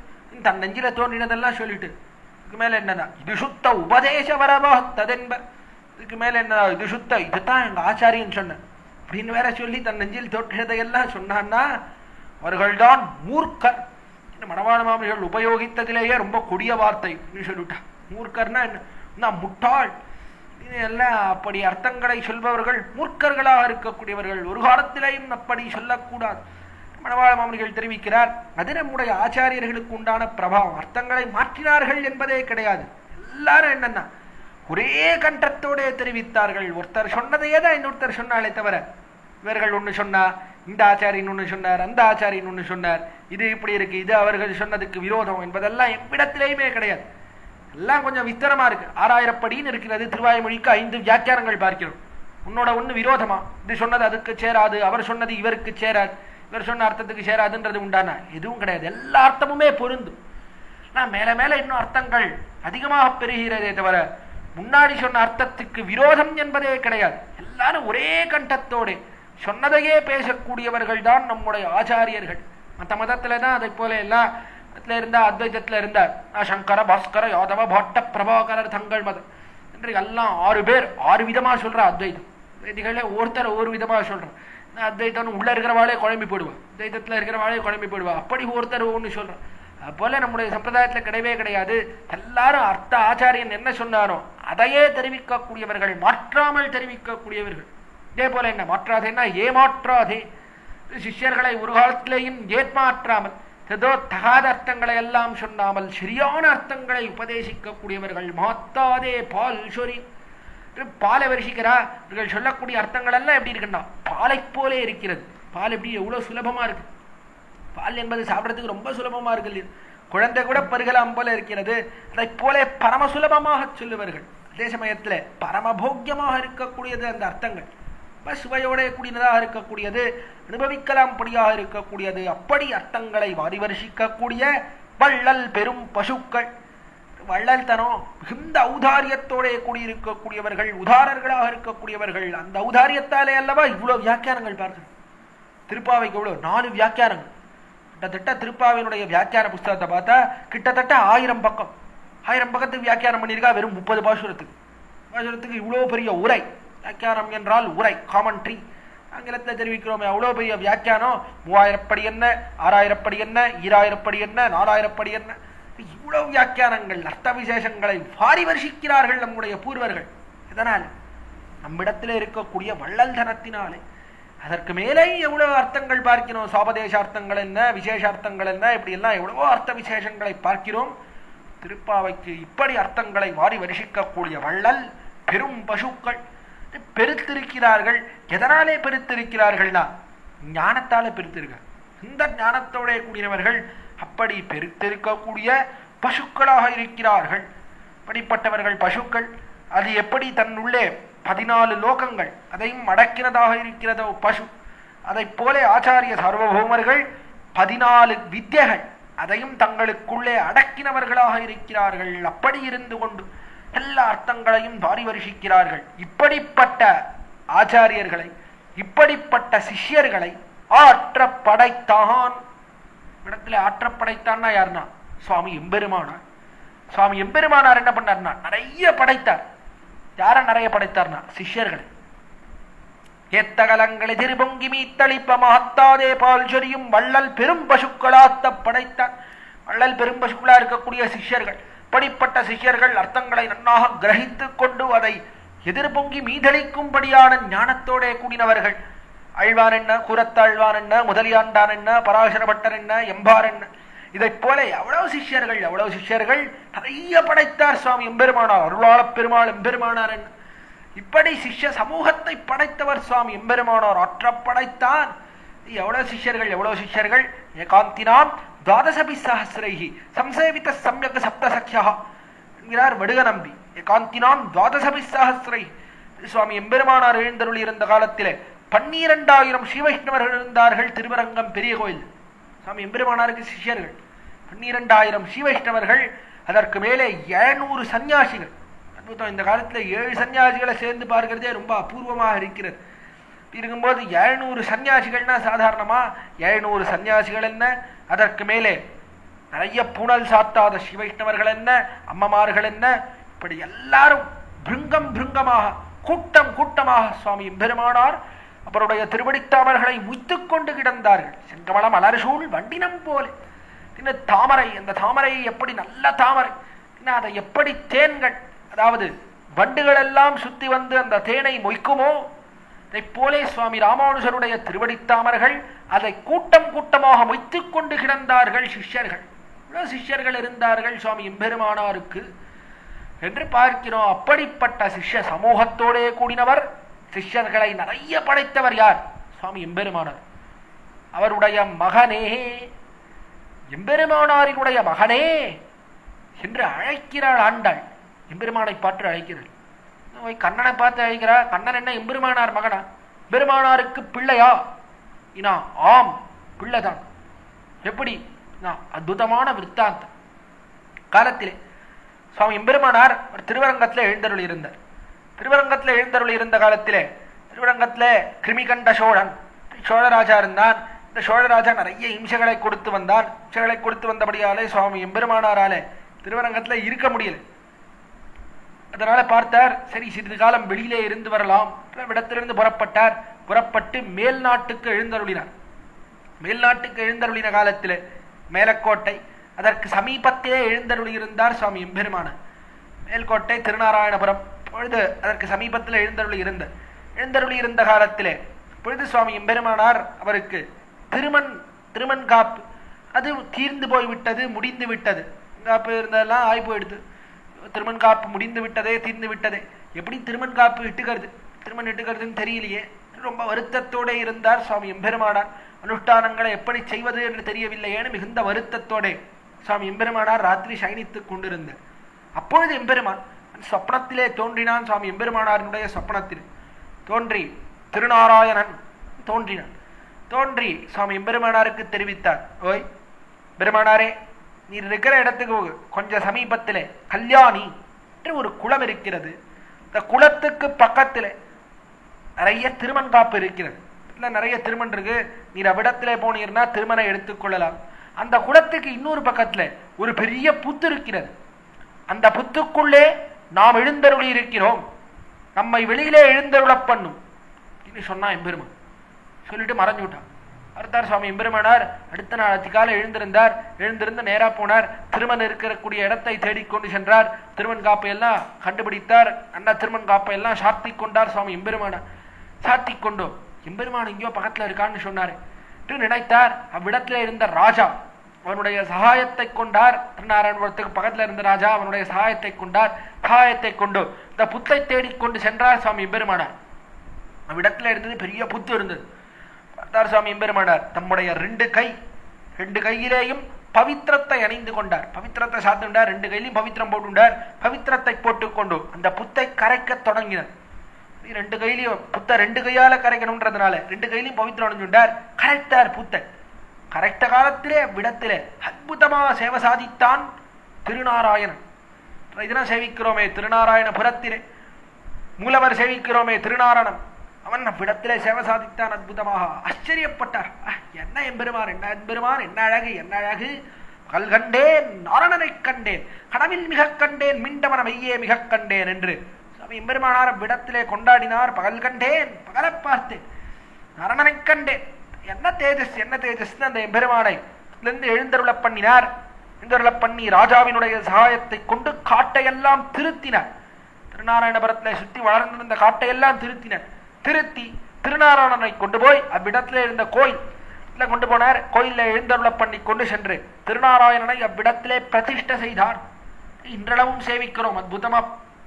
தன்னெஞ்சில தோன்றினதெல்லாம் சொல்லிட்டு இதுக்கு மேல என்னன்னா இது சுத்த உபதேச வரவாத்ததென்பர். இதுக்கு மேல என்ன இது சுத்த இதுதான் எங்க ஆச்சாரியன் சொன்ன அப்படின்னு வேற சொல்லி தன் நெஞ்சில் தோற்றினதையெல்லாம் சொன்னான்னா அவர்கள்தான் மூர்க்கர். மணவாள மாமுனிகள் உபயோகித்ததிலேயே ரொம்ப கொடிய வார்த்தை சொல்லிட்டா. மூர்க்கர்னா என்ன, முட்டாள் எல்லாம். அப்படி அர்த்தங்களை சொல்பவர்கள் மூர்க்கர்களாக இருக்கக்கூடியவர்கள். ஒரு காலத்திலேயும் அப்படி சொல்லக்கூடாது. மணவாள மாமுனிகள் தெரிவிக்கிறார், அது நம்முடைய ஆச்சாரியர்களுக்கு உண்டான பிரபாவம். அர்த்தங்களை மாற்றினார்கள் என்பதே கிடையாது. எல்லாரும் என்னன்னா ஒரே கண்டத்தோட தெரிவித்தார்கள். ஒருத்தர் சொன்னதையே தான் இன்னொருத்தர் சொன்னாலே தவிர இவர்கள் ஒன்று சொன்னா இந்த ஆச்சாரியன் ஒன்று சொன்னார், அந்த ஆச்சாரியன் ஒன்று சொன்னார், இது இப்படி இருக்கு, இது அவர்கள் சொன்னதுக்கு விரோதம் என்பதெல்லாம் எவ்விடத்திலேயுமே கிடையாது. எல்லாம் கொஞ்சம் விஸ்தரமா இருக்கு. 6000 படின்னு இருக்கிறது. திருவாய்மொழிக்கு 5 வியாக்கியானங்கள் பார்க்கிறோம். உன்னோட ஒன்று விரோதமா, இது சொன்னது அதுக்கு சேராது, அவர் சொன்னது இவருக்கு சேராது, இவர் சொன்ன அர்த்தத்துக்கு சேராதுன்றது உண்டானா எதுவும் கிடையாது. எல்லா அர்த்தமுமே பொருந்தும். மேல மேல இன்னும் அர்த்தங்கள் அதிகமாக பெறுகிறதே தவிர முன்னாடி சொன்ன அர்த்தத்துக்கு விரோதம் என்பதே கிடையாது. எல்லாரும் ஒரே கண்டத்தோட சொன்னதையே பேசக்கூடியவர்கள் தான் நம்முடைய ஆச்சாரியர்கள். மற்ற மதத்துல தான் அதை போல எல்லாம் இருந்தா அத்வைதத்துல இருந்தார். சங்கர, பாஸ்கர, யாதவ, பாட்ட, பிரபாகரர் தங்கள் மதம் என்று எல்லாம் 6 பேர் 6 விதமா சொல்ற அத்வைதம். வேதிகளே ஒருத்தர் ஒரு விதமா சொல்றான். அத்வைதம் உள்ள இருக்கிறவாளே குழம்பி போடுவா, அத்வைதத்துல இருக்கிறவாளே குழம்பி போடுவா. அப்படி ஒருத்தர் ஒன்று சொல்றான். அதுபோல நம்முடைய சம்பிரதாயத்துல கிடையவே கிடையாது. எல்லாரும் அர்த்த ஆச்சாரியன் என்ன சொன்னாரோ அதையே தெரிவிக்கக்கூடியவர்கள், மாற்றாமல் தெரிவிக்கக்கூடியவர்கள். இதே போல என்ன மாற்றாதே, ஏமாற்றாதே. சிஷ்யர்களை ஒரு காலத்திலேயும் ஏமாற்றாமல் ஏதோ தகாத அர்த்தங்களை எல்லாம் சொன்னாமல் சரியான அர்த்தங்களை உபதேசிக்கக்கூடியவர்கள். மாத்தாதே பால் சொரி. பாலை வருஷிக்கிறா. இவர்கள் சொல்லக்கூடிய அர்த்தங்கள் எல்லாம் எப்படி இருக்குன்னா பாலை போலே இருக்கிறது. பால் எப்படி எவ்வளவு சுலபமா இருக்கு. பால் என்பது சாப்பிடறதுக்கு ரொம்ப சுலபமா இருக்கு. குழந்தை கூட பருகலாம் போல இருக்கிறது. அதை போல பரம சுலபமாக சொல்லுவார்கள். அதே சமயத்துல பரமபோக்கியமாக இருக்கக்கூடியது அந்த அர்த்தங்கள். சுவையோட கூடியதாக இருக்கக்கூடியது, அனுபவிக்கலாம் படியாக இருக்கக்கூடியது. அப்படி அர்த்தங்களை வாரி வருஷிக்கக்கூடிய வள்ளல் பெரும் பசுக்கள். வள்ளல் தனம் மிகுந்த ஔதாரியத்தோட கூடியிருக்கக்கூடியவர்கள், உதாரர்களாக இருக்கக்கூடியவர்கள். அந்த ஔதாரியத்தாலே அல்லவா இவ்வளவு வியாக்கியானங்கள் பார்க்கணும். திருப்பாவைக்கு இவ்வளவு 4 வியாக்கியானங்கள். கிட்டத்தட்ட திருப்பாவினுடைய வியாக்கியான புஸ்தகத்தை பார்த்தா கிட்டத்தட்ட 1000 பக்கம். 1000 பக்கத்துக்கு வியாக்கியானம் பண்ணியிருக்கா வெறும் 30 பாசுரத்துக்கு. இவ்வளவு பெரிய உரை. வியாக்கியானம் என்றால் உரை, காமெண்ட்ரி. ஆங்கிலத்தில் தெரிவிக்கிறோமே அவ்வளவு பெரிய வியாக்கியானம். 3000 படி என்ன, 6000 படி என்ன, 2000 படி என்ன, 4000 படி என்ன, இவ்வளவு வியாக்கியானங்கள் அர்த்த விசேஷங்களை வாரி வருஷிக்கிறார்கள் நம்முடைய பூர்வர்கள். இதனால் நம்மிடத்தில் இருக்கக்கூடிய வள்ளல் தனத்தினாலே. அதற்கு மேலே எவ்வளவு அர்த்தங்கள் பார்க்கிறோம். சாபதேசார்த்தங்கள் என்ன, விசேஷார்த்தங்கள் என்ன, இப்படி எல்லாம் எவ்வளவோ அர்த்த விசேஷங்களை பார்க்கிறோம். திருப்பாவைக்கு இப்படி அர்த்தங்களை வாரி வருஷிக்கக்கூடிய வள்ளல் பெரும் பசுக்கள் பெருத்திருக்கிறார்கள். எதனாலே பெருத்திருக்கிறார்கள்னா ஞானத்தாலே பெருத்திருக்கார். இந்த ஞானத்தோட கூடியவர்கள் அப்படி பெருத்திருக்கக்கூடிய பசுக்களாக இருக்கிறார்கள். இப்படிப்பட்டவர்கள் பசுக்கள். அது எப்படி தன்னுள்ளே 14 லோகங்கள் அதையும் அடக்கினதாக இருக்கிறதோ பசு, அதை போல ஆச்சாரிய சார்வபௌமர்கள் 14 வித்யைகள் அதையும் தங்களுக்குள்ளே அடக்கினவர்களாக இருக்கிறார்கள். அப்படி இருந்து கொண்டு எல்லா அர்த்தங்களையும் வாரி வருஷிக்கிறார்கள். இப்படிப்பட்ட ஆச்சாரியர்களை, இப்படிப்பட்ட சிஷ்யர்களை ஆற்ற படைத்தான். இடத்துல ஆற்ற படைத்தான்னா யாருன்னா சுவாமி எம்பெருமானார். சுவாமி எம்பெருமானார் என்ன பண்ணார்னா நிறைய படைத்தார். யார நிறைய படைத்தார்னா சிஷ்யர்களை. ஏத்தகலங்களை திருபொங்கி மீத்தளிப்ப மகத்தாதே பால் சொரியும் வள்ளல் பெரும் பசுக்களாத்த படைத்தார். வள்ளல் பெரும் பசுக்களா இருக்கக்கூடிய சிஷ்யர்கள், படிப்பட்ட சிஷ்யர்கள் அர்த்தங்களை நன்னாக கிரகித்து கொண்டு அதை எதிர்பொங்கி மீதளிக்கும்படியான ஞானத்தோட கூடினவர்கள். அழ்வான் என்ன, கூரத்தாழ்வான் என்ன, முதலியாண்டான் என்ன, பராசர பட்டர் என்ன, எம்பார் என்ன, இதை போல எவ்வளவு சிஷ்யர்கள் நிறைய படைத்தார் சுவாமி எம்பெருமானார். அருளாள பெருமாள் எம்பெருமானார் என்ன, இப்படி சிஷ்ய சமூகத்தை படைத்தவர் சுவாமி எம்பெருமானார். ஆற்ற படைத்தான். எவ்வளவு சிஷ்யர்கள் ஏகாந்தினாம் துவாதசபி சஹஸ்ரைஹி சம்சேவித சம்யக் சப்தசக்யா என்கிறார் வடுக நம்பி. ஏகாந்தினாம் துவாதசபி சஹஸ்ரைஹி. சுவாமி எம்பெருமானார் எழுந்தருளி இருந்த காலத்திலே 12,000 ஸ்ரீவைஷ்ணவர்கள் இருந்தார்கள் திருவரங்கம் பெரிய கோயில். சுவாமி எம்பெருமானாருக்கு சிஷ்யர்கள் 12,000 ஸ்ரீவைஷ்ணவர்கள், அதற்கு மேலே 700 சன்னியாசிகள். அற்புதம். இந்த காலத்தில் 7 சன்னியாசிகளை சேர்ந்து பார்க்கிறதே ரொம்ப அபூர்வமாக இருக்கிறது. இருக்கும்போது 700 சன்னியாசிகள்னா சாதாரணமா 700 சன்னியாசிகள் என்ன, அதற்கு மேலே நிறைய பூணல் சாத்தாத ஸ்ரீவைஷ்ணவர்கள் என்ன, அம்மமார்கள் என்ன, இப்படி எல்லாரும் பிருங்கமாக கூட்டமாக சுவாமி எம்பெருமானார் அவருடைய திருவடித்தாமர்களை முய்த்துக் கொண்டு கிடந்தார்கள். செங்கமலம் அலர்சூழ் வண்டினம் போல. தாமரை, அந்த தாமரை எப்படி நல்ல தாமரை, அதை எப்படி தேன்கள், அதாவது வண்டுகள் எல்லாம் சுத்தி வந்து அந்த தேனை மொய்க்குமோ அதை போலே சுவாமி ராமானுஜருடைய திருவடித்தாமர்கள் அதை கூட்டமாக மொய்த்துக் கொண்டு கிடந்தார்கள் சிஷ்யர்கள். சிஷ்யர்கள் இருந்தார்கள் சுவாமி எம்பெருமானாருக்கு என்று பார்க்கிறோம். அப்படிப்பட்ட சிஷ்ய சமூகத்தோடே கூடினவர், சிஷ்யர்களை நிறைய படைத்தவர் யார்? சுவாமி எம்பெருமானார். அவருடைய மகனே, எம்பெருமானாரினுடைய மகனே என்று அழைக்கிறாள் ஆண்டாள். எம்பெருமானை பார்த்து அழைக்கிறாள். கண்ணனை பார்த்து அழைக்கிறார். கண்ணன் என்ன எம்பெருமானார் மகனா? எம்பெருமானாருக்கு பிள்ளையா? ஆம், பிள்ளைதான். எப்படி? அற்புதமான விற்த்தாந்தம். காலத்திலே சுவாமி எம்பெருமானார் ஒரு திருவரங்கத்தில் எழுந்தருள் இருந்தார். திருவரங்கத்தில் எழுந்தருள் இருந்த காலத்திலே திருவரங்கத்தில் கிருமிகண்ட சோழராஜா இருந்தான். இந்த சோழராஜா நிறைய இம்சைகளை கொடுத்து வந்தான். இம்சைகளை கொடுத்து வந்தபடியாலே சுவாமி எம்பெருமானாராலே திருவரங்கத்தில் இருக்க முடியல. அதனால பார்த்தார், சரி சிறிது காலம் வெளியிலே இருந்து வரலாம். இடத்திலிருந்து புறப்பட்டார். புறப்பட்டு மேல் நாட்டுக்கு எழுந்தருளினார். மேல் நாட்டுக்கு எழுந்தருளின காலத்தில் மேலக்கோட்டை, அதற்கு சமீபத்திலே எழுந்தருளி இருந்தார் சுவாமி எம்பெருமானார். மேல்கோட்டை திருநாராயணபுரம் பொழுது அதற்கு சமீபத்தில் எழுந்தருளி இருந்த காலத்திலே பொழுது சுவாமி எம்பெருமானார் அவருக்கு திருமண் காப்பு அது தீர்ந்து போய்விட்டது, முடிந்து விட்டது. காப்பு இருந்ததெல்லாம் ஆய் போயிடுது. திருமண் காப்பு முடிந்து விட்டதே, தீர்ந்து விட்டதே. எப்படி திருமண் காப்பு இட்டுக்கிறதுன்னு தெரியலையே. ரொம்ப வருத்தத்தோட இருந்தார் சுவாமி எம்பெருமானார். அனுஷ்டானங்களை எப்படி செய்வது என்று தெரியவில்லையேன்னு மிகுந்த வருத்தத்தோட சுவாமி எம்பெருமானார் ராத்திரி சயனித்துக் கொண்டிருந்தார். அப்பொழுது எம்பெருமான் சொப்னத்திலே தோன்றினான். சுவாமி எம்பெருமானாரினுடைய சொப்னத்தில் தோன்றி திருநாராயணன் தோன்றி சுவாமி எம்பெருமானாருக்கு தெரிவித்தார், ஓய் பெருமானாரே, நீர் இருக்கிற இடத்துக்கு கொஞ்சம் சமீபத்திலே கல்யாணி என்று ஒரு குளம் இருக்கிறது. இந்த குளத்துக்கு பக்கத்திலே நிறைய திருமண் காப்பு இருக்கிறது. நிறைய திருமண் இருக்கு. நீர் அவ்விடத்திலே போனீர்னா திருமணம் எடுத்துக்கொள்ளலாம். அந்த குளத்துக்கு இன்னொரு பக்கத்துல ஒரு பெரிய புத்து இருக்கிறது. அந்த புத்துக்குள்ளே நாம் எழுந்தருளி இருக்கிறோம். நம்மை வெளியிலே எழுந்தருள பண்ணும் சொன்னா எம்பெருமான். சொல்லிட்டு மறைஞ்சு விட்டான். பார்த்தார் சுவாமி எம்பெருமானார். அடுத்த நாள் அதிகாலை எழுந்திருந்து நேரா போனார். திருமண் இருக்கக்கூடிய இடத்தை தேடிக்கொண்டு சென்றார். திருமண் காப்பை எல்லாம் கண்டுபிடித்தார். அந்த திருமண் காப்பை எல்லாம் சாத்தி கொண்டார் சுவாமி எம்பெருமானார். சாத்தி கொண்டோ எம்பெருமான் எங்கேயோ பக்கத்துல இருக்கான்னு சொன்னாரு நினைத்தார். அவ்விடத்துல இருந்த ராஜா அவனுடைய சகாயத்தை கொண்டார். திருநாராயணபுரத்துக்கு பக்கத்துல இருந்த ராஜா அவனுடைய சகாயத்தை கொண்டு இந்த புத்தை தேடிக்கொண்டு சென்றார் சுவாமி எம்பெருமானார். அவ்விடத்துல இருந்தது பெரிய புத்து இருந்தது. பார்த்தார் சுவாமி எம்பெருமானார். தம்முடைய ரெண்டு கையிலேயும் பவித்திரத்தை அணிந்து கொண்டார். பவித்திரத்தை சாத்துண்டார், 2 கையிலையும் பவித்திரம் போட்டுண்டார். பவித்திரத்தை போட்டுக்கொண்டு அந்த புத்தை கரைக்க தொடங்கினார். 2 கையிலையும் புத்த 2 கையால கரைக்கணும்ன்றதுனால 2 கையிலையும் பவித்திரம் அணிஞ்சுண்டார். கரைத்தார் புத்தை. கரைத்த காலத்திலே விடத்திலே அற்புதமாக சேவை சாதித்தான் திருநாராயணன். இதெல்லாம் சேவிக்கிறோமே திருநாராயணபுரத்திலே, மூலவர் சேவிக்கிறோமே திருநாராயணன், அவன் விடத்திலே சேவை சாதித்தான் அற்புதமாக. ஆச்சரியப்பட்டார். என்ன எம்பெருமான், என்ன எம்பெருமான், என்ன அழகு, என்ன அழகு! கல் கண்டேன் நாரணனை கண்டேன், கனவில் மிக கண்டேன், மிண்டமன மையே மிக கண்டேன் என்று சுவாமி எம்பெருமானார் விடத்திலே கொண்டாடினார். பகல் கண்டேன், பகலை பார்த்தேன், நாரணனை கண்டேன், என்ன தேஜஸ், என்ன தேஜஸ்! அந்த எம்பெருமானை எழுந்தருள பண்ணினார். எழுந்தருள பண்ணி ராஜாவினுடைய சகாயத்தை கொண்டு காட்டையெல்லாம் திருத்தினார். திருநாராயணபுரத்தில் சுத்தி வளர்ந்திருந்த காட்டையெல்லாம் திருத்தினார். திருத்தி திருநாராயணனை கொண்டு போய் அவ்விடத்திலே இருந்த கோயில் கொண்டு போனார். கோயிலில் எழுந்தருள பண்ணி கொண்டு சென்று திருநாராயணனை அவ்விடத்திலே பிரதிஷ்டை செய்தார். இன்றளவும் சேவிக்கிறோம். அற்புதமா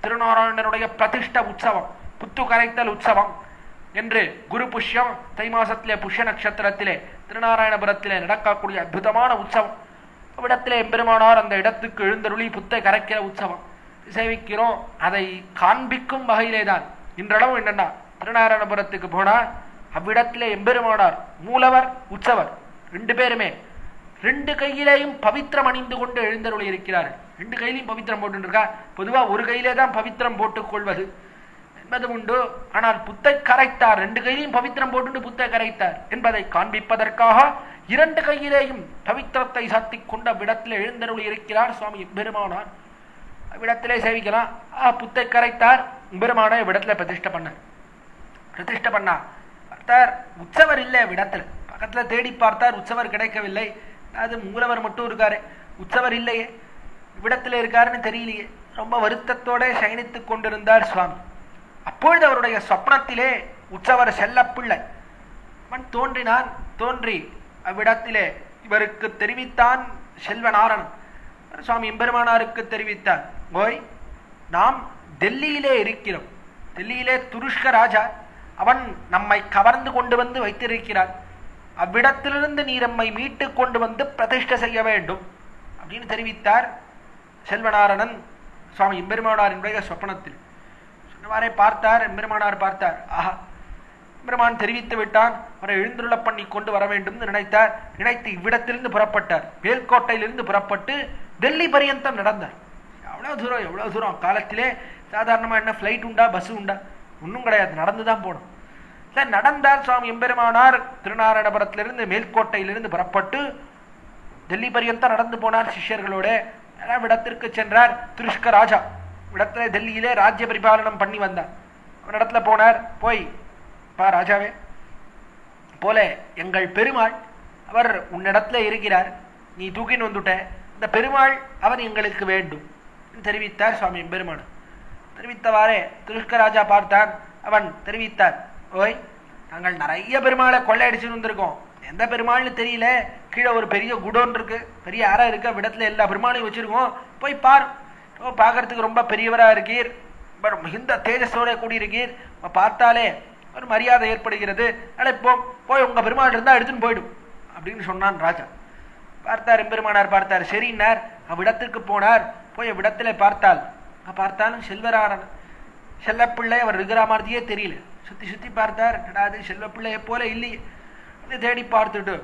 திருநாராயணனுடைய பிரதிஷ்ட உற்சவம், புத்து கரைத்தல் உற்சவம் என்று குரு புஷ்யம் தை மாசத்திலே புஷ்ய நட்சத்திரத்திலே திருநாராயணபுரத்திலே நடக்கக்கூடிய அற்புதமான உற்சவம். அவ்விடத்திலே எம்பெருமானார் அந்த இடத்துக்கு எழுந்தருளி புத்தை கரைக்கிற உற்சவம் சேவிக்கிறோம். அதை காண்பிக்கும் வகையிலே தான் இன்றளவும் என்னன்னா திருநாராயணபுரத்துக்கு போனார். அவ்விடத்திலே எம்பெருமானார் மூலவர் உற்சவர் 2 பேருமே 2 கையிலேயும் பவித்திரம் அணிந்து கொண்டு எழுந்தருளி இருக்கிறார். 2 கையிலையும் பவித்திரம் போட்டுருக்கா. பொதுவா ஒரு கையிலே தான் பவித்திரம் போட்டுக் கொள்வது என்பது உண்டு. ஆனால் புத்தை கரைத்தார், 2 கையிலையும் பவித்திரம் போட்டு புத்தை கரைத்தார் என்பதை காண்பிப்பதற்காக 2 கையிலேயும் பவித்திரத்தை சாத்தி கொண்டு அவ்விடத்திலே எழுந்தருளி இருக்கிறார் சுவாமி எம்பெருமானார். அவ்விடத்திலே சேவிக்கலாம். புத்தை கரைத்தார், எம்பெருமானார் இவ்விடத்துல பிரதிஷ்டை பண்ணார். பிரதிஷ்டை பண்ணா பார்த்தார், உற்சவர் இல்லை விடத்துல. பக்கத்துல தேடி பார்த்தார், உற்சவர் கிடைக்கவில்லை. அது மூலவர் மட்டும் இருக்காரு, உற்சவர் இல்லையே, விடத்துல இருக்காருன்னு தெரியலையே. ரொம்ப வருத்தத்தோட சயனித்துக் கொண்டிருந்தார் சுவாமி. அப்பொழுது அவருடைய சொப்னத்திலே உற்சவர் செல்லப்பிள்ளை அவன் தோன்றினான். தோன்றி அவ்விடத்திலே இவருக்கு தெரிவித்தான். செல்வநாரணன் சுவாமி எம்பெருமானாருக்கு தெரிவித்தான், ஓய் நாம் டெல்லியிலே இருக்கிறோம். டெல்லியிலே துருஷ்க ராஜா அவன் நம்மை கவர்ந்து கொண்டு வந்து வைத்திருக்கிறார். அவ்விடத்திலிருந்து நீர் நம்மை மீட்டு கொண்டு வந்து பிரதிஷ்டை செய்ய வேண்டும் அப்படின்னு தெரிவித்தார் செல்வநாரணன் சுவாமி எம்பெருமானாரினுடைய சொப்பனத்தில். சொன்னவாறே பார்த்தார் எம்பெருமானார். பார்த்தார், ஆஹா, எம்பெருமான் தெரிவித்து விட்டான், அவரை எழுந்துருள பண்ணி கொண்டு வர வேண்டும் நினைத்தார். நினைத்து இவ்விடத்திலிருந்து புறப்பட்டார். மேல்கோட்டையிலிருந்து புறப்பட்டு டெல்லி பரியந்தம் நடந்தார். எவ்வளவு தூரம், எவ்வளவு தூரம்! காலத்திலே சாதாரணமா என்ன ஃபிளைட் உண்டா, பஸ் உண்டா? ஒன்றும் கிடையாது, நடந்துதான் போகணும். நடந்தார் சுவாமி எம்பெருமானார். திருநாராயணபுரத்திலிருந்து மேல்கோட்டையிலிருந்து புறப்பட்டு டெல்லி பரியந்தம் நடந்து போனார் சிஷ்யர்களோட. இடத்திற்கு சென்றார். துருஷ்க ராஜா இடத்துல டெல்லியிலே ராஜ்ய பரிபாலனம் பண்ணி வந்தார். அவன் இடத்துல போனார். போய், பா ராஜாவே, போல எங்கள் பெருமாள் அவர் உன்னிடத்துல இருக்கிறார், நீ தூக்கின்னு வந்துட்ட. இந்த பெருமாள் அவர் எங்களுக்கு வேண்டும் தெரிவித்தார் சுவாமி எம்பெருமான். தெரிவித்தவாறே துருஷ்கராஜா பார்த்தான். அவன் தெரிவித்தார், ஓய், நாங்கள் நிறைய பெருமாளை கொள்ளையடிச்சு வந்திருக்கோம். எந்த பெருமாள்னு தெரியல. கீழே ஒரு பெரிய குடோன் இருக்கு, பெரிய அறை இருக்கு, விடத்துல எல்லா பெருமாளையும் வச்சிருக்கோம். போய் பார். பார்க்கறதுக்கு ரொம்ப பெரியவரா இருக்கீர், மிகுந்த தேஜஸோட கூடியிருக்கீர். பார்த்தாலே ஒரு மரியாதை ஏற்படுகிறது. அழைப்போம், போய் உங்க பெருமாள் இருந்தா எடுத்துன்னு போயிடும் அப்படின்னு சொன்னான் ராஜா. பார்த்தார் எம்பெருமானார். பார்த்தார், சரின்னார். அவ்விடத்திற்கு போனார். போய் அவ்விடத்துல பார்த்தாலும் செல்வரான செல்லப்பிள்ளை அவர் இருக்கிற மாதிரியே தெரியல. சுத்தி சுத்தி பார்த்தார், நடாது செல்வப்பிள்ளையை போல இல்லையே. தேடி பார்த்துட்டு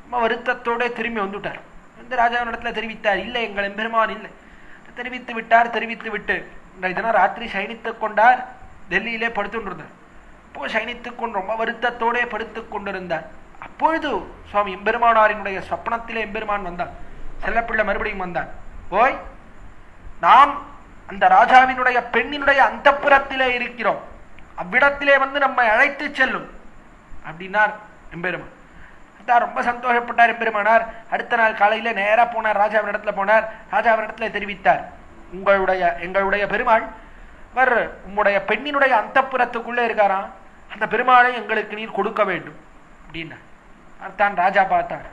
ரொம்ப வருத்தத்தோட திரும்பி வந்துட்டார். வந்து ராஜாவின் இடத்துல தெரிவித்தார், இல்லை எங்கள் எம்பெருமான் இல்லை. தெரிவித்து விட்டார். தெரிவித்து விட்டு இதனால் ராத்திரி சயனித்துக் கொண்டார். டெல்லியிலே படுத்துட்டு இருந்தார். அப்போ சயனித்துக் கொண்டு ரொம்ப வருத்தத்தோட படுத்துக் கொண்டிருந்தார். அப்பொழுது சுவாமி எம்பெருமானாரினுடைய சொப்பனத்திலே எம்பெருமான் வந்தார். செல்லப்பிள்ளை மறுபடியும் வந்தார். ஓய், நாம் அந்த ராஜாவினுடைய பெண்ணினுடைய அந்தப்புறத்திலே இருக்கிறோம், அவ்விடத்திலே வந்து நம்மை அழைத்து செல்லும் அப்படின்னார் எம்பெருமான். ரொம்ப சந்தோஷப்பட்டார் எம்பெருமானார். அடுத்த நாள் காலையில நேரா போனார், ராஜாவின் இடத்துல போனார். ராஜாவின் இடத்துல தெரிவித்தார், எங்களுடைய பெருமாள் அவர் உங்களுடைய பெண்ணினுடைய அந்தப்புறத்துக்குள்ளே இருக்காராம், அந்த பெருமாளை எங்களுக்கு நீர் கொடுக்க வேண்டும் அப்படின்னா. தான் ராஜா பார்த்தான்,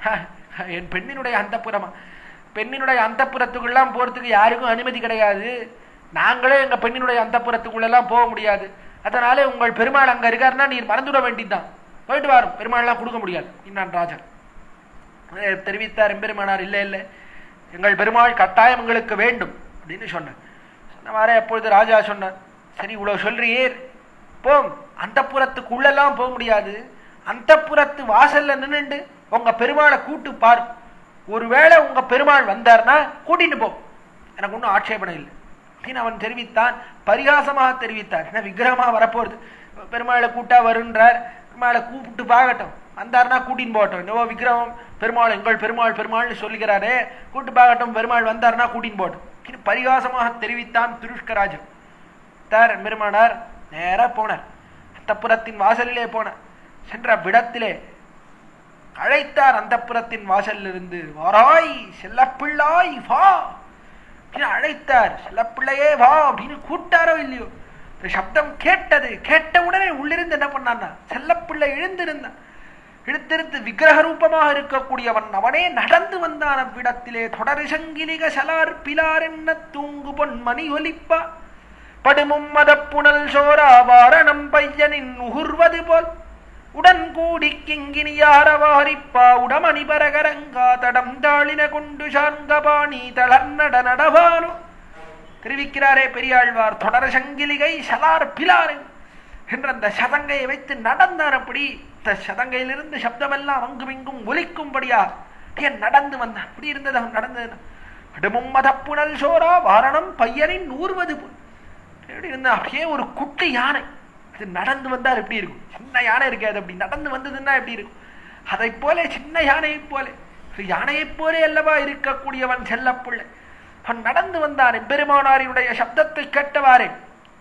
என் பெண்ணினுடைய அந்தப்புறமா? பெண்ணினுடைய அந்தப்புறத்துக்குள்ளாம் போறதுக்கு யாருக்கும் அனுமதி கிடையாது. நாங்களே எங்க பெண்ணினுடைய அந்தப்புறத்துக்குள்ளெல்லாம் போக முடியாது. அதனால உங்கள் பெருமாள் அங்க இருக்காருன்னா நீர் மறந்துவிட வேண்டியதுதான், போயிட்டு வரும், பெருமாள்லாம் கொடுக்க முடியாது இன்னான் ராஜா. தெரிவித்தார் எம்பெருமானார். இல்லை இல்லை, எங்கள் பெருமாள் கட்டாயம் எங்களுக்கு வேண்டும் அப்படின்னு சொன்னார். சொன்னவாறே அப்பொழுது ராஜா சொன்னார், சரி இவ்வளவு சொல்றீர், போம், அந்த புறத்துக்கு உள்ளெல்லாம் போக முடியாது, அந்த புறத்து வாசல்ல நின்னுண்டு உங்க பெருமாளை கூட்டு பார், ஒருவேளை உங்க பெருமாள் வந்தார்னா கூட்டிட்டு போ, எனக்கு ஒன்றும் ஆட்சேபணம் இல்லை அப்படின்னு அவன் தெரிவித்தான். பரிகாசமாக தெரிவித்தார். ஏன்னா விக்கிரகமா வரப்போறது, பெருமாளை கூட்டா வருன்றார், பெருமாளை கூப்பிட்டு பார்க்கட்டும், வந்தார்னா கூட்டின்னு போகட்டும், என்னவோ விக்கிரகம் பெருமாள் எங்கள் பெருமாள் பெருமாள்னு சொல்லுகிறாரே, கூட்டு பார்க்கட்டும், பெருமாள் வந்தார்னா கூட்டின்னு போகட்டும் பரிகாசமாக தெரிவித்தான் துருஷ்கராஜன். பெருமானார் நேரா போனார், அந்த புறத்தின் வாசலிலே போனார். சென்ற விடத்திலே அழைத்தார், அந்த புறத்தின் வாசலில் இருந்து, வாராய் செல்லப்பிள்ளாய் வா அழைத்தார். செல்லப்பிள்ளையே வா அப்படின்னு கூட்டாரோ இல்லையோ, சப்தம் கேட்டது. கேட்ட உடனே உள்ளிருந்து என்ன பண்ணான்னா, செல்லப்பிள்ளை எழுந்திருந்தான். இழுத்திருந்து விக்கிரக ரூபமாக இருக்கக்கூடியவன் அவனே நடந்து வந்தான். அவ்விடத்திலே தொடர் சங்கிலிக சலார் பிலார் என்ன தூங்கு பொன்மணி ஒலிப்பா படுமும் மதப்புணல் சோரா வாரணம் பையனின் உகுர்வது போல் உடன் கூடி கிங்கினியாரவாரிப்பா உடமணி பரகரங்கா தடம் தாளின கொண்டு சார்கபாணி தளர்நட நடவானு தெரிவிக்கிறாரே பெரியாழ்வார். தொடர சங்கிலிகை சலார் பிலார் என்ற அந்த சதங்கையை வைத்து நடந்தார். அப்படி இந்த சதங்கையிலிருந்து சப்தமெல்லாம் அங்குமிங்கும் ஒலிக்கும்படியா நடந்து வந்தான். அப்படி இருந்தது அவன் நடந்தது. அடுமும் மதப்புணல் சோரா வாரணம் பையனின் ஊர்வது போல் எப்படி இருந்தா, அப்படியே ஒரு குட்டி யானை அது நடந்து வந்தார் எப்படி இருக்கும், சின்ன யானை இருக்காது, அப்படி நடந்து வந்ததுன்னா எப்படி இருக்கும், அதை போல சின்ன யானையை போல, யானையை போலே அல்லவா இருக்கக்கூடியவன் செல்லப்பிள்ளை. அவன் நடந்து வந்தான். எம்பெருமானாரினுடைய சப்தத்தை கேட்டவாறே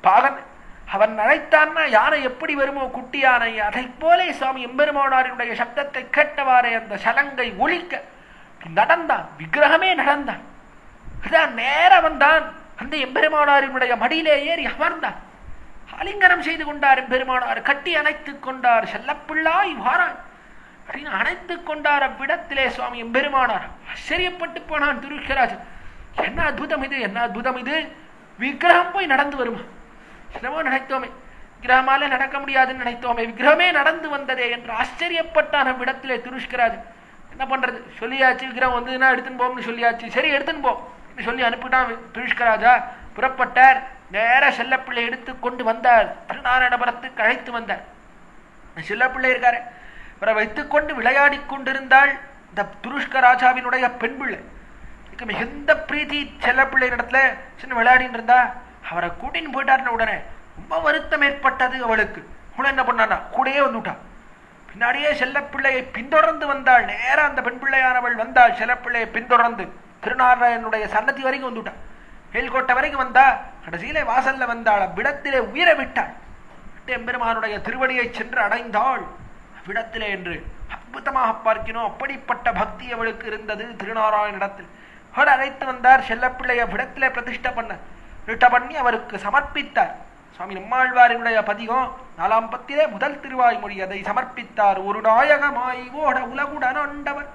பாகன் அவன் அழைத்தான்னா யானை எப்படி வருமோ குட்டி யானை, அதை போலே சுவாமி எம்பெருமானாரினுடைய சப்தத்தை கேட்டவாறே அந்த சலங்கை ஒலிக்க நடந்தான். விக்கிரகமே நடந்தான். அதான் நேர வந்தான், அந்த எம்பெருமானாரினுடைய மடியிலே ஏறி அமர்ந்தான். ஆலிங்கனம் செய்து கொண்டார். எம்பெருமானார் கட்டி அணைத்துக் கொண்டார். செல்லப்பிள்ளாய் வாரான் அப்படின்னு அணைத்துக் கொண்டார். அவ்விடத்திலே சுவாமி எம்பெருமானார் ஆச்சரியப்பட்டு போனான் துருஷ்கராஜன். என்ன அற்புதம் இது, என்ன அற்புதம் இது, விக்கிரகம் போய் நடந்து வருமா, என்னமோ நினைத்தோமே, விக்கிரகமால நடக்க முடியாதுன்னு நினைத்தோமே, விக்கிரகமே நடந்து வந்ததே என்று ஆச்சரியப்பட்டான் அவ்விடத்திலே துருஷ்கராஜன். என்ன பண்றது, சொல்லியாச்சு விக்கிரகம் வந்ததுன்னா எடுத்துன்னு போம்னு சொல்லியாச்சு, சரி எடுத்துன்னு போ சொல்லி அனுப்பிட்டான் துருஷ்கராஜா. புறப்பட்டார். நேர செல்லப்பிள்ளை எடுத்து கொண்டு வந்தார். திருநாராயணபுரத்துக்கு அழைத்து வந்தார். செல்லப்பிள்ளை இருக்காரு, அவரை வைத்துக் கொண்டு விளையாடி கொண்டிருந்தாள் இந்த துருஷ்கராஜாவினுடைய பெண் பிள்ளை. மிகுந்த பிரீத்தி செல்லப்பிள்ளை இடத்துல சின்ன விளையாடின்னு இருந்தா. அவரை கூட்டின்னு போயிட்டாருன்னு உடனே ரொம்ப வருத்தம் ஏற்பட்டது அவளுக்கு. அவளை என்ன பண்ணானா கூடயே வந்துட்டான். பின்னாடியே செல்லப்பிள்ளையை பின்தொடர்ந்து வந்தாள். நேரம் அந்த பெண் பிள்ளையானவள் வந்தாள். செல்லப்பிள்ளையை பின்தொடர்ந்து திருநாராயணனுடைய சன்னதி வரைக்கும் வந்துட்டாள். மேல்கோட்டை வரைக்கும் வந்தா. கடைசியிலே வாசல்ல வந்தாள். அவ்விடத்திலே உயிரை விட்டாள். எம்பெருமானுடைய திருவடியை சென்று அடைந்தாள் அவ்விடத்திலே என்று அற்புதமாக பார்க்கிறோம். அப்படிப்பட்ட பக்தி அவளுக்கு இருந்தது திருநாராயணனிடத்தில். அவர் அழைத்து வந்தார். செல்லப்பிள்ளைய விடத்திலே பிரதிஷ்டை பண்ணி அவருக்கு சமர்ப்பித்தார். சுவாமி நம்மாழ்வாரினுடைய பதிகம் 4ஆம் பத்திலே முதல் திருவாய்மொழி அதை சமர்ப்பித்தார். ஒரு நாயகமாய் ஓட உலகுடன் ஆண்டவர்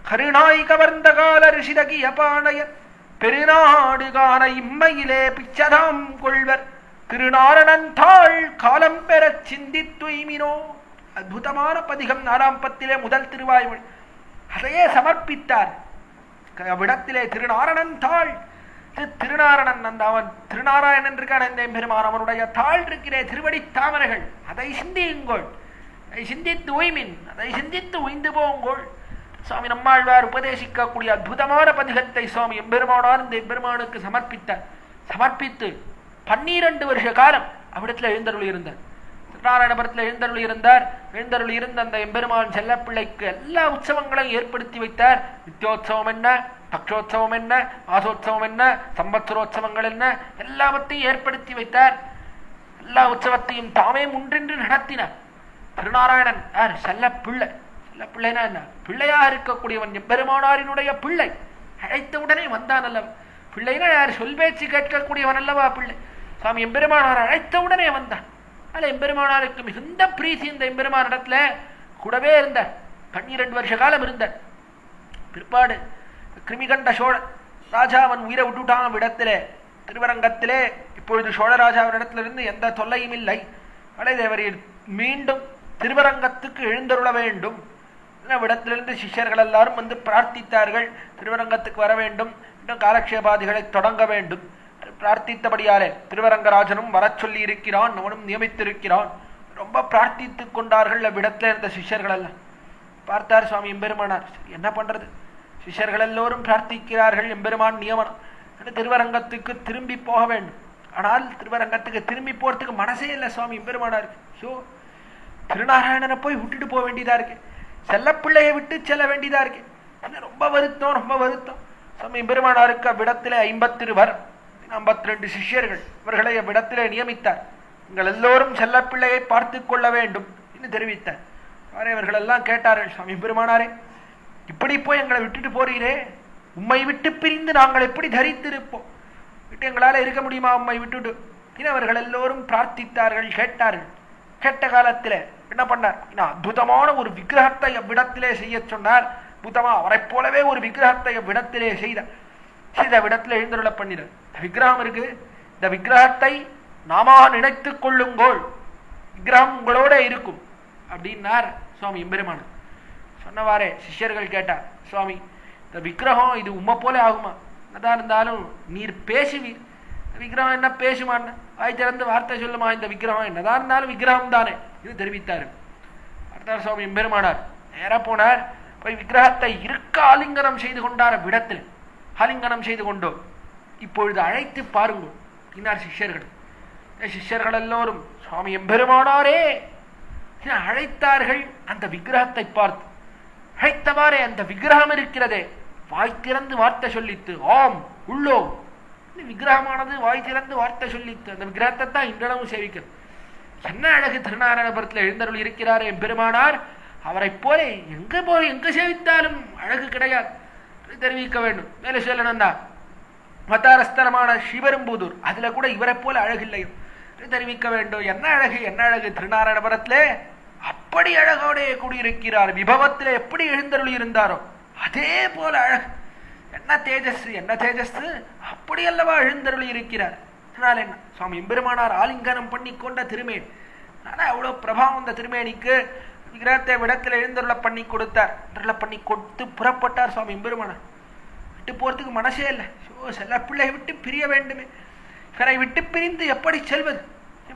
கருணாய் கவர்ந்த கால ரிஷிதகிய பாணையர் பெருநாடு காண இம்மையிலே பிச்சதாம் கொள்வர் திருநாரணன் தாள் காலம் பெற சிந்தி தூய்மினோ. அற்புதமான பதிகம் 4ஆம் பத்திலே முதல் திருவாய்மொழி. அதையே சமர்ப்பித்தார். அவ்விடத்திலே திருநாரணன் தாள், திருநாரணன் அந்த அவன் திருநாராயணன் இருக்கான இந்த பெருமான் அவனுடைய தாள் இருக்கிறே திருவடி தாமரைகள், அதை சிந்தியுங்கோள், அதை சிந்தித்து உய்மின், அதை சிந்தித்து உய்ந்து போங்கோள். சுவாமி நம்மாழ்வார் உபதேசிக்கக்கூடிய அற்புதமான பதிகத்தை சுவாமி எம்பெருமானார் இந்த எம்பெருமானுக்கு சமர்ப்பித்தார். சமர்ப்பித்து 12 வருஷ காலம் அவ்விடத்தில் எழுந்தருள் இருந்தார். திருநாராயணபுரத்தில் எழுந்தருள் இருந்தார். எழுந்தருள் இருந்த அந்த எம்பெருமான் செல்லப்பிள்ளைக்கு எல்லா உற்சவங்களையும் ஏற்படுத்தி வைத்தார். நித்தியோத்சவம் என்ன, பக்ஷோத்சவம் என்ன, மாசோத்சவம் என்ன, சம்பத்சரோத்சவங்கள் என்ன, எல்லாவற்றையும் ஏற்படுத்தி வைத்தார். எல்லா உற்சவத்தையும் தாமே முன்றின்று நடத்தினார். திருநாராயணன் யார்? செல்லப்பிள்ளை. செல்லப்பிள்ளைனா என்ன? பிள்ளையாக இருக்கக்கூடியவன், எம்பெருமானாரினுடைய பிள்ளை. அழைத்த உடனே வந்தான் அல்லவா. பிள்ளைனா யார்? சொல் பேச்சு கேட்கக்கூடியவன் அல்லவா பிள்ளை. சுவாமி எம்பெருமானார் அழைத்த உடனே வந்தான். அதில் எம்பெருமானாருக்கு மிகுந்த பிரீத்தி. இந்த எம்பெருமான இடத்துல கூடவே இருந்தார். 12 வருஷ காலம் இருந்தார். பிற்பாடு கிருமிகண்ட சோழன் ராஜா அவன் உயிரை விட்டுட்டான் விடத்திலே திருவரங்கத்திலே. இப்பொழுது சோழராஜாவின் இடத்திலிருந்து எந்த தொல்லையும் இல்லை. வளைதேவரீர் மீண்டும் திருவரங்கத்துக்கு எழுந்தருள வேண்டும். விடத்திலிருந்து சிஷ்யர்கள் எல்லாரும் வந்து பிரார்த்தித்தார்கள், திருவரங்கத்துக்கு வர வேண்டும், இன்னும் காலக்ஷேபாதிகளை தொடங்க வேண்டும். பிரார்த்தித்தபடியாலே திருவரங்கராஜனும் வர சொல்லி இருக்கிறான், அவனும் நியமித்திருக்கிறான். ரொம்ப பிரார்த்தித்து கொண்டார்கள் அவ்விடத்துல இருந்த சிஷ்யர்கள் எல்லாம். பார்த்தார் சுவாமி எம்பெருமானார், என்ன பண்றது, சிஷ்யர்கள் எல்லோரும் பிரார்த்திக்கிறார்கள், எம்பெருமான் நியமனம், திருவரங்கத்துக்கு திரும்பி போக வேண்டும். ஆனால் திருவரங்கத்துக்கு திரும்பி போறதுக்கு மனசே இல்லை சுவாமி எம்பெருமானாருக்கு. ஸோ திருநாராயணனை போய் விட்டுட்டு போக வேண்டியதா இருக்கு, செல்லப்பிள்ளையை விட்டு செல்ல வேண்டியதா இருக்கு. ரொம்ப வருத்தம், ரொம்ப வருத்தம். சுவாமி எம்பெருமானாருக்கு அவ்விடத்திலே 52 சிஷ்யர்கள், இவர்களை அவ்விடத்திலே நியமித்தார். நீங்கள் எல்லோரும் செல்லப்பிள்ளையை பார்த்து கொள்ள வேண்டும் என்று தெரிவித்தார். இவர்கள் எல்லாம் கேட்டார்கள், சுவாமி பெருமானாரே, இப்படி போய் எங்களை விட்டுட்டு போறீரே, உம்மை விட்டு பிரிந்து நாங்கள் எப்படி தரித்திருப்போம், விட்டு எங்களால இருக்க முடியுமா உம்மை விட்டுட்டு? அவர்கள் எல்லோரும் பிரார்த்தித்தார்கள், கேட்டார்கள். கேட்ட காலத்தில என்ன பண்ணார், அற்புதமான ஒரு விக்கிரகத்தை அவ்விடத்திலே செய்ய சொன்னார். அற்புதமா அவரை போலவே ஒரு விக்கிரகத்தை அவ்விடத்திலே செய்த விடத்திலே எழுந்தருள பண்ணினார். விக்கிரகம் இருக்கு, இந்த விக்கிரகத்தை நாம நினைத்துக் கொள்ளுங்கோள், விக்கிரகம் உங்களோட இருக்கும் அப்படின்னார் சுவாமி எம்பெருமான். சொன்னவாறே சிஷ்யர்கள் கேட்டார், சுவாமி இந்த விக்கிரகம் இது உம்மை போல ஆகுமா? என்னதான் இருந்தாலும் நீர் பேசுவீர், விக்கிரகம் என்ன பேசுமான்னு வாய் திறந்து வார்த்தை சொல்லுமா? இந்த விக்கிரகம் என்னதான் இருந்தாலும் விக்கிரகம் தானே இது தெரிவித்தார். பார்த்தார் சுவாமி எம்பெருமானார், நேர போனார், போய் விக்கிரகத்தை இருக்க ஆலிங்கனம் செய்து கொண்டார். விடத்தில் ஆலிங்கனம் செய்து கொண்டோ, இப்பொழுது அழைத்து பாருங்கள் இன்னார் சிஷ்யர்கள். சிஷ்யர்கள் எல்லோரும் சுவாமி எம்பெருமானாரே அழைத்தார்கள். அந்த விக்கிரகத்தை பார்த்து அழைத்தவாறே அந்த விக்கிரகம் இருக்கிறதே வாய் திறந்து வார்த்தை சொல்லித்து, ஆம் உள்ளோ. விக்கிரகமானது வாய் திறந்து வார்த்தை சொல்லித்து, அந்த விக்கிரகத்தை தான் இன்றளவும் சேவிக்கிறது. என்ன அழகு திருநாராயணபுரத்தில் எழுந்தருள் இருக்கிறார் எம்பெருமானார், அவரை போல எங்க சேவித்தாலும் அழகு கிடையாது தெரிவிக்க வேண்டும். மேலே சொல்லணும்னா மத்தாரஸ்தலமான சிவரும்புதூர், அதுல கூட இவரை போல அழகில்லையும் தெரிவிக்க வேண்டும். என்ன அழகு, என்ன அழகு திருநாராயணபுரத்திலே அப்படி அழகோட கூடியிருக்கிறார். விபவத்திலே எப்படி எழுந்தருளி இருந்தாரோ அதே போல அழகு, என்ன தேஜஸ், என்ன தேஜஸ், அப்படி அல்லவா எழுந்தருளி இருக்கிறார். அதனால என்ன சுவாமி எம்பெருமானார் ஆலிங்கனம் பண்ணி கொண்ட திருமேனி, ஆனா அவ்வளவு பிரபாவம் அந்த திருமேனிக்கு. விக்கிரகத்தை விடத்தில் எழுந்தருள பண்ணி கொடுத்தார். பண்ணி கொடுத்து புறப்பட்டார் சுவாமி எம்பெருமானார். விட்டு போறதுக்கு மனசே இல்லை. செல்ல பிள்ளையை விட்டு பிரிய வேண்டுமே, இவரை விட்டு பிரிந்து எப்படி செல்வது?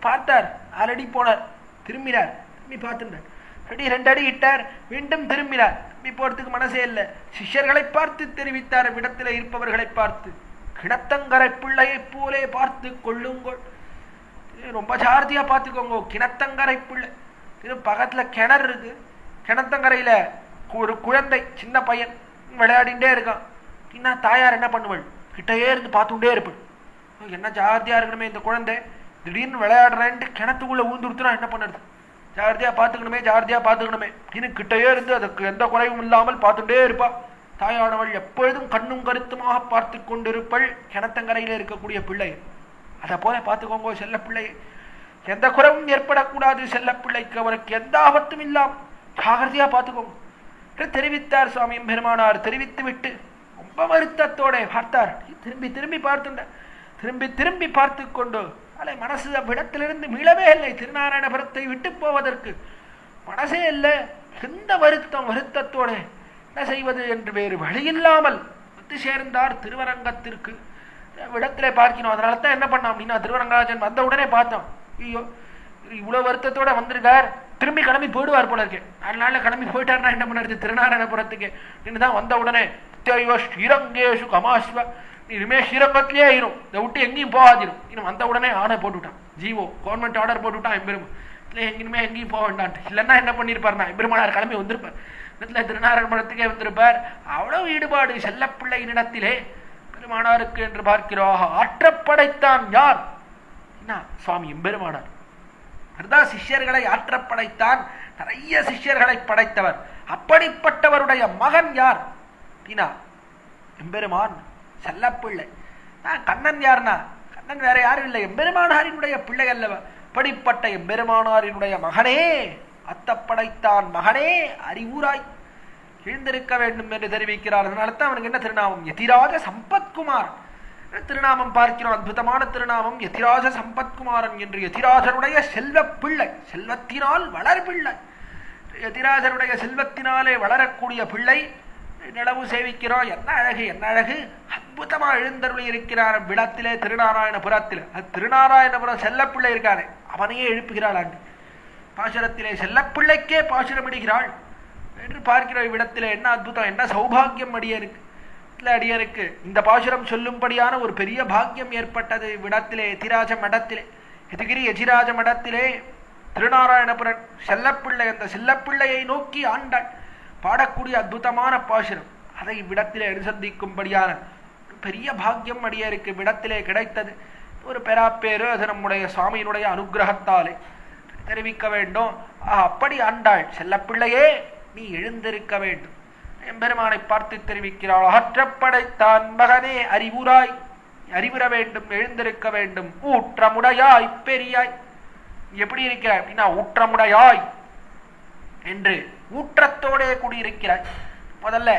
பார்த்தார், 4 அடி போனார், திரும்பினார், திரும்பி பார்த்துட்டார், 2 அடி இட்டார், மீண்டும் திரும்பினார், திரும்பி போறதுக்கு மனசே இல்லை. சிஷ்யர்களை பார்த்து தெரிவித்தார், விடத்தில் இருப்பவர்களை பார்த்து, கிணத்தங்கரை பிள்ளையை போலே பார்த்து கொள்ளுங்கள், ரொம்ப ஜார்த்தியா பார்த்துக்கோங்க. கிணத்தங்கரை பிள்ளை, இது பக்கத்துல கிணறு இருக்கு, கிணத்தங்கரையில ஒரு குழந்தை சின்ன பையன் விளையாடிட்டே இருக்கான். தாயார் என்ன பண்ணுவாள், கிட்டையே இருந்து பார்த்துட்டே இருப்பாள். என்ன ஜாகிரதையா இருக்கணுமே இந்த குழந்தை, திடீர்னு விளையாடுறேன்ட்டு கிணத்துக்குள்ள ஊந்துருத்துனா என்ன பண்ணுறது, ஜாகிரதையா பார்த்துக்கணுமே, ஜாகிரதையா பார்த்துக்கணுமே, இன்னும் கிட்டையே இருந்து அதுக்கு எந்த குறைவும் இல்லாமல் பார்த்துட்டே இருப்பா. தாயானவள் எப்பொழுதும் கண்ணும் கருத்துமாக பார்த்து கொண்டிருப்பள் கிணத்தங்கரையில இருக்கக்கூடிய பிள்ளை. அதை போல பார்த்துக்கோங்க செல்ல பிள்ளை, எந்த குறைவும் ஏற்படக்கூடாது செல்ல பிள்ளைக்கு, அவருக்கு எந்த ஆபத்தும் இல்லாம ஜாகிரதையா பார்த்துக்கோங்க தெரிவித்தார் சுவாமி பெருமானார். தெரிவித்து விட்டு ரொம்ப வருத்தத்தோட பார்த்தார். திரும்பி திரும்பி பார்த்துட்ட, திரும்பி திரும்பி பார்த்து கொண்டு அலை மனசு அவ்விடத்திலிருந்து மீளவே இல்லை. திருநாராயணபுரத்தை விட்டு போவதற்கு மனசே இல்லை. எந்த வருத்தத்தோட என்ன செய்வது என்று வேறு வழியில்லாமல் வந்து சேர்ந்தார் திருவரங்கத்திற்கு. விடத்திலே பார்க்கணும். அதனால தான் என்ன பண்ணோம் அப்படின்னா, திருவரங்கராஜன் வந்த உடனே பார்த்தோம், ஐயோ இவ்வளவு வருத்தத்தோட வந்திருக்கார், திரும்பி கிளம்பி போயிடுவார் போல இருக்கு. 4 நாள்ல கிளம்பி போயிட்டாருன்னா என்ன பண்ணுறது திருநாராயணபுரத்துக்கு தான் வந்த உடனே ஸ்ரீரங்கேஷு கமாஸ்வ, இனிமே ஸ்ரீரங்கத்திலே ஆயிரும், இதை விட்டு எங்கேயும் போகாதிரும். இன்னும் வந்த உடனே ஆணை போட்டுவிட்டான், ஜீவோ கவர்மெண்ட் ஆர்டர் போட்டுவிட்டான் எம்பெருமான், இல்லை எங்கேயுமே எங்கேயும் போக வேண்டான்ட்டு. இல்லைன்னா என்ன பண்ணியிருப்பாருனா எம்பெருமானார் கிளம்பி வந்திருப்பார், இடத்துல திருநாராயணபுரத்துக்கே வந்திருப்பார். அவ்வளவு ஈடுபாடு செல்லப்பிள்ளையினிடத்திலே பெருமானாருக்கு என்று பார்க்கிறோம். ஆற்றப்படைத்தான் யார்? என்ன சுவாமி எம்பெருமானார். அதுதான் சிஷ்யர்களை ஆற்றப்படைத்தான், நிறைய சிஷ்யர்களை படைத்தவர். அப்படிப்பட்டவருடைய மகன் யார்? எம்பெருமான் செல்லப்பிள்ளை. கண்ணன் யாருன்னா, கண்ணன் வேற யாரும் இல்லை, எம்பெருமானாரினுடைய பிள்ளை அல்லவா. படிப்பட்ட எம்பெருமானாரினுடைய மகனே, அத்தப்படைத்தான் மகனே அறிவுராய் எழுந்திருக்க வேண்டும் என்று தெரிவிக்கிறார். அதனால தான் அவனுக்கு என்ன திருநாமம், யதிராஜ சம்பத்குமார் திருநாமம் பார்க்கிறோம். அற்புதமான திருநாமம் யதிராஜ சம்பத்குமாரன் என்று. யதிராஜனுடைய செல்வ பிள்ளை, செல்வத்தினால் வளர் பிள்ளை. எதிராஜனுடைய செல்வத்தினாலே வளரக்கூடிய பிள்ளை, நிலவு சேவிக்கிறோம், என்ன அழகு என்ன அழகு, அற்புதமா எழுந்தருளி இருக்கிறார் விடத்திலே திருநாராயணபுரத்தில். அது திருநாராயணபுரம் செல்லப்பிள்ளை இருக்கானே அவனையே எழுப்புகிறாள் ஆண்டு. பாசுரத்திலே செல்லப்பிள்ளைக்கே பாசுரமிடுகிறாள் என்று பார்க்கிற இவ்விடத்திலே என்ன அற்புதம், என்ன சௌபாகியம் அடியனுக்கு. இல்லை அடியனுக்கு இந்த பாசுரம் சொல்லும்படியான ஒரு பெரிய பாக்கியம் ஏற்பட்டது இவ்விடத்திலே எதிராஜ மடத்திலே, எதிகிரி எதிராஜ மடத்திலே திருநாராயணபுரன் செல்லப்பிள்ளை. அந்த செல்லப்பிள்ளையை நோக்கி ஆண்டாள் பாடக்கூடிய அற்புதமான பாசுரம். அதை இவ்விடத்திலே அனுசந்திக்கும்படியான பெரிய பாக்கியம் அடியருக்கு விடத்திலே கிடைத்தது. ஒரு பெறாப்பேரு அது நம்முடைய சுவாமியினுடைய அனுகிரகத்தாலே தெரிவிக்க வேண்டும். அப்படி ஆண்டாள் செல்லப்பிள்ளையே நீ எழுந்திருக்க வேண்டும் எம்பெருமானை பார்த்து தெரிவிக்கிறாள். அகற்றப்படைத்தான் மகனே அறிவுராய், அறிவுற வேண்டும், எழுந்திருக்க வேண்டும். ஊற்றமுடையாய் பெரியாய், எப்படி இருக்கிறாய் அப்படின்னா ஊற்றமுடையாய் என்று ஊற்றத்தோடே கூடியிருக்கிறாய். முதல்ல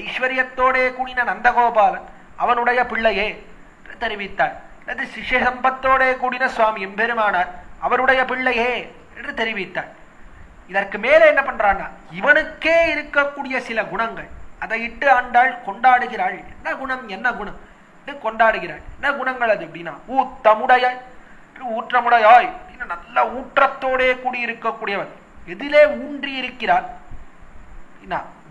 ஐஸ்வர்யத்தோடே கூடின நந்தகோபாலன் அவனுடைய பிள்ளையே தெரிவித்தார். அது சிஷ்ய சம்பத்தோடே கூடின சுவாமி எம்பெருமானார் அவருடைய பிள்ளையே என்று தெரிவித்தார். இதற்கு மேலே என்ன பண்றான்னா இவனுக்கே இருக்கக்கூடிய சில குணங்கள் அதை இட்டு ஆண்டாள் கொண்டாடுகிறாள். என்ன குணம் என்ன குணம் கொண்டாடுகிறாள். என்ன குணங்கள் அது அப்படின்னா ஊத்தமுடையாய், ஊற்றமுடையாய் நல்ல ஊற்றத்தோடே கூடியிருக்கக்கூடியவன். எதிலே ஊன்றி இருக்கிறான்,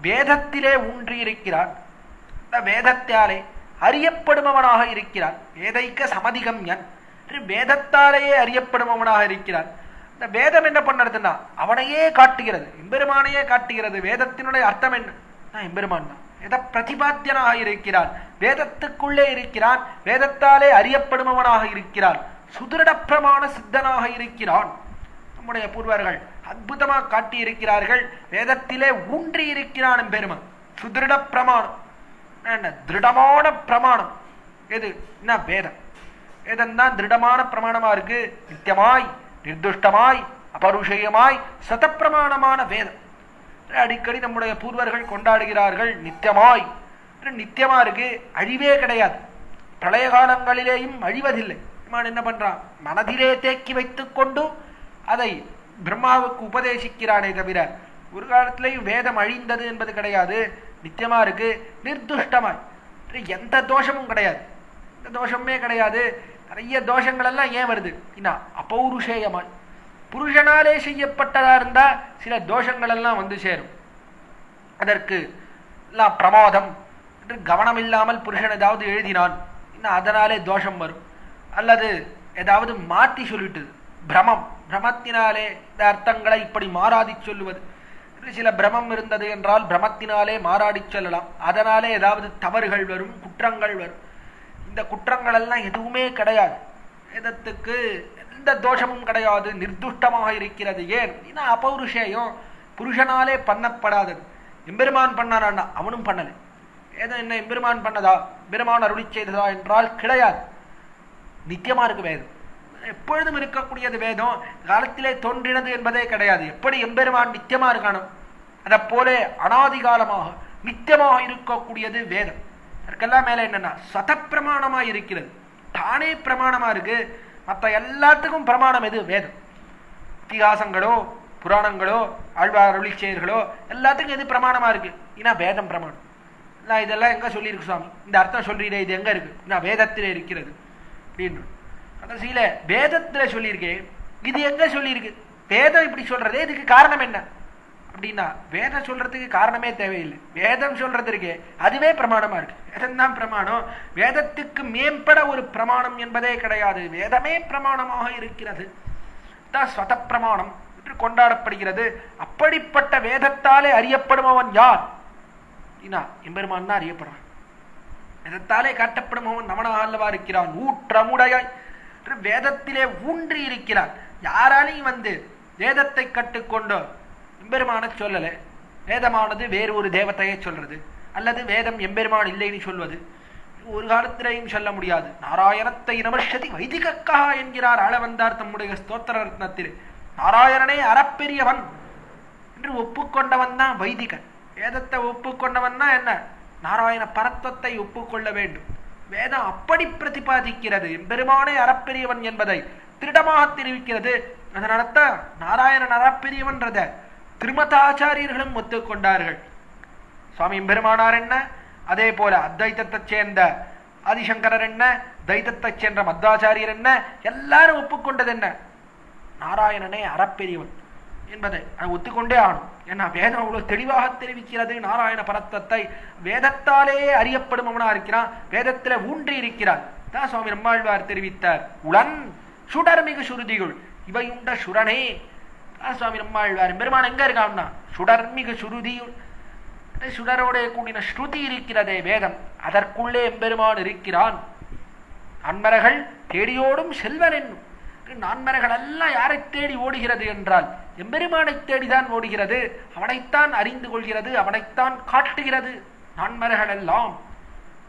வேதத்திலே ஊன்றி இருக்கிறான். வேதத்தாலே அறியப்படுபவனாக இருக்கிறான். வேதைக்க சமதிகம்யன், வேதத்தாலேயே அறியப்படுபவனாக இருக்கிறான். இந்த வேதம் என்ன பண்ணுறதுன்னா அவனையே காட்டுகிறது, எம்பெருமானையே காட்டுகிறது. வேதத்தினுடைய அர்த்தம் என்ன, எம்பெருமான் தான். வேத பிரதிபாத்தியனாக இருக்கிறான், வேதத்துக்குள்ளே இருக்கிறான், வேதத்தாலே அறியப்படுபவனாக இருக்கிறான், சுதிருட பிரமாண சித்தனாக இருக்கிறான். நம்முடைய பூர்வர்கள் அற்புதமாக காட்டி இருக்கிறார்கள். வேதத்திலே ஊன்றி இருக்கிறான் எம்பெருமான். சுதிருட பிரமாணம், திருடமான பிரமாணம் எது என்ன வேதம். வேதம் தான் திருடமான பிரமாணமா இருக்கு. நித்தியமாய் நிர்துஷ்டமாய் அபருஷயமாய் சதப்பிரமாணமான வேதம். அடிக்கடி நம்முடைய பூர்வர்கள் கொண்டாடுகிறார்கள். நித்தியமாய், நித்தியமா இருக்கு, அழிவே கிடையாது, பிரளய காலங்களிலேயும் அழிவதில்லை. என்ன பண்றான், மனதிலே தேக்கி வைத்துக் கொண்டு அதை பிரம்மாவுக்கு உபதேசிக்கிறானே தவிர ஒரு காலத்திலையும் வேதம் அழிந்தது என்பது கிடையாது. நித்தியமா இருக்கு, நிர்துஷ்டமாய், எந்த தோஷமும் கிடையாது, எந்த தோஷமே கிடையாது. நிறைய தோஷங்கள் எல்லாம் ஏன் வருது, அபௌருஷேயமாய் புருஷனாலே செய்யப்பட்டதா இருந்தா சில தோஷங்கள் எல்லாம் வந்து சேரும். அதற்கு எல்லாம் பிரமாதம் என்று கவனம் இல்லாமல் புருஷன் ஏதாவது எழுதினான், அதனாலே தோஷம் வரும். அல்லது ஏதாவது மாற்றி சொல்லிட்டு பிரமம், பிரமத்தினாலே இந்த அர்த்தங்களை இப்படி மாறாடி சொல்லுவது. சில பிரமம் இருந்தது என்றால் பிரமத்தினாலே மாறாடி சொல்லலாம். அதனாலே ஏதாவது தவறுகள் வரும், குற்றங்கள் வரும். இந்த குற்றங்கள் எல்லாம் எதுவுமே கிடையாது. வேதத்துக்கு எந்த தோஷமும் கிடையாது, நிர்துஷ்டமாக இருக்கிறது. ஏன் அபௌருஷேயம், புருஷனாலே பண்ணப்படாதது. எம்பெருமான் பண்ணானா, அவனும் பண்ணலை. வேதம் என்ன எம்பெருமான் பண்ணதா, பெருமான் அருளி செய்ததா என்றால் கிடையாது. நித்தியமா இருக்கு வேதம், எப்பொழுதும் இருக்கக்கூடியது வேதம். காலத்திலே தோன்றினது என்பதே கிடையாது. எப்படி எம்பெருமான் நித்தியமா இருக்கானோ அதை போல அனாதிகாலமாக நித்தியமாக இருக்கக்கூடியது வேதம். அதற்கெல்லாம் மேல என்னன்னா சதப்பிரமாணமா இருக்கிறது, தானே பிரமாணமா இருக்கு. மற்ற எல்லாத்துக்கும் பிரமாணம் எது, வேதம். இத்திகாசங்களோ புராணங்களோ ஆழ்வார் அருளிச்செயல்களோ எல்லாத்துக்கும் எது பிரமாணமா இருக்கு, வேதம் பிரமாணம். நான் இதெல்லாம் எங்க சொல்லியிருக்கு சுவாமி, இந்த அர்த்தம் சொல்றீரே, இது எங்க இருக்கு, வேதத்திலே இருக்கிறது அப்படின்னு கடைசியில வேதத்துல சொல்லியிருக்கேன். இது எங்க சொல்லியிருக்கு, வேதம் இப்படி சொல்றதே இதுக்கு காரணம் என்ன அப்படின்னா, வேதம் சொல்றதுக்கு காரணமே தேவையில்லை. வேதம் சொல்றது இருக்கே அதுவே பிரமாணமா இருக்கு. வேதம் தான் பிரமாணம். வேதத்துக்கு மேம்பட ஒரு பிரமாணம் என்பதே கிடையாது. வேதமே பிரமாணமாக இருக்கிறது. தான் ஸ்வத பிரமாணம் என்று கொண்டாடப்படுகிறது. அப்படிப்பட்ட வேதத்தாலே அறியப்படுபவன் யார், எம்பெருமான் தான் அறியப்படுறான். வேதத்தாலே காட்டப்படுபவன் நமனாக அல்லவா இருக்கிறான். ஊற்றமுடைய வேதத்திலே ஊன்றி இருக்கிறான். யாராலையும் வந்து வேதத்தை கட்டுக்கொண்டோ எம்பெருமான சொல்லல. வேதமானது வேறு ஒரு தேவத்தையே சொல்றது, அல்லது வேதம் எம்பெருமான் இல்லைன்னு சொல்வது ஒரு காலத்திலேயும் சொல்ல முடியாது. நாராயணத்தை நமஷதி வைதிகக்கா என்கிறார் ஆளவந்தார் தம்முடைய ஸ்தோத்திர ரத்னத்தில். நாராயணனே அறப்பெரியவன் என்று ஒப்புக்கொண்டவன் தான் வைதிகன். வேதத்தை ஒப்புக்கொண்டவன் தான் என்ன, நாராயண பரத்வத்தை ஒப்புக்கொள்ள வேண்டும். வேதம் அப்படி பிரதிபாதிக்கிறது, எம்பெருமானே அறப்பெரியவன் என்பதை திருடமாக தெரிவிக்கிறது. அதனால்தான் நாராயணன் அறப்பெரியவன்றத திருமதாச்சாரியர்களும் ஒத்துக்கொண்டார்கள். சுவாமி எம்பெருமானார் என்ன, அதே போல அத்வைதத்தைச் சேர்ந்த ஆதிசங்கரர் என்ன, துவைதத்தைச் சேர்ந்த மத்வாச்சாரியர் என்ன, எல்லாரும் ஒப்புக்கொண்டது என்ன, நாராயணனே அறப்பெரியவன் என்பதை ஒத்துக்கொண்டே ஆகணும். ஏன்னா வேதம் அவ்வளவு தெளிவாக தெரிவிக்கிறது நாராயண பரத்தத்தை. வேதத்தாலே அறியப்படுபவனா இருக்கிறான், வேதத்துல ஊன்றி இருக்கிறான். தான் சுவாமி நம்மாழ்வார் தெரிவித்தார், உளன் சுடர்மிகு சுருதிகள் இவையுண்ட சுரனே. சுவாமி நம்மாழ்வார் பெருமான் எங்க இருக்கான்னா சுடர்மிகு சுருதியுள், சுடரோட கூடின ஸ்ருதி இருக்கிறதே வேதம், அதற்குள்ளே எம்பெருமான் இருக்கிறான். அன்மரகள் தேடியோடும் செல்வன் என்னும். நான்மரகள் எல்லாம் யாரை தேடி ஓடுகிறது என்றால் எம்பெருமானை தேடிதான் ஓடுகிறது, அவனைத்தான் அறிந்து கொள்கிறது, அவனைத்தான் காட்டுகிறது நான்மரகள் எல்லாம்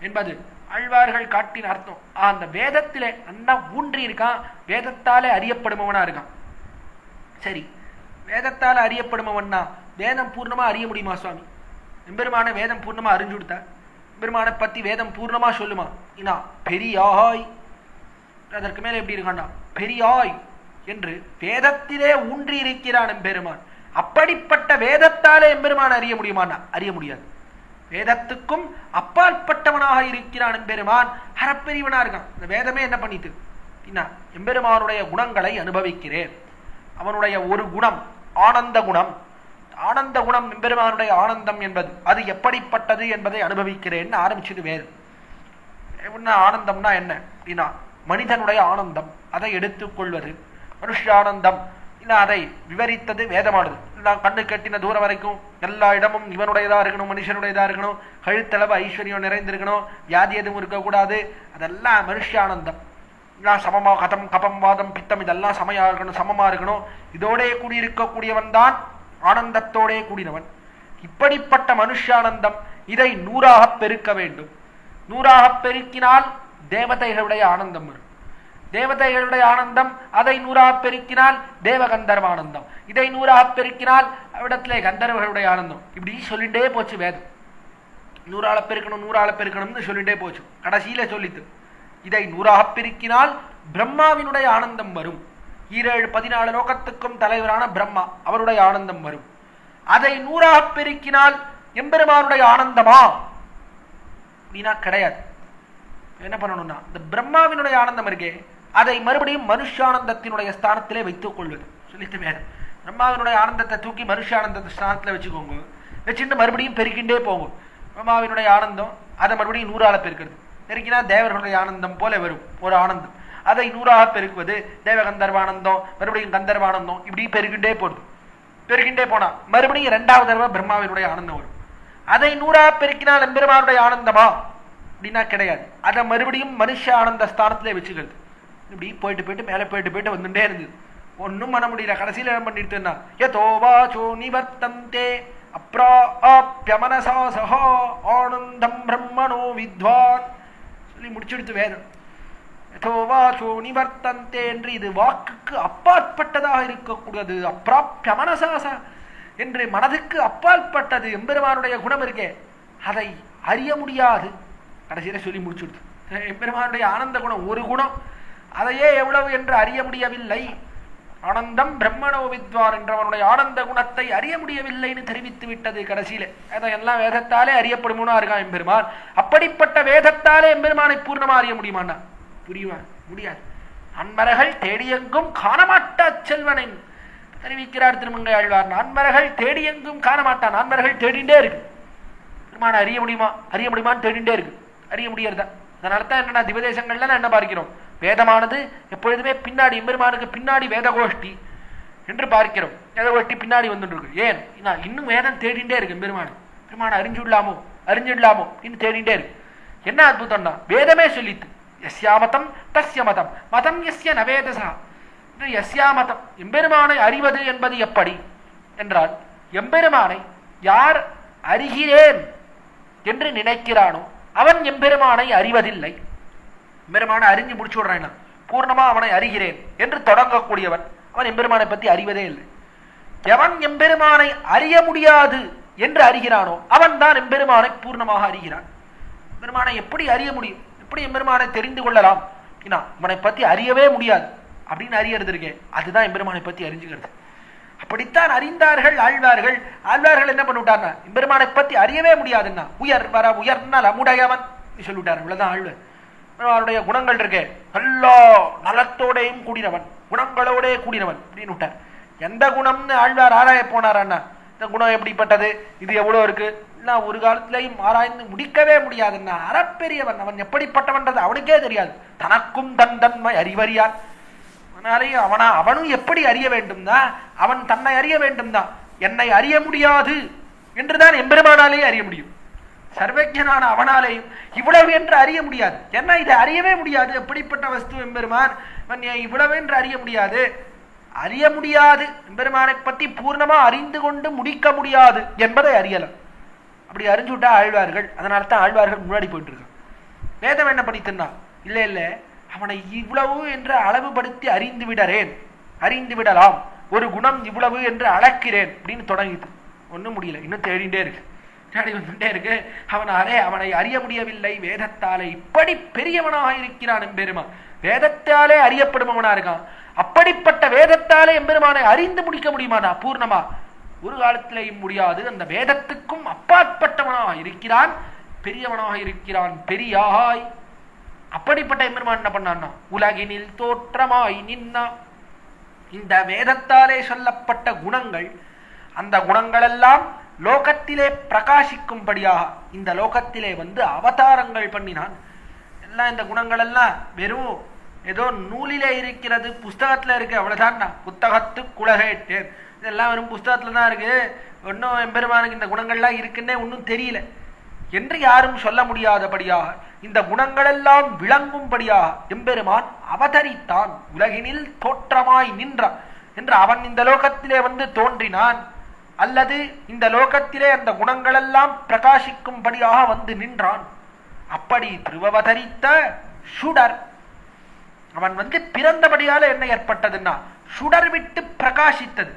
என்பது ஆழ்வார்கள் காட்டின அர்த்தம். அந்த வேதத்திலே அண்ணா ஊன்றி இருக்கான், வேதத்தாலே அறியப்படுபவனா இருக்கான். சரி, வேதத்தால அறியப்படுபவன்னா வேதம் பூர்ணமா அறிய முடியுமா சுவாமி? எம்பெருமான வேதம் பூர்ணமா அறிஞ்சு கொடுத்தா எம்பெருமானை பத்தி வேதம் பூர்ணமா சொல்லுமா? இன்னா பெரியாய், அதற்கு மேல எப்படி இருக்கான்னா பெரியாய் என்று வேதத்திலே ஊன்றி இருக்கிறான் எம்பெருமான். அப்படிப்பட்ட வேதத்தாலே எம்பெருமான் அறிய முடியுமான்னா அறிய முடியாது. வேதத்துக்கும் அப்பாற்பட்டவனாக இருக்கிறான் எம்பெருமான், அறப்பெரியவனா இருக்கான். இந்த வேதமே என்ன பண்ணிட்டு எம்பெருமானுடைய குணங்களை அனுபவிக்கிறேன். அவனுடைய ஒரு குணம் ஆனந்த குணம். ஆனந்த குணம் எம்பெருமானுடைய ஆனந்தம் என்பது அது எப்படிப்பட்டது என்பதை அனுபவிக்கிறேன்னு ஆரம்பிச்சது வேதம். என்ன ஆனந்தம்னா என்ன அப்படின்னா மனிதனுடைய ஆனந்தம், அதை எடுத்துக்கொள்வது. மனுஷானந்தம் அதை விவரித்தது வேதமானது. கண்ணு கட்டின தூரம் வரைக்கும் எல்லா இடமும் இவனுடையதா இருக்கணும், மனுஷனுடையதா இருக்கணும், கழுத்தளவு ஐஸ்வர்யம் நிறைந்திருக்கணும், வியாதி எதுவும் இருக்கக்கூடாது, அதெல்லாம் மனுஷானந்தம். சமமா கதம் கபம் வாதம் பித்தம் இதெல்லாம் சமையா இருக்கணும், சமமா இருக்கணும். இதோட கூடியிருக்கக்கூடியவன் தான் ஆனந்தத்தோடே கூடினவன். இப்படிப்பட்ட மனுஷானந்தம் இதை 100ஆக பெருக்க வேண்டும். 100ஆக பெருக்கினால் தேவதைகளுடைய ஆனந்தம் வரும். தேவதைகளுடைய ஆனந்தம் அதை 100ஆக பெருக்கினால் தேவகந்தர்வ ஆனந்தம், இதை 100ஆக பெருக்கினால் அவ்விடத்திலே கந்தர்வர்களுடைய ஆனந்தம். இப்படி சொல்லிட்டே போச்சு வேதம். 100ஆல பெருக்கணும் 100ஆல பெருக்கணும்னு சொல்லிட்டே போச்சு. கடைசியில சொல்லித்து இதை 100ஆக பெருக்கினால் பிரம்மாவினுடைய ஆனந்தம் வரும். 14 லோகத்துக்கும் தலைவரான பிரம்மா அவருடைய ஆனந்தம் வரும். அதை 100ஆக பெருக்கினால் எம்பெருமானுடைய ஆனந்தமா அப்படின்னா கிடையாது. என்ன பண்ணணும்னா இந்த பிரம்மாவினுடைய ஆனந்தம் இருக்கே அதை மறுபடியும் மனுஷானந்தத்தினுடைய ஸ்தானத்திலே வைத்துக் கொள்வது சொல்லிட்டு வேதம். பிரம்மாவினுடைய ஆனந்தத்தை தூக்கி மனுஷானந்த ஸ்தானத்துல வச்சுக்கோங்க, வச்சுட்டு மறுபடியும் பெருக்கின்றே போங்க. பிரம்மாவினுடைய ஆனந்தம் அதை மறுபடியும் 100ஆல பெருக்கிறது. பெருக்கினா தேவர்களுடைய ஆனந்தம் போல வரும் ஒரு ஆனந்தம். அதை 100ஆக பெருக்குவது தேவகந்தர்வானந்தம், மறுபடியும் கந்தர்வானந்தம், இப்படி பெருகின்றே போடுது. பெருகின்றே போனா மறுபடியும் 2வது தடவை பிரம்மாவினுடைய ஆனந்தம் வரும். அதை 100ஆக பெருக்கினால் எம்பெருமானுடைய ஆனந்தமா அப்படின்னா கிடையாது. அதை மறுபடியும் மனுஷ ஆனந்த ஸ்தானத்திலே வச்சுக்கிறது. இப்படி போயிட்டு போயிட்டு மேலே போயிட்டு போயிட்டு வந்துட்டே இருந்தது. ஒன்னும் பண்ண முடியல. கடைசியில் என்ன பண்ணிட்டு யதோவாசோ நிவர்த்தந்தே அப்ராப்ய மனசா சஹா ஆனந்தம் பிரம்மணோ வித்வான் சொல்லி முடிச்சுடுத்து வேதம். யதோவாசோ நிவர்த்தந்தே என்று இது வாக்குக்கு அப்பாற்பட்டதாக இருக்கக்கூடாது. அப்ராப்ய மனசாச என்று மனதுக்கு அப்பாற்பட்டது எம்பெருமானுடைய குணம் இருக்கே அதை அறிய முடியாது. கடைசியில சொல்லி முடிச்சுடுது. எம்பெருமானுடைய ஆனந்த குணம் ஒரு குணம், அதையே எவ்வளவு என்று அறிய முடியவில்லை. ஆனந்தம் பிரம்மணோ வித்வான் என்றவனுடைய ஆனந்த குணத்தை அறிய முடியவில்லைன்னு தெரிவித்து விட்டது கடைசியில. அதையெல்லாம் வேதத்தாலே அறியப்படுமோனா இருக்கான் எம்பெருமான். அப்படிப்பட்ட வேதத்தாலே எம்பெருமானை பூர்ணமா அறிய முடியுமாண்ணா புரியுமா? முடியாது. அன்மரகள் தேடியெங்கும் காணமாட்டா செல்வனின் தெரிவிக்கிறார் திருமங்கை ஆழ்வார். நான்மரகள் தேடியெங்கும் காணமாட்டான். நான்மரகள் தேடிண்டே இருக்கு. பெருமான அறிய முடியுமா அறிய முடியுமான்னு தேடிண்டே இருக்கு. அறிய முடியறதா? அதனால தான் என்னன்னா திவதேசங்கள்ல என்ன பார்க்கிறோம், வேதமானது எப்பொழுதுமே பின்னாடி எம்பெருமானுக்கு பின்னாடி வேதகோஷ்டி என்று பார்க்கிறோம். வேதகோஷ்டி பின்னாடி வந்துட்டு இருக்கு. ஏன் இன்னும் வேதம் தேடிண்டே இருக்கு. எம்பெருமான் பெருமான அறிஞ்சுடலாமோ அறிஞ்சிடலாமோ இன்னும் தேடிண்டே இருக்கு. என்ன அற்புதம்னா வேதமே சொல்லித்து யஸ்யாமதம் தஸ்ய மதம் மதம் யஸ்ய நவேதசா. யஸ்யாமதம் எம்பெருமானை அறிவது என்பது எப்படி என்றால் எம்பெருமானை யார் அறிகிறேன் என்று நினைக்கிறானோ அவன் எம்பெருமானை அறிவதில்லை. எம்பெருமானை அறிஞ்சு முடிச்சு விடுறான், பூர்ணமா அவனை அறிகிறேன் என்று தொடங்கக்கூடியவன் அவன் எம்பெருமானை பத்தி அறிவதே இல்லை. எவன் எம்பெருமானை அறிய முடியாது என்று அறிகிறானோ அவன் தான் எம்பெருமானை பூர்ணமாக அறிகிறான். எம்பெருமானை எப்படி அறிய முடியும், எப்படி எம்பெருமானை தெரிந்து கொள்ளலாம்? அவனை பத்தி அறியவே முடியாது அப்படின்னு அறியறது இருக்கே அதுதான் எம்பெருமானை பத்தி அறிஞ்சுக்கிறது. அப்படித்தான் அறிந்தார்கள் ஆழ்வார்கள். ஆழ்வார்கள் என்ன பண்ணிவிட்டார்னா, எம்பெருமானை பத்தி அறியவே முடியாதுன்னா உயர் வர உயர்னால் அமுடையவன் சொல்லிவிட்டார். இவ்வளவுதான் ஆழ்வார். அவருடைய குணங்கள் இருக்கே, எல்லா நலத்தோடையும் கூடினவன், குணங்களோடே கூடினவன் அப்படின்னு விட்டார். எந்த குணம்னு ஆழ்வார் ஆராய போனாரண்ணா, இந்த குணம் எப்படிப்பட்டது, இது எவ்வளவு இருக்கு, ஒரு காலத்திலையும் ஆராய்ந்து முடிக்கவே முடியாதுன்னா. அறப்பெரியவன் அவன் எப்படிப்பட்டவன்றது அவனுக்கே தெரியாது. தனக்கும் தன் தன்மை அறிவறியான். அதனாலேயும் அவனும் எப்படி அறிய வேண்டும் தான், அவன் தன்னை அறிய வேண்டும் தான். என்னை அறிய முடியாது என்றுதான் எம்பெருமானாலேயே அறிய முடியும். சர்வஜனான அவனாலேயும் இவ்வளவு என்று அறிய முடியாது. ஏன்னா இதை அறியவே முடியாது. எப்படிப்பட்ட வஸ்து எம்பெருமான், இவ்வளவு என்று அறிய முடியாது. அறிய முடியாது எம்பெருமானை பத்தி பூர்ணமா அறிந்து கொண்டு முடிக்க முடியாது என்பதை அறியலாம். அப்படி அறிஞ்சுவிட்டா ஆழ்வார்கள். அதனால தான் ஆழ்வார்கள் முன்னாடி போயிட்டு இருக்கான். வேதம் என்ன பண்ணித்துன்னா, இல்ல இல்ல அவனை இவ்வளவு என்று அளவுபடுத்தி அறிந்து விடலாம், ஒரு குணம் இவ்வளவு என்று அளக்கிறேன் அப்படின்னு தொடங்கிது. ஒன்றும் முடியல, இன்னும் தேடிண்டே இருக்கு, தேடி வந்துட்டே இருக்கு. அவனை அறிய முடியவில்லை வேதத்தாலே. இப்படி பெரியவனாக இருக்கிறான் எம்பெருமான், வேதத்தாலே அறியப்படுபவனா இருக்கான். அப்படிப்பட்ட வேதத்தாலே எம்பெருமானை அறிந்து முடிக்க முடியுமானா பூர்ணமா? ஒரு காலத்திலேயும் முடியாது. அந்த வேதத்துக்கும் அப்பாற்பட்டவனாக இருக்கிறான், பெரியவனாக இருக்கிறான், பெரியாய். அப்படிப்பட்ட எம்பெருமான் என்ன பண்ணான்னா, உலகினில் தோற்றமாய் நின்னா. இந்த வேதத்தாலே சொல்லப்பட்ட குணங்கள், அந்த குணங்கள் எல்லாம் லோகத்திலே பிரகாசிக்கும்படியாக இந்த லோகத்திலே வந்து அவதாரங்கள் பண்ணினான். எல்லாம் இந்த குணங்கள் எல்லாம் வெறும் ஏதோ நூலிலே இருக்கிறது, புஸ்தகத்துல இருக்கு, அவ்வளவுதான். புத்தகத்து குலகேட்டேன், இதெல்லாம் வெறும் புஸ்தகத்துல தான் இருக்கு, ஒன்னும் எம்பெருமானுக்கு இந்த குணங்கள்லாம் இருக்குன்னே ஒன்னும் தெரியல என்று யாரும் சொல்ல முடியாதபடியாக, இந்த குணங்கள் எல்லாம் விளங்கும்படியாக எம்பெருமான் அவதரித்தான். உலகினில் தோற்றமாய் நின்றான் என்று அவன் இந்த லோகத்திலே வந்து தோன்றினான், அல்லது இந்த லோகத்திலே அந்த குணங்கள் எல்லாம் பிரகாசிக்கும்படியாக வந்து நின்றான். அப்படி திருவவதரித்த சுடர், அவன் வந்து பிறந்தபடியால என்ன ஏற்பட்டதுன்னா சுடர் விட்டு பிரகாசித்தது.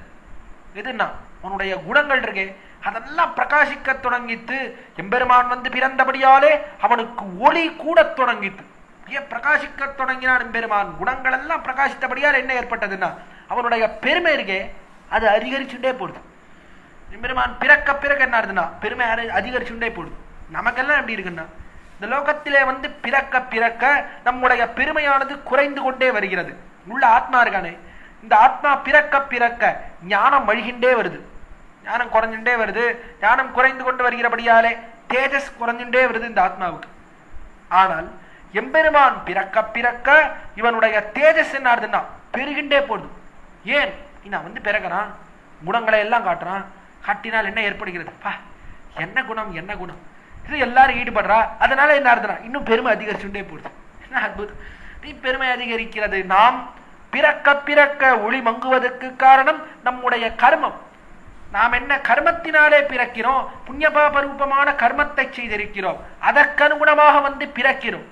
எதுன்னா அவனுடைய குணங்கள் இருக்கே அதெல்லாம் பிரகாசிக்க தொடங்கித்து. எம்பெருமான் வந்து பிறந்தபடியாலே அவனுக்கு ஒளி கூட தொடங்கித்து. ஏன் பிரகாசிக்க தொடங்கினான் எம்பெருமான்? குணங்கள் எல்லாம் பிரகாசித்தபடியால் என்ன ஏற்பட்டதுன்னா அவனுடைய பெருமை இருக்கே அது அதிகரிச்சுட்டே போடுது. எம்பெருமான் பிறக்க என்ன ஆகுதுன்னா பெருமை அதிகரிச்சுட்டே போடுது. நமக்கெல்லாம் எப்படி இருக்குன்னா, இந்த லோகத்திலே வந்து பிறக்க நம்முடைய பெருமையானது குறைந்து கொண்டே வருகிறது. உள்ள ஆத்மா இருக்கானே, இந்த ஆத்மா பிறக்க ஞானம் வழிகின்றே வருது, ஞானம் குறைஞ்சுட்டே வருது. ஞானம் குறைந்து கொண்டு வருகிறபடியாலே தேஜஸ் குறைஞ்சுட்டே வருது இந்த ஆத்மாவுக்கு. ஆனால் எம்பெருமான் பிறக்க இவனுடைய தேஜஸ் என்ன ஆகுதுன்னா பெருகின்றே போடுது. ஏன்? நான் வந்து பிறகுறான், குணங்களை எல்லாம் காட்டுறான். காட்டினால் என்ன ஏற்படுகிறது? என்ன குணம் இது எல்லாரும் ஈடுபடுறா, அதனால என்ன ஆகுதுன்னா இன்னும் பெருமை அதிகரிச்சுட்டே போடுது. என்ன அற்புதம்! பெருமை அதிகரிக்கிறது. நாம் பிறக்க ஒளி மங்குவதற்கு காரணம் நம்முடைய கர்மம். நாம் என்ன கர்மத்தினாலே பிறக்கிறோம்? புண்ணியபாப ரூபமான கர்மத்தை செய்திருக்கிறோம், அதற்கனுகுணமாக வந்து பிறக்கிறோம்.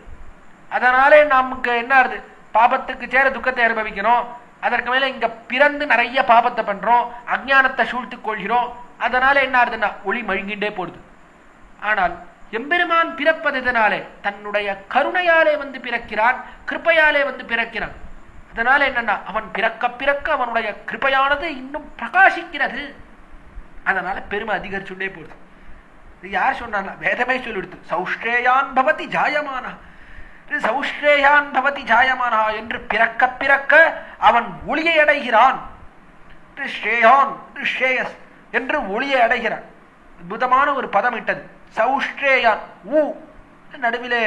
அதனாலே நமக்கு என்ன ஆகுது? பாபத்துக்கு சேர துக்கத்தை அனுபவிக்கிறோம். அதற்கு மேல இங்க பிறந்து நிறைய பாபத்தை பண்றோம், அஞ்ஞானத்தை சூழ்த்துக் கொள்கிறோம். அதனால என்ன ஆகுதுன்னா ஒளி மழுங்கின்றே போடுது. ஆனால் எம்பெருமான் பிறப்பதனாலே தன்னுடைய கருணையாலே வந்து பிறக்கிறான், கிருப்பையாலே வந்து பிறக்கிறான். அதனால என்னன்னா அவன் பிறக்க அவனுடைய கிருப்பையானது இன்னும் பிரகாசிக்கிறது. அதனால பெருமை அதிகரிச்சுட்டே போடுது. இது யார் சொன்னா? வேதமே சொல்லிடுது. சௌஷ்ரேயான் பவதி ஜாயமானா, சௌஷ்ரேயான் பவதி ஜாயமானா என்று பிறக்க அவன் ஒளியை அடைகிறான். ஸ்ரேயான் ஸ்ரேயஸ் என்று ஒளியை அடைகிறான். அற்புதமான ஒரு பதம் இட்டது. சௌஷ்ரேயான், ஊ நடுவிலே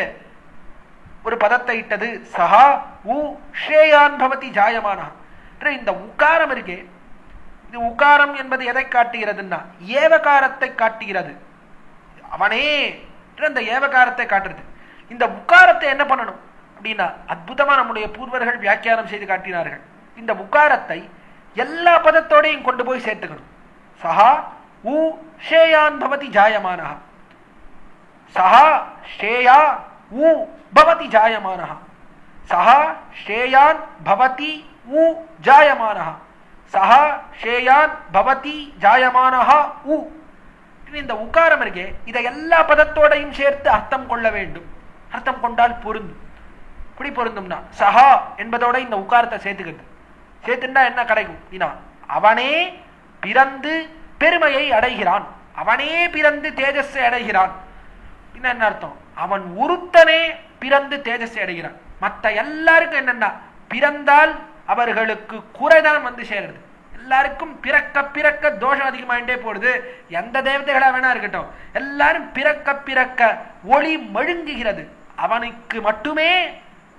ஒரு பதத்தை இட்டது. சஹா ஊ ஸ்ரேயான் பவதி ஜாயமானா. இந்த உக்காரம் இருக்கே, இது உக்காரம் என்பது எதை காட்டுகிறதுன்னா ஏவகாரத்தை காட்டுகிறது. அவனே அந்த ஏவகாரத்தை காட்டுறது. இந்த உக்காரத்தை என்ன பண்ணணும் அப்படின்னா அற்புதமா நம்முடைய பூர்வர்கள் வியாக்கியானம் செய்து காட்டினார்கள். இந்த உக்காரத்தை எல்லா பதத்தோடையும் கொண்டு போய் சேர்த்துக்கணும். சஹா ஊ ஷேயான் பவதி ஜாயமானஹ, சஹா ஷேயா ஊ பவதி ஜாயமானஹ, சஹா ஷேயான் பவதி ஊ ஜாயமானஹ, சஹா ஷேயான் பவதி ஜாயமானஹ ஊ. இந்த உக்காரம் இருக்கே இதை எல்லா பதத்தோடையும் சேர்த்து அர்த்தம் கொள்ள வேண்டும். அர்த்தம் கொண்டால் பொருந்தும். இப்படி பொருந்தும்னா சஹா என்பதோட இந்த உக்காரத்தை சேர்த்துக்கிறது. சேர்த்துட்டா என்ன கிடைக்கும்? அவனே பிறந்து பெருமையை அடைகிறான். அவனே பிறந்து தேஜஸை அடைகிறான். என்ன அர்த்தம்? அவன் ஒருத்தனே பிறந்து தேஜஸை அடைகிறான். மற்ற எல்லாருக்கும் என்னன்னா பிறந்தால் அவர்களுக்கு குறைதான் வந்து சேருது. எல்லாருக்கும் பிறக்க பிறக்க தோஷம் அதிகமாயிட்டே போடுது. எந்த தேவதைகளா வேணா இருக்கட்டும், எல்லாரும் பிறக்க பிறக்க ஒளி மழுங்குகிறது. அவனுக்கு மட்டுமே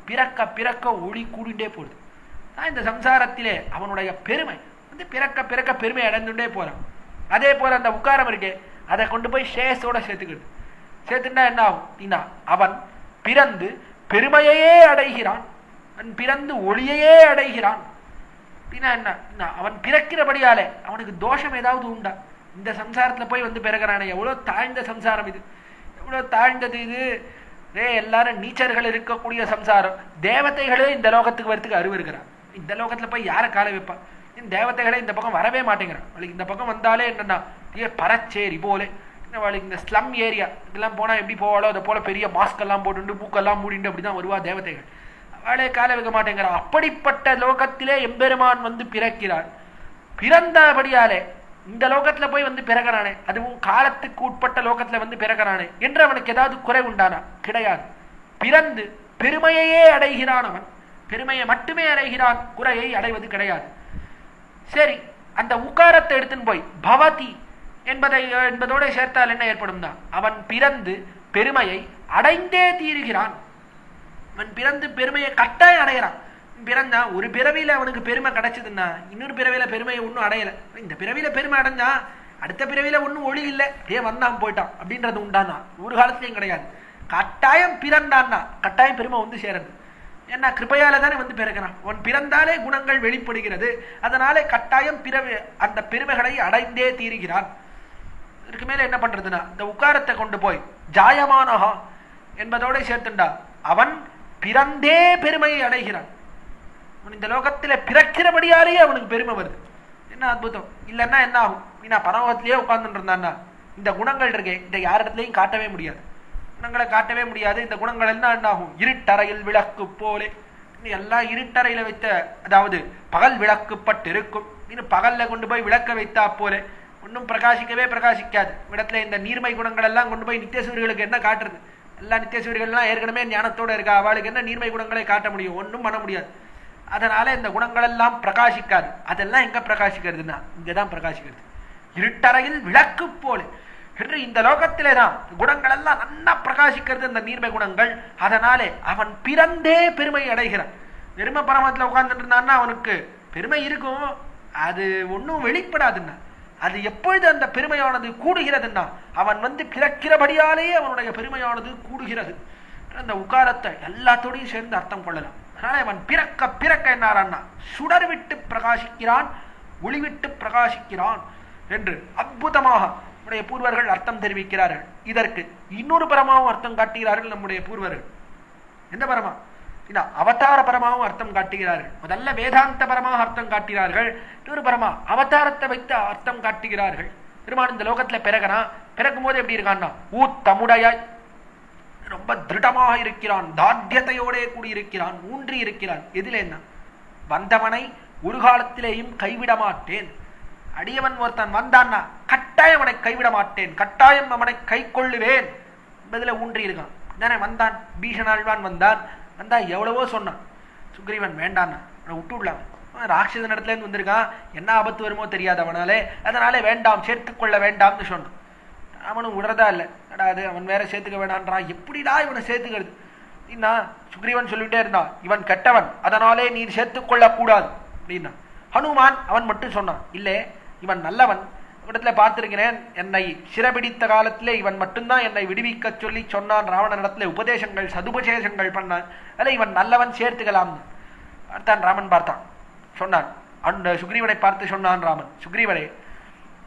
பிறக்க பிறக்க ஒளி கூடிண்டே போடுது. இந்த சம்சாரத்திலே அவனுடைய பெருமை வந்து பிறக்க பிறக்க பெருமை அடைந்துட்டே போறான். அதே போல அந்த உக்காரம் இருக்கே, அதை கொண்டு போய் ஷேஸோட சேர்த்துக்கிட்டு சேர்த்துட்டா என்ன ஆகும்? அவன் பிறந்து பெருமையையே அடைகிறான், அவன் பிறந்து ஒளியையே அடைகிறான். என்ன அவன் பிறக்கிறபடியாலே அவனுக்கு தோஷம் ஏதாவது உண்டா? இந்த சம்சாரத்துல போய் வந்து பிறகுறானே, எவ்வளவு தாழ்ந்த சம்சாரம் இது, எவ்வளவு தாழ்ந்தது இது. எல்லாரும் நீச்சர்கள் இருக்கக்கூடிய சம்சாரம். தேவதைகளே இந்த லோகத்துக்கு வரத்துக்கு அருவருக்கிறான். இந்த லோகத்துல போய் யாரை கால வைப்பான்? தேவதைகளே இந்த பக்கம் வரவே மாட்டேங்கிறான். அவளுக்கு இந்த பக்கம் வந்தாலே என்னன்னா பறச்சேரி போலே, அவளுக்கு இந்த ஸ்லம் ஏரியா இதெல்லாம் போனா எப்படி போவாளோ அதை போல பெரிய மாஸ்க் எல்லாம் போட்டு மூக்கெல்லாம் மூடிட்டு அப்படிதான் வருவா தேவதைகள். அவளே கால வைக்க மாட்டேங்கிறான். அப்படிப்பட்ட லோகத்திலே எம்பெருமான் வந்து பிறக்கிறான். பிறந்தபடியாலே இந்த லோகத்துல போய் வந்து பிறகுறானே, அதுவும் காலத்துக்கு உட்பட்ட லோகத்துல வந்து பிறகுறானே என்று அவனுக்கு ஏதாவது குறை உண்டானா? கிடையாது. பிறந்து பெருமையையே அடைகிறான். அவன் பெருமையை மட்டுமே அடைகிறான், குறையை அடைவது கிடையாது. சரி, அந்த உக்காரத்தை எடுத்துன்னு போய் பவதி என்பதோட சேர்த்தால் என்ன ஏற்படும் தான்? அவன் பிறந்து பெருமையை அடைந்தே தீருகிறான். அவன் பிறந்து பெருமையை கட்டாயம் அடைகிறான். பிறந்தா ஒரு பிறவியில அவனுக்கு பெருமை கிடைச்சதுன்னா இன்னொரு பிறவியில பெருமையை ஒன்றும் அடையல. இந்த பிறவியில பெருமை அடைஞ்சா அடுத்த பிறவியில ஒன்றும் ஒளி இல்லை, வந்தான் போயிட்டான் அப்படின்றது உண்டானா? ஒரு காலத்திலையும் கிடையாது. கட்டாயம் பிறந்தான்னா கட்டாயம் பெருமை வந்து சேரது. ஏன்னா கிருபையால தானே வந்து பிறக்கிறான். அவன் பிறந்தாலே குணங்கள் வெளிப்படுகிறது. அதனாலே கட்டாயம் அந்த பெருமைகளை அடைந்தே தீருகிறான். இதுக்கு மேல என்ன பண்றதுன்னா இந்த உக்காரத்தை கொண்டு போய் ஜாயமானஹா என்பதோட சேர்த்துண்டா அவன் பிறந்தே பெருமையை அடைகிறான். இந்த லோகத்தில பிறக்கிறபடியாலேயே அவனுக்கு பெருமை வருது. என்ன அற்புதம்! இல்லைன்னா என்ன ஆகும்? பரமத்திலேயே உட்கார்ந்துட்டு இருந்தான்னா இந்த குணங்கள் இருக்கே, இதை யாரிடத்திலையும் காட்டவே முடியாது. குணங்களை காட்டவே முடியாது. இந்த குணங்கள் எல்லாம் என்ன ஆகும்? இருட்டறையில் விளக்கு போலே. எல்லாம் இருட்டறையில வைத்த, அதாவது பகல் விளக்குப்பட்டு இருக்கும். இன்னும் பகல்ல கொண்டு போய் விளக்க வைத்தா போலே ஒன்றும் பிரகாசிக்கவே பிரகாசிக்காது. இடத்துல இந்த நீர்மை குணங்கள் எல்லாம் கொண்டு போய் நித்தியசூரிகளுக்கு என்ன காட்டுறது? எல்லா நித்தியசூரிகள்லாம் ஏற்கனவே ஞானத்தோட இருக்கா, அவளுக்கு என்ன நீர்மை குணங்களை காட்ட முடியும்? ஒன்றும் பண்ண முடியாது. அதனால இந்த குணங்கள் எல்லாம் பிரகாசிக்காது. அதெல்லாம் எங்க பிரகாசிக்கிறதுனா இங்கதான் பிரகாசிக்கிறது. இருட்டறையில் விளக்கு போல என்று இந்த லோகத்திலே தான் குணங்கள் எல்லாம் நல்லா பிரகாசிக்கிறது, இந்த நீர்மை குணங்கள். அதனாலே அவன் பிறந்தே பெருமை அடைகிறான். பெருமை பரமத்துல உட்கார்ந்துட்டு இருந்தான்னா அவனுக்கு பெருமை இருக்கும், அது ஒன்றும் வெளிப்படாதுன்னா. அது எப்பொழுது அந்த பெருமையானது கூடுகிறதுன்னா அவன் வந்து பிறக்கிறபடியாலேயே அவனுடைய பெருமையானது கூடுகிறது. அந்த உக்காரத்தை எல்லாத்தோடையும் சேர்ந்து அர்த்தம் கொள்ளலாம். அதனால அவன் பிறக்க பிறக்க என்னாரான்னா சுடர் விட்டு பிரகாசிக்கிறான், ஒளிவிட்டு பிரகாசிக்கிறான் என்று அற்புதமாக நம்முடைய பூர்வர்கள் அர்த்தம் தெரிவிக்கிறார்கள். இதற்கு இன்னொரு பரமாவும் அர்த்தம் காட்டுகிறார்கள் நம்முடைய பூர்வர்கள். எந்த பரமா? அவதார பரமாவும் அர்த்தம் காட்டுகிறார்கள். முதல்ல வேதாந்த பரமாக அர்த்தம் காட்டுகிறார்கள். இன்னொரு பரமா அவதாரத்தை வைத்து அர்த்தம் காட்டுகிறார்கள். பெருமான் இந்த லோகத்துல பிறகுறான். பிறக்கும் போது எப்படி இருக்கான்னா ஊத்தமுடையாய் ரொம்ப திருடமாக இருக்கிறான், தார்டியத்தையோட கூடியிருக்கிறான், ஊன்றி இருக்கிறான். எதில் என்ன? வந்தவனை ஒரு காலத்திலேயும் கைவிட மாட்டேன். அடியவன் ஒருத்தன் வந்தான்னா கட்டாயம் அவனை கைவிட மாட்டேன், கட்டாயம் அவனை கை கொள்ளுவேன் என்பதுல ஊன்றி இருக்கான். தானே வந்தான், பீஷணாழ்வான் வந்தான். வந்தா எவ்வளவோ சொன்னான். சுக்ரீவன் வேண்டான்னா அவனை விட்டு விடலாம். ராட்சசன் இடத்துல இருந்து வந்திருக்கான், என்ன ஆபத்து வருமோ தெரியாது அவனாலே, அதனாலே வேண்டாம், சேர்த்துக்கொள்ள வேண்டாம்னு சொன்னான். அவனும் விடுறதா இல்லை. அடாது அவன் வேற சேர்த்துக்க வேண்டான்றான். எப்படிடா இவனை சேர்த்துக்கிறது? அப்படின்னா சுக்ரீவன் சொல்லிட்டே இருந்தான், இவன் கெட்டவன், அதனாலே நீ சேர்த்துக்கொள்ள கூடாது அப்படின்னா. ஹனுமான் அவன் மட்டும் சொன்னான், இல்லை இவன் நல்லவன், இடத்துல பார்த்திருக்கிறேன், என்னை சிறபிடித்த காலத்திலே இவன் மட்டும்தான் என்னை விடுவிக்க சொல்லி சொன்னான். ராவணன் இடத்துல உபதேசங்கள் சதுபதேசங்கள் பண்ணான். அதில் இவன் நல்லவன், சேர்த்துக்கலாம்னு பார்த்தான். ராமன் பார்த்தான், சொன்னான். அந்த சுக்ரீவனை பார்த்து சொன்னான் ராமன், சுக்ரீவனே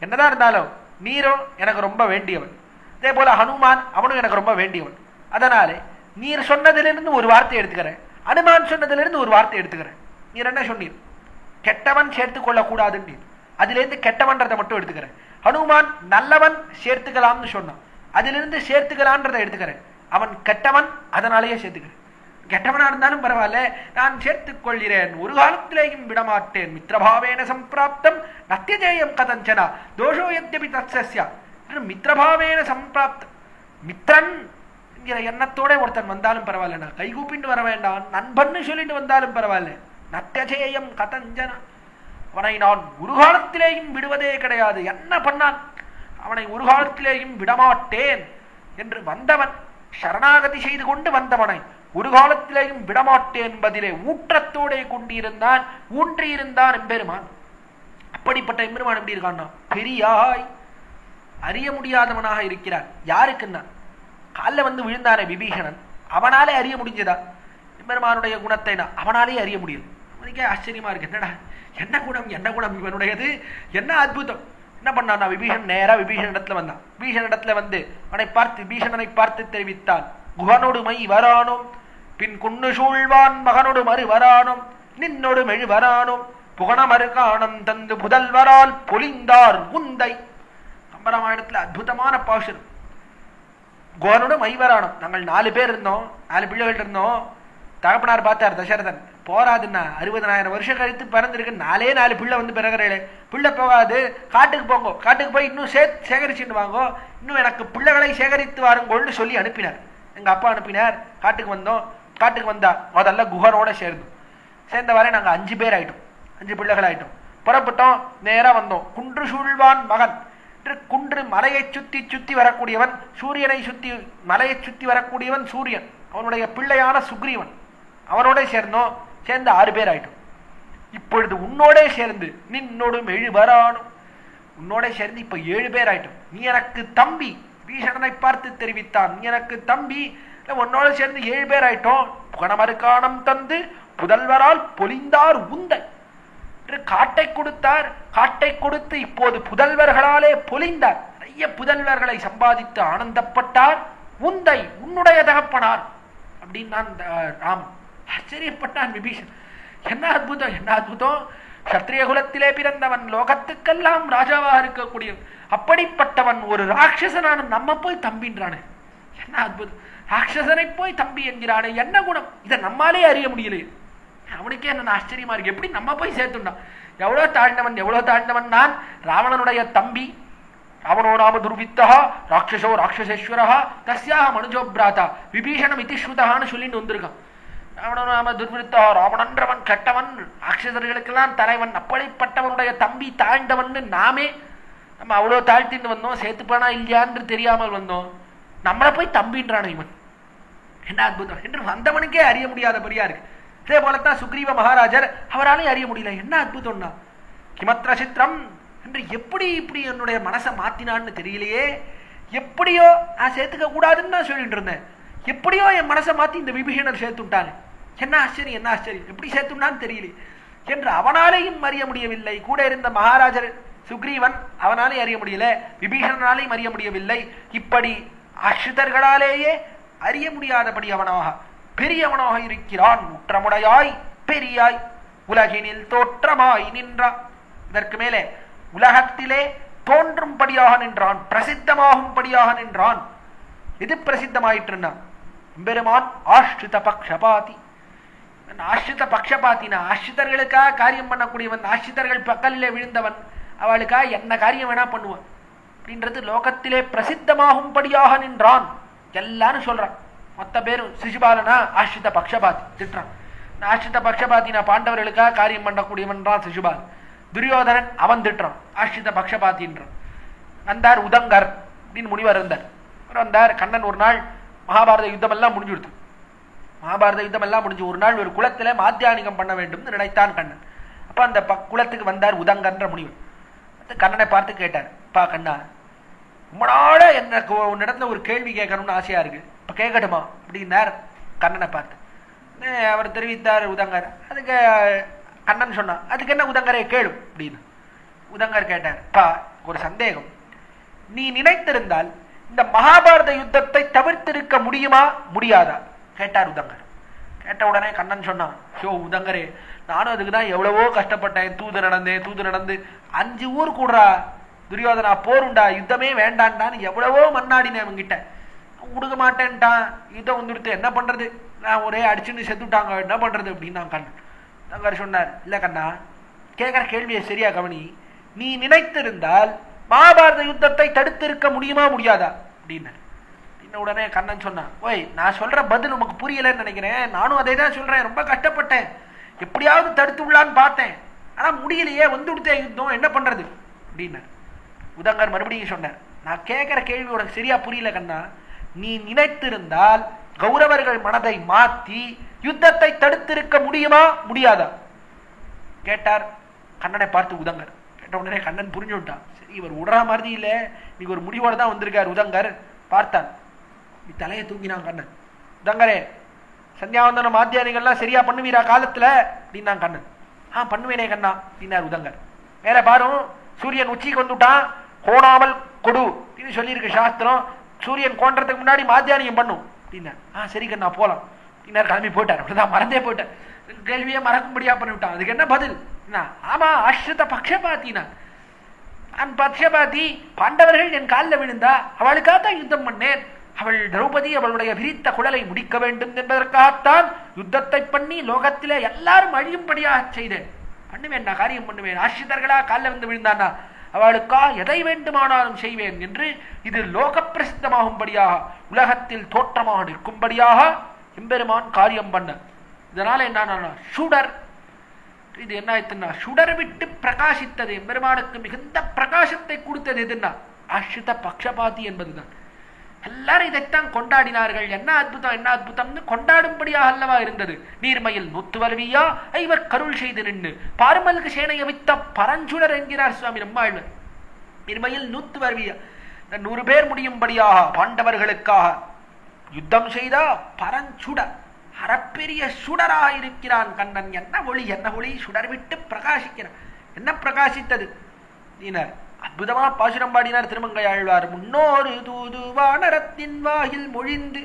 என்னதான் இருந்தாலும் நீரும் எனக்கு ரொம்ப வேண்டியவன், அதே போல ஹனுமான் அவனும் எனக்கு ரொம்ப வேண்டியவன். அதனாலே நீர் சொன்னதிலிருந்து ஒரு வார்த்தை எடுத்துக்கிறேன், ஹனுமான் சொன்னதிலிருந்து ஒரு வார்த்தை எடுத்துக்கிறேன். நீர் என்ன சொன்னீர்? கெட்டவன் சேர்த்து கொள்ளக்கூடாதுன்னு. அதிலிருந்து கெட்டவன்றதை மட்டும் எடுத்துக்கிறேன். ஹனுமான் நல்லவன் சேர்த்துக்கலாம்னு சொன்னான், அதிலிருந்து சேர்த்துக்கலான்றதை எடுத்துக்கிறேன். அவன் கெட்டவன், அதனாலேயே சேர்த்துக்கிறேன். கெட்டவனா இருந்தாலும் பரவாயில்ல, நான் சேர்த்துக் கொள்கிறேன், ஒரு காலத்திலேயும் விடமாட்டேன். மித்ரபாவேன சம்பிராப்தம் நத்தியஜேயம் கதஞ்சனா தோஷோ யத்யபி தத்சஸ்யா. மித்ரபாவேன சம்பிராப்தம், மித்ரன் என்கிற எண்ணத்தோட ஒருத்தன் வந்தாலும் பரவாயில்ல, நான் கைகூப்பிட்டு வர வேண்டாம், நண்பன்னு சொல்லிட்டு வந்தாலும் பரவாயில்ல. நத்தியஜேயம் கதஞ்சனா, அவனை நான் ஒரு காலத்திலேயும் விடுவதே கிடையாது, என்ன பண்ணான் அவனை ஒரு காலத்திலேயும் விடமாட்டேன் என்று வந்தவன், சரணாகதி செய்து கொண்டு வந்தவனை ஒரு காலத்திலேயும் விடமாட்டேன் என்பதிலே ஊற்றத்தோட கொண்டிருந்தான், ஊன்றியிருந்தான் எம்பெருமான். அப்படிப்பட்ட எம்பெருமான் எப்படி இருக்கான்னா பெரியாய் அறிய முடியாதவனாக இருக்கிறான். யாருக்குன்னா காலில் வந்து விழுந்தானே விபீஷணன், அவனாலே அறிய முடிஞ்சதா எம்பெருமானுடைய குணத்தை? அவனாலே அறிய முடியும். அவனுக்கே ஆச்சரியமா இருக்கு, என்னடா என்ன குணம், என்ன குணம் இவனுடையது, என்ன அற்புதம். என்ன பண்ணான் விபீஷன்? நேரா விபீஷன் இடத்துல வந்தான். விபீஷன் இடத்துல வந்து அவனை பார்த்து விபீஷணனை பார்த்து தெரிவித்தான், குகனோடு மை வரானோம் பின் குன்னு சூழ்வான் மகனோடு மறு வரானோம் நின்னோடு மெழு வரானோம் புகன மறுகாணம் தந்து புதல்வரால் பொலிந்தார் உந்தை. கம்பராமாயணத்துல அற்புதமான பாசுரம். குகனோடு மை வரானோம், நாங்கள் 4 பேர் இருந்தோம், 4 பிள்ளைகள் இருந்தோம். தகப்பனார் பார்த்தார் தசரதன், போராதுன்னா 60,000 வருஷம் கழித்து பிறந்திருக்கு, 4 பிள்ளை வந்து பிறகுறே, பிள்ளை போகாது, காட்டுக்கு போங்கோ, காட்டுக்கு போய் இன்னும் சேகரிச்சுட்டு வாங்கோ, இன்னும் எனக்கு பிள்ளைகளை சேகரித்து வாருங்கோன்னு சொல்லி அனுப்பினார். எங்க அப்பா அனுப்பினார். காட்டுக்கு வந்தோம். காட்டுக்கு வந்தா முதல்ல குகனோட சேர்ந்த வரை நாங்கள் 5 பேர் ஆயிட்டோம், 5 பிள்ளைகள் ஆயிட்டோம். புறப்பட்டோம், நேரா வந்தோம். குன்று சூழ்வான் மகன், குன்று மலையை சுத்தி சுத்தி வரக்கூடியவன், சூரியனை சுத்தி மலையை சுத்தி வரக்கூடியவன் சூரியன், அவனுடைய பிள்ளையான சுக்ரீவன், அவனோட சேர்ந்தோம். சேர்ந்து 6 பேர் ஆயிட்டோம். இப்பொழுது உன்னோட சேர்ந்து நின்னோடு மெழு வரானும், உன்னோட சேர்ந்து இப்ப 7 பேர் ஆயிட்டோம். நீ எனக்கு தம்பி, பீஷணனை பார்த்து தெரிவித்தான், நீ எனக்கு தம்பி, உன்னோட சேர்ந்து 7 பேர் ஆயிட்டோம். புகனமறுகாணம் தந்து புதல்வரால் பொலிந்தார் உந்தை என்று காட்டை கொடுத்தார். காட்டை கொடுத்து இப்போது புதல்வர்களாலே பொலிந்தார். நிறைய புதல்வர்களை சம்பாதித்து ஆனந்தப்பட்டார். உந்தை உன்னுடைய தகப்பனார் அப்படின்னு நான் ராமன் ஆச்சரியப்பட்டான். விபீஷன், என்ன அற்புதம், என்ன அற்புதம். சத்திரிய குலத்திலே பிறந்தவன், லோகத்துக்கெல்லாம் ராஜாவாக இருக்கக்கூடிய அப்படிப்பட்டவன் ஒரு ராட்சசனான நம்ம போய் தம்பின்றானே, என்ன அற்புதம். ராட்சசனை போய் தம்பி என்கிறானே, என்ன குணம், இதை நம்மாலே அறிய முடியலையே. அவனுக்கே என்ன ஆச்சரியமா இருக்கு, எப்படி நம்ம போய் சேர்த்துட்டான். எவ்வளவு தாழ்ந்தவன், எவ்வளவு தாழ்ந்தவன். நான் ராவணனுடைய தம்பி, ராவணோ நாம துர்வித்தா ராட்சசோ ராட்சசேஸ்வரா தஸ்யாக மனுஜோ பிராதா விபீஷணம் இதி ஸ்ருதஹான்னு சொல்லிட்டு வந்திருக்கான். ராவணோ நாம துர்வித்தா, ராவணன்றவன் கெட்டவன், ராட்சசர்களுக்கெல்லாம் தலைவன், அப்படிப்பட்டவனுடைய தம்பி தாழ்ந்தவன். நம்ம அவ்வளோ தாழ்த்தின்னு வந்தோம், சேர்த்துப்பானா இல்லையான்னு தெரியாமல் வந்தோம். நம்மளை போய் தம்பின்றான இவன், என்ன அற்புதம் என்று வந்தவனுக்கே அறிய முடியாதபடியா இருக்கு. இதே போலத்தான் சுக்ரீவ மகாராஜர், அவராலையும் அறிய முடியல, என்ன அற்புதம்னா. கிமத்ர சித்திரம் என்று எப்படி இப்படி என்னுடைய மனசை மாத்தினான்னு தெரியலையே. எப்படியோ நான் சேர்த்துக்க கூடாதுன்னு நான் சொல்லிட்டு இருந்தேன், எப்படியோ என் மனசை மாத்தி இந்த விபீஷணர் சேர்த்துட்டானே, என்ன ஆச்சரியம், என்ன ஆச்சரியம், எப்படி சேர்த்துட்டான்னு தெரியல என்று அவனாலேயும் அறிய முடியவில்லை. கூட இருந்த மகாராஜர் சுக்ரீவன், அவனாலே அறிய முடியல, விபீஷணனாலேயும் அறிய முடியவில்லை. இப்படி ஆசிரிதர்களாலேயே அறிய முடியாதபடி அவனாக பெரியவனாக இருக்கிறான். உற்றமுடையாய் பெரியாய் உலகினில் தோற்றமாய் நின்றான். இதற்கு மேலே உலகத்திலே தோன்றும்படியாக நின்றான், பிரசித்தமாகும்படியாக நின்றான். எது பிரசித்தமாயிற்றுன்னா பெருமான் ஆஷ்ரித பக்ஷபாதி. ஆஷ்ரித பக்ஷபாத்தினா ஆஷ்ரிதர்களுக்காக காரியம் பண்ணக்கூடியவன், ஆஷ்ரிதர்கள் பக்கலிலே விழுந்தவன், அவளுக்காக என்ன காரியம் வேணா பண்ணுவான் அப்படின்றது லோகத்திலே பிரசித்தமாகும்படியாக நின்றான். எல்லாரும் சொல்றான். மொத்த பேரும் சிசுபாலனா ஆஷ்ரித பக்ஷபாதி திட்டுறான். ஆஷ்ரித பக்ஷபாத்தினா பாண்டவர்களுக்காக காரியம் பண்ணக்கூடியவன்றான் சிசுபால். துரியோதனன் அவன் திட்டுறான், ஆஷ்ரித பக்ஷபாத்தின்றான். வந்தார் உதங்கர் அப்படின்னு முனிவர் இருந்தார். வந்தார் கண்ணன். ஒரு நாள் மகாபாரத யுத்தம் எல்லாம் முடிஞ்சுடுது. மகாபாரத யுத்தம் எல்லாம் முடிஞ்சு ஒரு நாள் ஒரு குலத்திலே மாத்தியானிகம் பண்ண வேண்டும் நினைத்தான் கண்ணன். அப்ப அந்த குலத்துக்கு வந்தார் உதங்கன்ற முனிவர். கண்ணனை பார்த்து கேட்டார், பா கண்ணா, ரொம்ப நாள எனக்கு நடந்த ஒரு கேள்வி கேட்கணும்னு ஆசையா இருக்கு, இப்ப கேட்கட்டுமா அப்படின்னார் கண்ணனை பார்த்து. அவர் தெரிவித்தார் உதங்கர். அதுக்கு கண்ணன் சொன்னான், அதுக்கு என்ன உதங்கரை கேளு அப்படின்னு. உதங்கர் கேட்டார், பா ஒரு சந்தேகம், நீ நினைத்திருந்தால் இந்த மகாபாரத யுத்தத்தை தவிர்த்திருக்க முடியுமா முடியாதா கேட்டார் உதங்கர். கேட்ட உடனே கண்ணன் சொன்னான், ஷோ உதங்கரே, நானும் அதுக்குதான் எவ்வளவோ கஷ்டப்பட்டேன், தூது நடந்து 5 ஊர் கூடுறா துரியோதனா, போருண்டா, யுத்தமே வேண்டாண்டான்னு எவ்வளவோ மன்னாடினேன் அவங்கிட்ட. கொடுக்க மாட்டேன்ட்டான், யுத்தம் வந்துடுத்து, என்ன பண்றது, நான் ஒரே அடிச்சுன்னு செத்துட்டாங்க, என்ன பண்றது அப்படின்னு நான் கண்ணன். தங்கர் சொன்னார், இல்ல கண்ணா, கேட்கிற கேள்வியை சரியா கவனி. நீ நினைத்திருந்தால் மகாபாரத யுத்தத்தை தடுத்து இருக்க முடியுமா முடியாதா அப்படின்னு. உடனே கண்ணன் சொன்னான், ஓய் நான் சொல்ற பதில் உனக்கு புரியலன்னு நினைக்கிறேன், நானும் அதே தான் சொல்றேன், ரொம்ப கஷ்டப்பட்டேன், எப்படியாவது தடுத்து விடலான்னு பார்த்தேன், ஆனா முடியலையே, வந்து விடுத்தே யுத்தம், என்ன பண்றது அப்படின்னு. உதங்கர் மறுபடியும் சொன்னார், நான் கேட்கிற கேள்வி உனக்கு சரியா புரியல கண்ணா, நீ நினைத்திருந்தால் கௌரவர்கள் மனதை மாற்றி யுத்தத்தை தடுத்திருக்க முடியுமா முடியாதா கேட்டார் கண்ணனை பார்த்து உதங்கர். கேட்ட உடனே கண்ணன் புரிஞ்சு விட்டான், சரி இவர் விடுற மாதிரி இல்ல, நீங்க ஒரு முடிவோட தான் வந்திருக்கார். உதங்கர் பார்த்தான், தலையை தூக்கினான் கண்ணன். உதங்கரே, சந்தியாவந்தன மாத்தியானிகள்லாம் சரியா பண்ணுவீரா காலத்துல அப்படின்னா கண்ணன். பண்ணுவேனே கண்ணா அப்படின்னார் உதங்கர். வேற பாரும், சூரியன் உச்சிக்கு வந்துட்டான், கோணாமல் கொடு அப்படின்னு சொல்லியிருக்கு சாஸ்திரம், சூரியன் கோன்றதுக்கு முன்னாடி மாத்தியானியம் பண்ணும் அப்படின்னா. சரி கண்ணா போலாம் அப்படின்னாரு. கிளம்பி போயிட்டார். அப்படிதான் மறந்தே போயிட்டார், கேள்வியை மறக்கும்படியா பண்ணிவிட்டான். அதுக்கு என்ன பதில்? ஆமா, ஆஸ்ரித பக்ஷபாத்தினா, நான் பக்ஷபாதி, பாண்டவர்கள் என் காலில் விழுந்தா அவளுக்காகத்தான் யுத்தம் பண்ணேன், அவள் திரௌபதி அவளுடைய விரித்த குடலை முடிக்க வேண்டும் என்பதற்காகத்தான் யுத்தத்தை பண்ணி லோகத்திலே எல்லாரும் அழியும்படியாக செய்தேன். பண்ணுவேன், நான் காரியம் பண்ணுவேன். ஆசிரியர்களா காலில் வந்து விழுந்தானா அவளுக்கா எதை வேண்டுமானாலும் செய்வேன் என்று இது லோக பிரசித்தமாகும்படியாக, உலகத்தில் தோற்றமாக நிற்கும்படியாக எம்பெருமான் காரியம் பண்ண. இதனால என்ன சுடர், இது என்ன ஆயிடுச்சுன்னா சுடர் விட்டு பிரகாசித்தது, எம்பெருமானுக்கு மிகுந்த பிரகாசத்தை கொடுத்தது எதுன்னா ஆஸ்ரித பக்ஷபாதி என்பதுதான். எல்லாரும் இதைத்தான் கொண்டாடினார்கள். என்ன அற்புதம், என்ன அற்புதம்னு கொண்டாடும்படியாக அல்லவா இருந்தது. நீர்மையில் நூத்துவல்வியா ஐவர் கருள் செய்து நின்று பாருமல்கு சேனைய வித்த பரஞ்சுடர் என்கிறார் சுவாமி நம்மாழ்வர். நீர்மையில் நூத்துவல்வியா, 100 பேர் முடியும்படியாக பாண்டவர்களுக்காக யுத்தம் செய்தா பரஞ்சுடர், அறப்பெரிய சுடராக இருக்கிறான் கண்ணன். என்ன ஒளி, என்ன ஒளி, சுடர் விட்டு பிரகாசிக்கிறான். என்ன பிரகாசித்தது நீனார். அற்புதமா பாசுரம் பாடினார் திருமங்கையாழ்வார். முன்னோரு தூது வானரத்தின் வாயில் மொழிந்து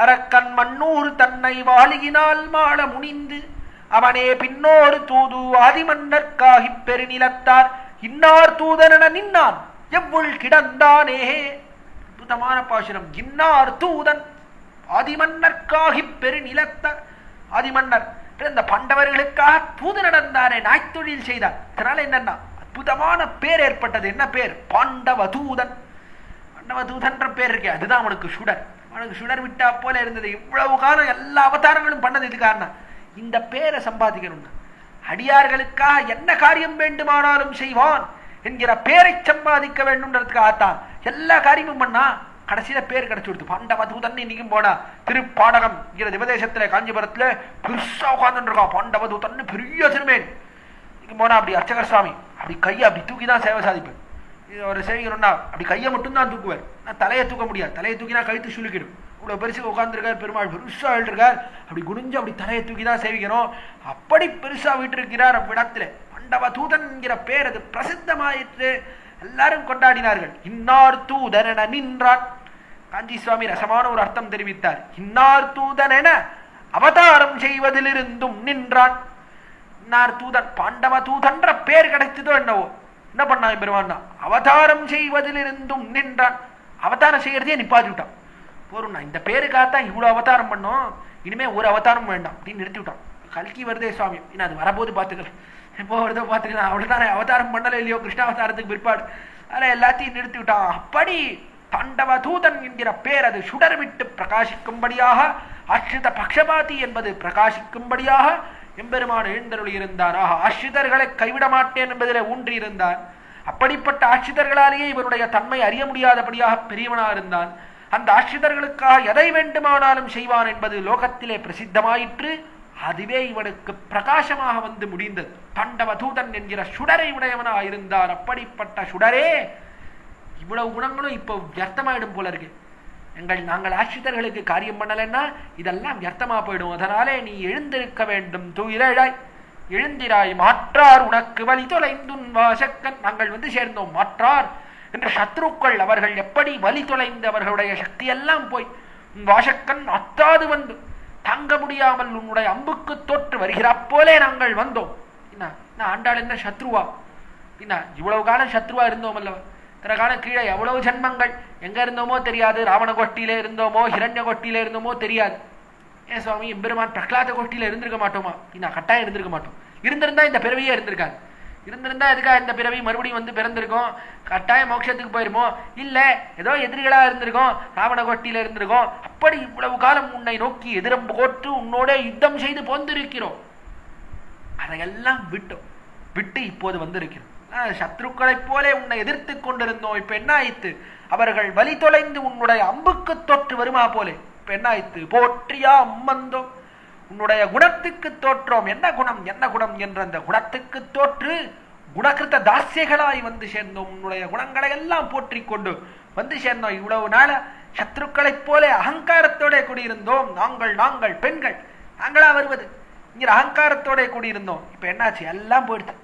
அரக்கன் மண்ணூர் தன்னை வாழியினால் மாள முனிந்து அவனே பின்னோரு தூது ஆதிமன்னர்க்காகி பெருநிலத்தார் இன்னார் தூதன நின்னான் எவ்வுள் கிடந்தானே. அற்புதமான பாசுரம். இன்னார் தூதன் ஆதிமன்னர்க்காகி பெருநிலத்தார், ஆதிமன்னர் இந்த பாண்டவர்களுக்காக தூது நடந்தானே, நாய்த்தொழில் செய்தார். அதனால என்னன்னா அற்புதமான பேர் ஏற்பட்டது. என்ன பேர்? பாண்டவதூதன். பாண்டவதூதன்ற பேர் இருக்கே, அதுதான் அவனுக்கு சுடர். அவனுக்கு சுடர் விட்டா போல இருந்தது. இவ்வளவு காலம் எல்லா அவதாரங்களும் பண்ணது இது காரணம். இந்த பேரை சம்பாதிக்கணும். அடியார்களுக்காக என்ன காரியம் வேண்டுமானாலும் செய்வான் என்கிற பேரை சம்பாதிக்க வேண்டும்ன்றதுக்காகத்தான் எல்லா காரியமும் பண்ணா. கடைசியில பேர் கிடைச்சு கொடுத்து பாண்டவதூதன். இன்னைக்கும் போனா திருப்பாடகம் திவதேசத்துல காஞ்சிபுரத்துல பெருசா உட்கார்ந்து இருக்கான் பாண்டவதூதன், பெரிய சிறுமேன். போனா அப்படி அர்ச்சகர் சுவாமி அப்படி கையை அப்படி தூக்கிதான் சேவை சாதிப்பேன். ஒரு சேவிக்கணும்னா அப்படி கையை மட்டும் தான் தூக்குவார். நான் தலையை தூக்க முடியாது, தலையை தூக்கினா கழுத்து சுளுக்கிடும். இவ்வளவு பெருசு உட்கார்ந்துருக்கார் பெருமாள், பெருசா எழுதிருக்கார். அப்படி குனிஞ்சு அப்படி தலையை தூக்கி தான் சேவிக்கணும். அப்படி பெருசா வீட்டிருக்கிறார் அவ்விடத்துல. பாண்டவதூதன் என்கிற பேர் அது பிரசித்தமாயிற்று. எல்லாரும் கொண்டாடினார்கள். இன்னார் தூதன் என நின்றான். காஞ்சி சுவாமி ரசமான ஒரு அர்த்தம் தெரிவித்தார். இன்னார் தூதன் என அவதாரம் செய்வதிலிருந்தும் நின்றான். இன்னார் தூதன், பாண்டவ தூதன்ற பேர் கிடைச்சதோ என்னவோ, என்ன பண்ணான் பெருமான்? அவதாரம் செய்வதிலிருந்தும் நின்றான். அவதாரம் செய்யறதே நிப்பாட்டி விட்டான். போறோம்னா இந்த பேருக்காகத்தான் இவ்வளவு அவதாரம் பண்ணோம், இனிமே ஒரு அவதாரம் வேண்டாம் அப்படின்னு நிறுத்தி விட்டான். கல்கி வருதே சுவாமி, இன்னும் அது வரபோது பார்த்துக்கலாம், எப்போ வருதோ பார்த்துக்கலாம். அவ்வளவுதானே, அவதாரம் பண்ணல இல்லையோ கிருஷ்ணாவதாரத்துக்கு பிற்பாடு. அதில் எல்லாத்தையும் நிறுத்தி விட்டான். அப்படி பாண்டவதூதன் என்கிற பேர் அது சுடர் விட்டு பிரகாசிக்கும்படியாக, ஆஸ்ரித பக்ஷபாதி என்பது பிரகாசிக்கும்படியாக எம்பெருமான் எழுந்தருளி இருந்தார். ஆசிரிதர்களை கைவிட மாட்டேன் என்பதில் ஊன்றி இருந்தான். அப்படிப்பட்ட ஆசிரிதர்களாலேயே இவருடைய தன்மை அறிய முடியாதபடியாக பெரியவனா இருந்தான். அந்த ஆசிரிதர்களுக்காக எதை வேண்டுமானாலும் செய்வான் என்பது லோகத்திலே பிரசித்தமாயிற்று. அதுவே இவனுக்கு பிரகாசமாக வந்து முடிந்தது. பாண்டவதூதன் என்கிற சுடரை உடையவனாக இருந்தார். அப்படிப்பட்ட சுடரே இவ்வளவு குணங்களும் இப்போ வியர்த்தமாயிடும் போல இருக்கு. நாங்கள் ஆசிரியர்களுக்கு காரியம் பண்ணலைன்னா இதெல்லாம் வியர்த்தமா போயிடும். அதனாலே நீ எழுந்திருக்க வேண்டும். தூயிராய் எழுந்திராய், மாற்றார் உனக்கு வழி தொலைந்துன் வாசக்கன். நாங்கள் வந்து சேர்ந்தோம். மாற்றார் என்று சத்ருக்கள் அவர்கள் எப்படி வழி தொலைந்து அவர்களுடைய சக்தி எல்லாம் போய் வாசக்கன் அத்தாது வந்து தாங்க முடியாமல் உன்னுடைய அம்புக்கு தோற்று வருகிறா போலே நாங்கள் வந்தோம். என்ன ஆண்டாள் என்ன சத்ருவா? என்ன இவ்வளவு காலம் சத்ருவா இருந்தோம் அல்லவா? தனக்கான கீழே எவ்வளவு ஜன்மங்கள் எங்க இருந்தோமோ தெரியாது, ராவண கோஷ்டியில இருந்தோமோ ஹிரண்ய கோஷ்டியில இருந்தோமோ தெரியாது. ஏன் சுவாமி எம்பெருமான் பிரகலாத கோஷ்டியில இருந்திருக்க மாட்டோமா? நான் கட்டாயம் இருந்திருக்க மாட்டோம். இருந்திருந்தா இந்த பிறவியே இருந்திருக்காது. இருந்திருந்தா எதுக்கா இந்த பிறவி மறுபடியும் வந்து பிறந்திருக்கோம்? கட்டாயம் மோட்சத்துக்கு போயிருமோ? இல்ல ஏதோ எதிரிகளா இருந்திருக்கோம், ராவண கோஷ்டியில இருந்திருக்கோம். அப்படி இவ்வளவு காலம் உன்னை நோக்கி எதிரம்பு கோட்டு உன்னோட யுத்தம் செய்து போந்திருக்கிறோம். அதையெல்லாம் விட்டு இப்போது வந்திருக்கிறோம். சத்ருக்களைப் போலே உன்னை எதிர்த்து கொண்டிருந்தோம். இப்ப என்ன ஆயித்து? அவர்கள் வலி தொலைந்து உன்னுடைய அம்புக்கு தொற்று வருமா போலே இப்ப என்ன ஆயித்து? போற்றியா அம்மந்தோ, உன்னுடைய குணத்துக்கு தோற்றோம். என்ன குணம் என்ன குணம் என்ற அந்த குணத்துக்கு தோற்று குணகிருத்த தாசியங்களாய் வந்து சேர்ந்தோம். உன்னுடைய குணங்களை எல்லாம் போற்றி கொண்டு வந்து சேர்ந்தோம். இவ்வளவு நாள சத்ருக்களைப் போல அகங்காரத்தோட கூடியிருந்தோம். நாங்கள் பெண்கள் நாங்களா வருவது இங்க அகங்காரத்தோட கூடியிருந்தோம். இப்ப என்னாச்சு? எல்லாம் போயிடுச்சு.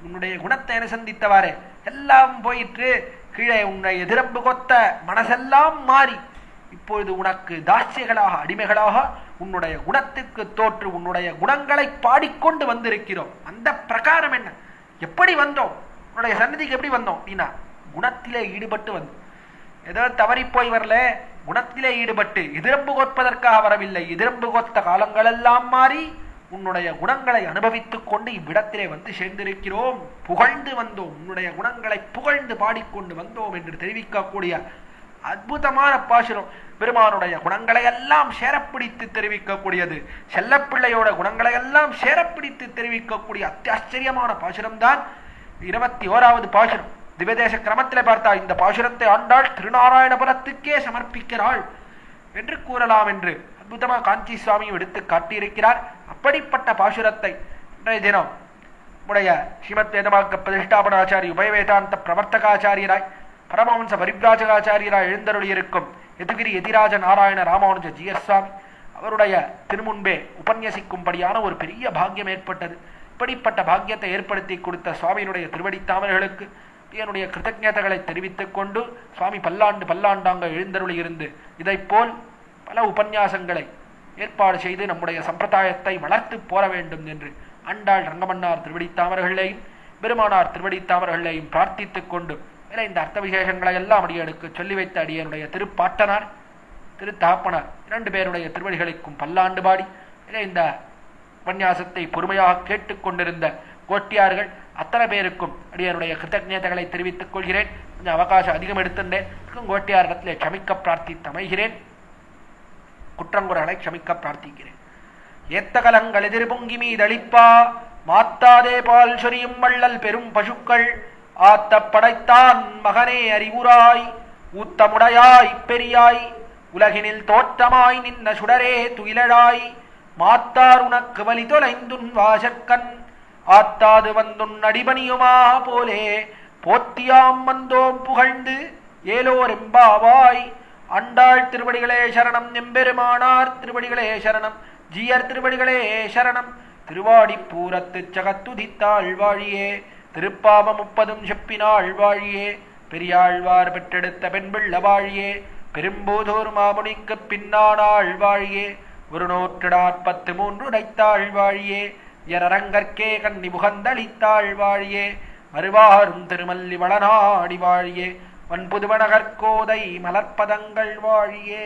உன்னுடைய குணத்தை சந்தித்தவாறே எல்லாம் போயிற்று. கீழே உன்னை எதிரம்பு கொத்த மனசெல்லாம் மாறி இப்பொழுது உனக்கு தாசியங்களாக அடிமைகளாக உன்னுடைய குணத்துக்கு தோற்று உன்னுடைய குணங்களை பாடிக்கொண்டு வந்திருக்கிறோம். அந்த பிரகாரம் என்ன? எப்படி வந்தோம்? உன்னுடைய சன்னதிக்கு எப்படி வந்தோம் அப்படின்னா குணத்திலே ஈடுபட்டு வந்தோம். ஏதோ தவறி போய் வரல, குணத்திலே ஈடுபட்டு எதிரம்பு கொற்பதற்காக வரவில்லை. எதிரம்பு கொத்த காலங்களெல்லாம் மாறி உன்னுடைய குணங்களை அனுபவித்துக் கொண்டு இவ்விடத்திலே வந்து சேர்ந்திருக்கிறோம். புகழ்ந்து வந்தோம், உன்னுடைய குணங்களை புகழ்ந்து பாடிக்கொண்டு வந்தோம் என்று தெரிவிக்கக்கூடிய அற்புதமான பாசுரம். பெருமானுடைய குணங்களை எல்லாம் சேரப்பிடித்து தெரிவிக்கக்கூடியது. செல்லப்பிள்ளையோட குணங்களை எல்லாம் சேரப்பிடித்து தெரிவிக்கக்கூடிய அத்தியாச்சரியமான பாசுரம் தான் 21வது பாசுரம். திவ்யதேச கிரமத்திலே பார்த்தா இந்த பாசுரத்தை ஆண்டாள் திருநாராயணபுரத்துக்கே சமர்ப்பிக்கிறாள் என்று கூறலாம் என்று அற்புதமாக காஞ்சி சுவாமியும் எடுத்து காட்டியிருக்கிறார். அப்படிப்பட்ட பாசுரத்தை இன்றைய தினம் உடைய ஸ்ரீமத் வேதமார்க்க பிரதிஷ்டாபனாச்சாரி உபயவேதாந்த பிரவர்த்தகாச்சாரியராய் பரமஹம்ச பரிவ்ராஜகாச்சாரியராய் எழுந்தருளியிருக்கும் யதுகிரி யதிராஜ நாராயண ராமானுஜ ஜிஎஸ் சுவாமி அவருடைய திருமுன்பே உபன்யசிக்கும்படியான ஒரு பெரிய பாக்கியம் ஏற்பட்டது. இப்படிப்பட்ட பாக்கியத்தை ஏற்படுத்தி கொடுத்த சுவாமியினுடைய திருவடித்தாமர்களுக்கு என்னுடைய கிருத்தஜதைகளை தெரிவித்துக் கொண்டு சுவாமி பல்லாண்டாங்க எழுந்தருளி இருந்து இதைப்போல் பல உபன்யாசங்களை ஏற்பாடு செய்து நம்முடைய சம்பிரதாயத்தை வளர்த்து போற வேண்டும் என்று ஆண்டாள் ரங்கமன்னார் திருவடித்தாமர்களையும் பெருமானார் திருவடித்தாமர்களையும் பிரார்த்தித்துக் கொண்டு இந்த அர்த்த விசேஷங்களை எல்லாம் அடியனுக்கு சொல்லி வைத்த அடியனுடைய திருப்பாட்டனார் திருத்தாப்பனார் 2 பேருடைய திருவடிகளுக்கும் பல்லாண்டு பாடி இந்த உபன்யாசத்தை பொறுமையாக கேட்டுக்கொண்டிருந்த கோட்டியார்கள் அத்தனை பேருக்கும் அடியனுடைய கிருத்தஜதைகளை தெரிவித்துக் கொள்கிறேன். கொஞ்சம் அவகாசம் அதிகம் எடுத்திருந்தேன். கோட்டியாரிடத்திலே க்ஷமிக்க பிரார்த்தித்து அமைகிறேன். குற்றங்குறைகளை க்ஷமிக்க பிரார்த்திக்கிறேன். ஏத்தகலங்கள் எதிர் பொங்கி மீதளிப்பா மாத்தாதே பால் சொரியும் வள்ளல் பெரும் பசுக்கள் ஆத்த படைத்தான் மகனே அறிவுராய் ஊத்தமுடையாய் பெரியாய் உலகினில் தோற்றமாய் நின்ன சுடரே துயிலழாய் மாத்தார் உனக்கு வலி தொலைந்துன் வாசற்கண் ஆத்தாது வந்துன் அடிபணியுமா போலே போத்தியாம் வந்தோம் புகழ்ந்து ஏலோர் எம்பாவாய். ஆண்டாள் திருவடிகளே சரணம். எம்பெருமானார் திருவடிகளே சரணம். ஜீயர் திருவடிகளே சரணம். திருவாடிப்பூரத்து சகத்துதித்தாள் வாழியே திருப்பாம 30 செப்பினாள் வாழியே பெரியாழ்வார் பெற்றெடுத்த பெண்பிள்ள வாழியே பெரும்போதோர் மாமுனிக்கு பின்னானாள் வாழியே 143 உடைத்தாள் வாழியே எரரங்கற்கே கண்ணி முகந்தளித்தாள் வாழியே மறுவாரும் திருமல்லி வளநாடி வாழியே வன்புதுவனகற்கோதை மலர்ப்பதங்கள் வாழியே.